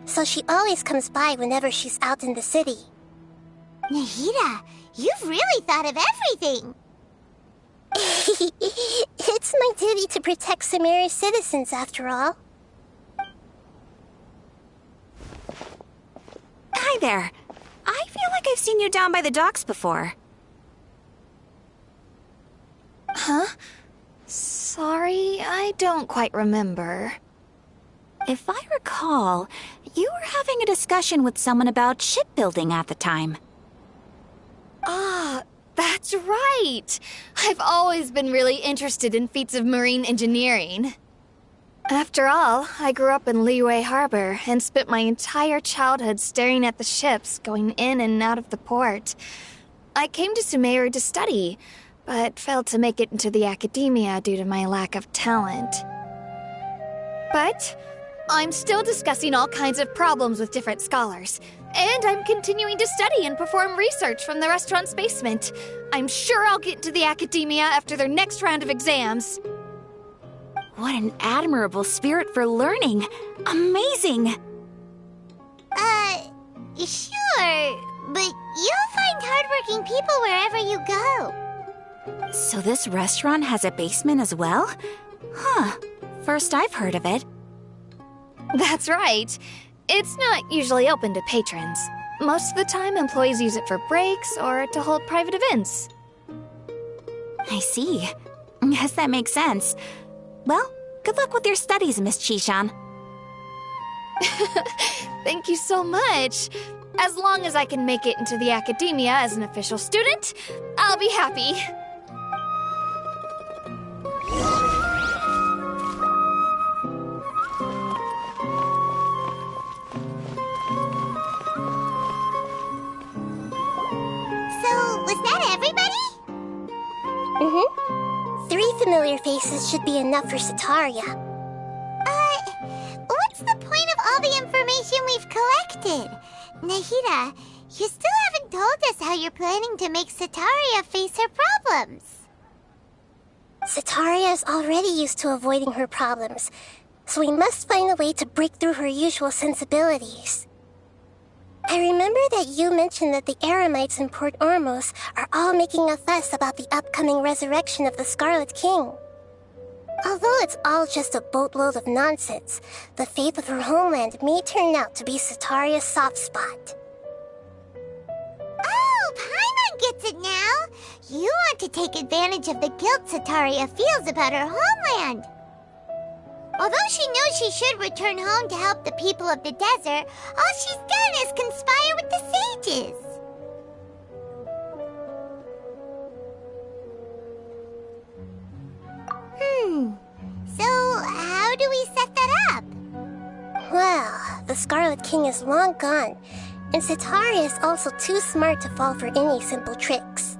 so she always comes by whenever she's out in the city. Nahida, you've really thought of everything. It's my duty to protect Sumeru's citizens, after all. Hi there. I feel like I've seen you down by the docks before. Huh? Sorry, I don't quite remember. If I recall, you were having a discussion with someone about shipbuilding at the time. Ah, that's right! I've always been really interested in feats of marine engineering. After all, I grew up in Liyue Harbor and spent my entire childhood staring at the ships going in and out of the port. I came to Sumeru to study, but failed to make it into the academia due to my lack of talent. But I'm still discussing all kinds of problems with different scholars, and I'm continuing to study and perform research from the restaurant's basement. I'm sure I'll get into the academia after their next round of exams. What an admirable spirit for learning! Amazing! Sure, but you'll find hardworking people wherever you go. So this restaurant has a basement as well? Huh. First I've heard of it. That's right. It's not usually open to patrons. Most of the time, employees use it for breaks or to hold private events. I see. Guess that makes sense. Well, good luck with your studies, Miss Chishan. Thank you so much. As long as I can make it into the academia as an official student, I'll be happy. Was that everybody? Mm-hmm. 3 familiar faces should be enough for Sitaria. What's the point of all the information we've collected? Nahida, you still haven't told us how you're planning to make Sitaria face her problems. Sitaria is already used to avoiding her problems, so we must find a way to break through her usual sensibilities. I remember that you mentioned that the Eremites in Port Ormos are all making a fuss about the upcoming resurrection of the Scarlet King. Although it's all just a boatload of nonsense, the fate of her homeland may turn out to be Sitaria's soft spot. Oh, Paimon gets it now! You want to take advantage of the guilt Sitaria feels about her homeland. Although she knows she should return home to help the people of the desert, all she's done is conspire with the sages. So how do we set that up? Well, the Scarlet King is long gone, and Sitaria is also too smart to fall for any simple tricks.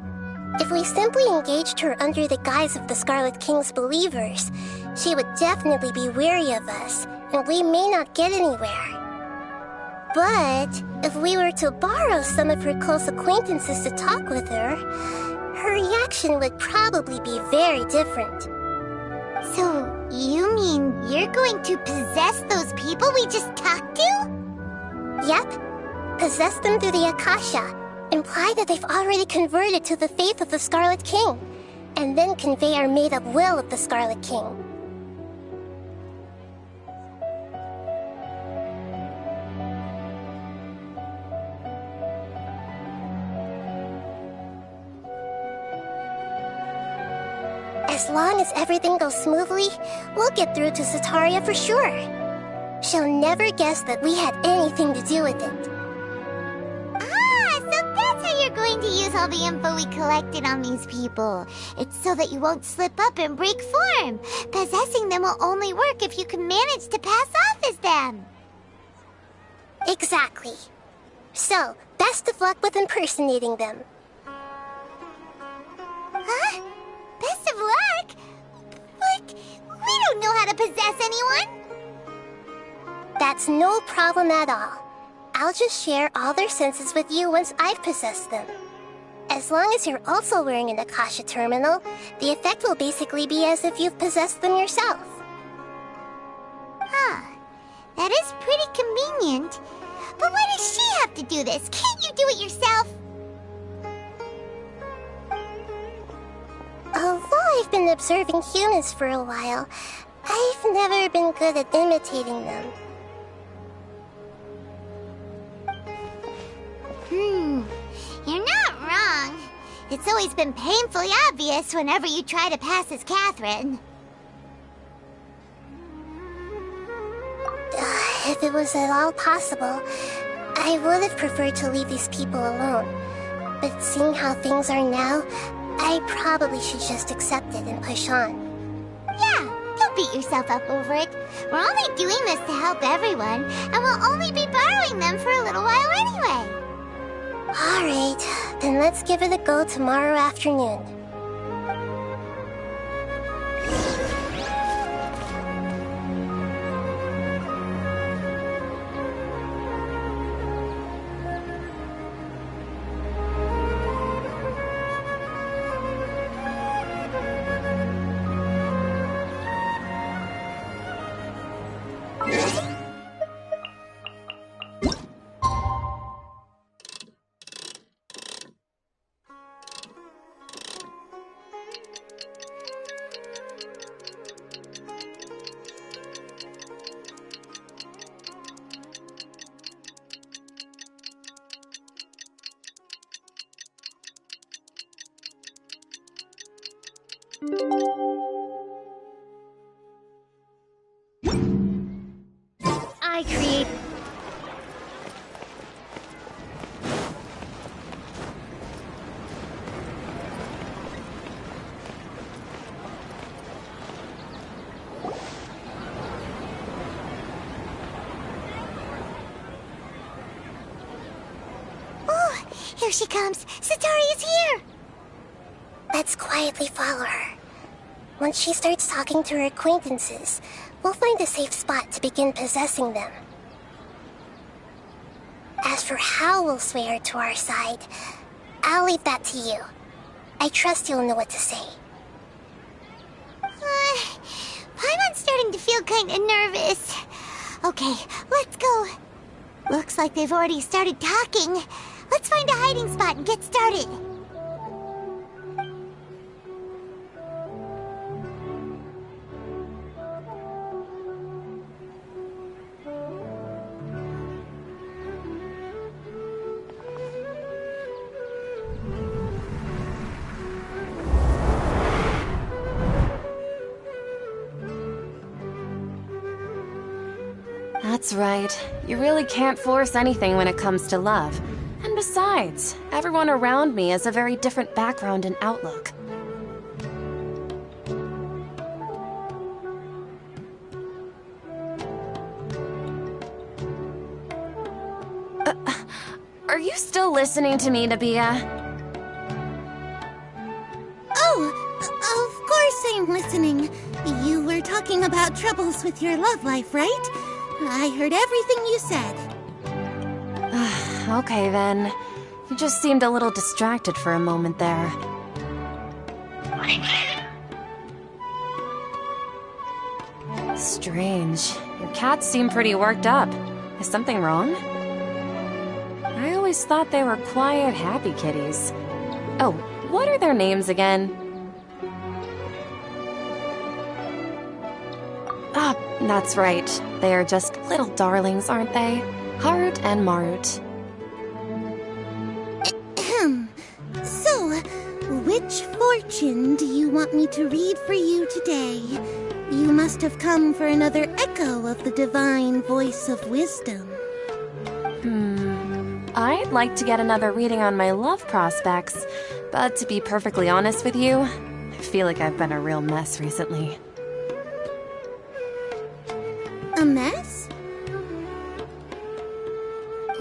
If we simply engaged her under the guise of the Scarlet King's believers, She would definitely be wary of us, and we may not get anywhere. But if we were to borrow some of her close acquaintances to talk with her, her reaction would probably be very different. So, you mean you're going to possess those people we just talked to? Yep. Possess them through the Akasha. Imply that they've already converted to the faith of the Scarlet King, and then convey our made-up will of the Scarlet King. As long as everything goes smoothly, we'll get through to Sataria for sure. She'll never guess that we had anything to do with it. Ah, so that's how you're going to use all the info we collected on these people. It's so that you won't slip up and break form. Possessing them will only work if you can manage to pass off as them. Exactly. So, best of luck with impersonating them. Huh? Best of luck? But we don't know how to possess anyone. That's no problem at all. I'll just share all their senses with you once I've possessed them. As long as you're also wearing an Akasha terminal, the effect will basically be as if you've possessed them yourself. Huh. That is pretty convenient. But why does she have to do this? Can't you do it yourself? Although I've been observing humans for a while, I've never been good at imitating them. You're not wrong. It's always been painfully obvious whenever you try to pass as Catherine. If it was at all possible, I would have preferred to leave these people alone. But seeing how things are now, I probably should just accept it and push on. Yeah, don't beat yourself up over it. We're only doing this to help everyone, and we'll only be borrowing them for a little while anyway. Alright, then let's give it a go tomorrow afternoon. I create... Oh, here she comes. Sataria's here. Let's quietly follow her. Once she starts talking to her acquaintances, we'll find a safe spot to begin possessing them. As for how we'll sway her to our side, I'll leave that to you. I trust you'll know what to say. Paimon's starting to feel kinda nervous. Okay, let's go. Looks like they've already started talking. Let's find a hiding spot and get started. That's right. You really can't force anything when it comes to love. And besides, everyone around me has a very different background and outlook. Are you still listening to me, Nabia? Oh, of course I'm listening. You were were talking about troubles with your love life, right? I heard everything you said. Okay then. You just seemed a little distracted for a moment there. Strange. Your cats seem pretty worked up. Is something wrong? I always thought they were quiet, happy kitties. Oh, what are their names again? Ah, that's right. They are just little darlings, aren't they? Harut and Marut. So, which fortune do you want me to read for you today? You must have come for another echo of the divine voice of wisdom. I'd like to get another reading on my love prospects, but to be perfectly honest with you, I feel like I've been a real mess recently. A mess?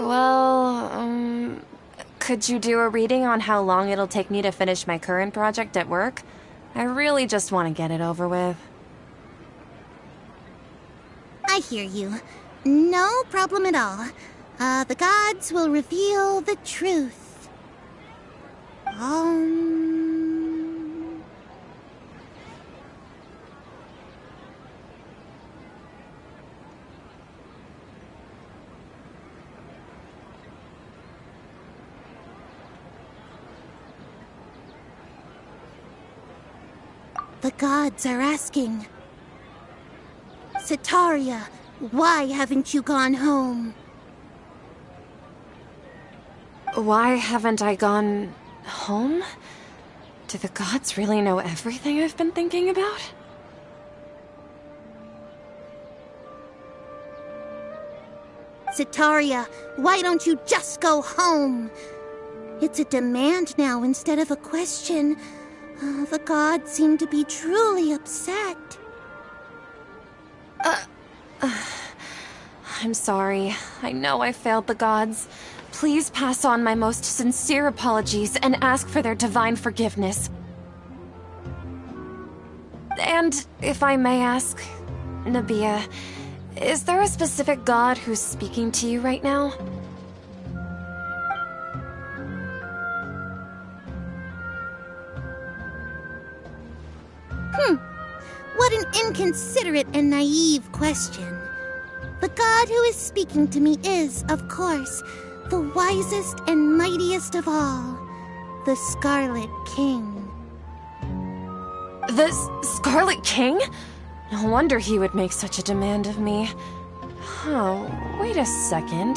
Well, could you do a reading on how long it'll take me to finish my current project at work? I really just want to get it over with. I hear you. No problem at all. The gods will reveal the truth. The gods are asking. Setaria, why haven't you gone home? Why haven't I gone home? Do the gods really know everything I've been thinking about? Setaria, why don't you just go home? It's a demand now instead of a question. The gods seem to be truly upset. I'm sorry. I know I failed the gods. Please pass on my most sincere apologies and ask for their divine forgiveness. And if I may ask, Nabia, is there a specific god who's speaking to you right now? What an inconsiderate and naive question. The god who is speaking to me is, of course, the wisest and mightiest of all, the Scarlet King. The Scarlet King? No wonder he would make such a demand of me. Oh, wait a second.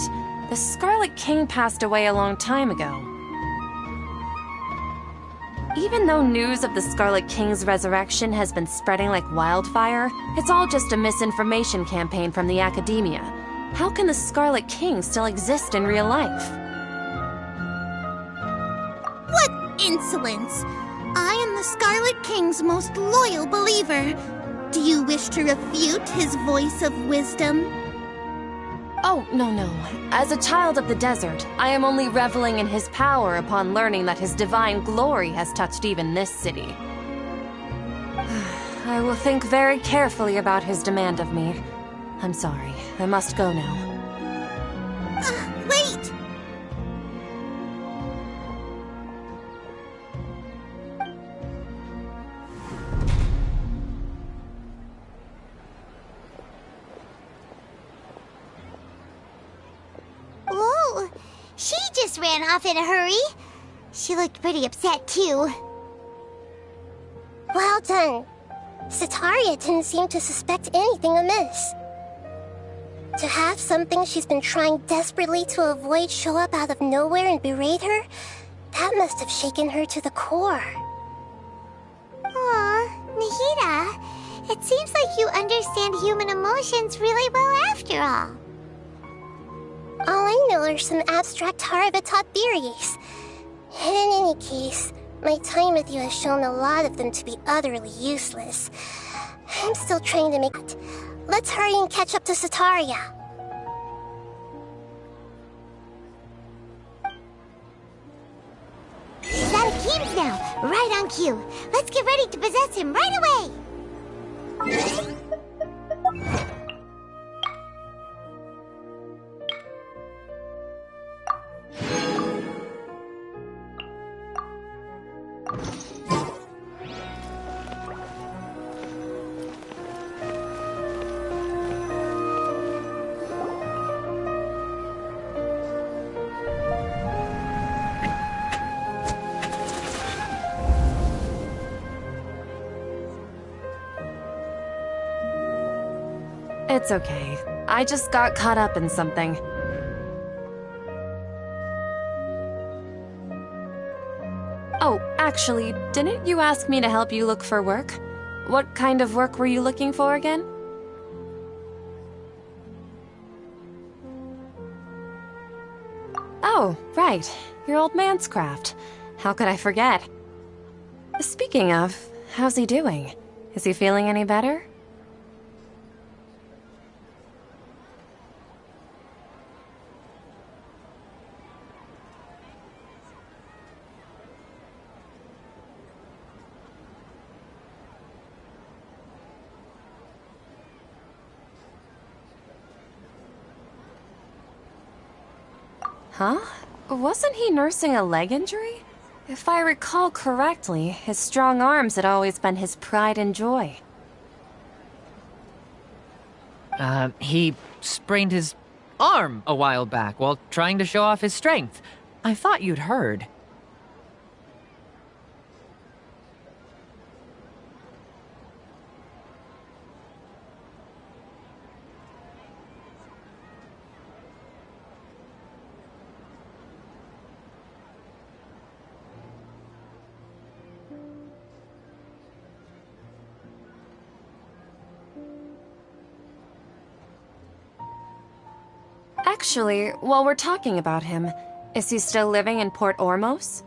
The Scarlet King passed away a long time ago. Even though news of the Scarlet King's resurrection has been spreading like wildfire, it's all just a misinformation campaign from the academia. How can the Scarlet King still exist in real life? What insolence! I am the Scarlet King's most loyal believer. Do you wish to refute his voice of wisdom? Oh, no. As a child of the desert, I am only reveling in his power upon learning that his divine glory has touched even this city. I will think very carefully about his demand of me. I'm sorry. I must go now. Wait! Whoa! She just ran off in a hurry. She looked pretty upset, too. Well done. Setaria didn't seem to suspect anything amiss. To have something she's been trying desperately to avoid show up out of nowhere and berate her, that must have shaken her to the core. Aw, Nahida, it seems like you understand human emotions really well after all. All I know are some abstract Harava-taught theories. And in any case, my time with you has shown a lot of them to be utterly useless. I'm still trying to make it. Let's hurry and catch up to Setaria. He's out of Keem's now, right on cue. Let's get ready to possess him right away. It's okay. I just got caught up in something. Oh, actually, didn't you ask me to help you look for work? What kind of work were you looking for again? Oh, right. Your old man's craft. How could I forget? Speaking of, how's he doing? Is he feeling any better? Huh? Wasn't he nursing a leg injury? If I recall correctly, his strong arms had always been his pride and joy. He sprained his arm a while back while trying to show off his strength. I thought you'd heard. Actually, while we're talking about him, is he still living in Port Ormos?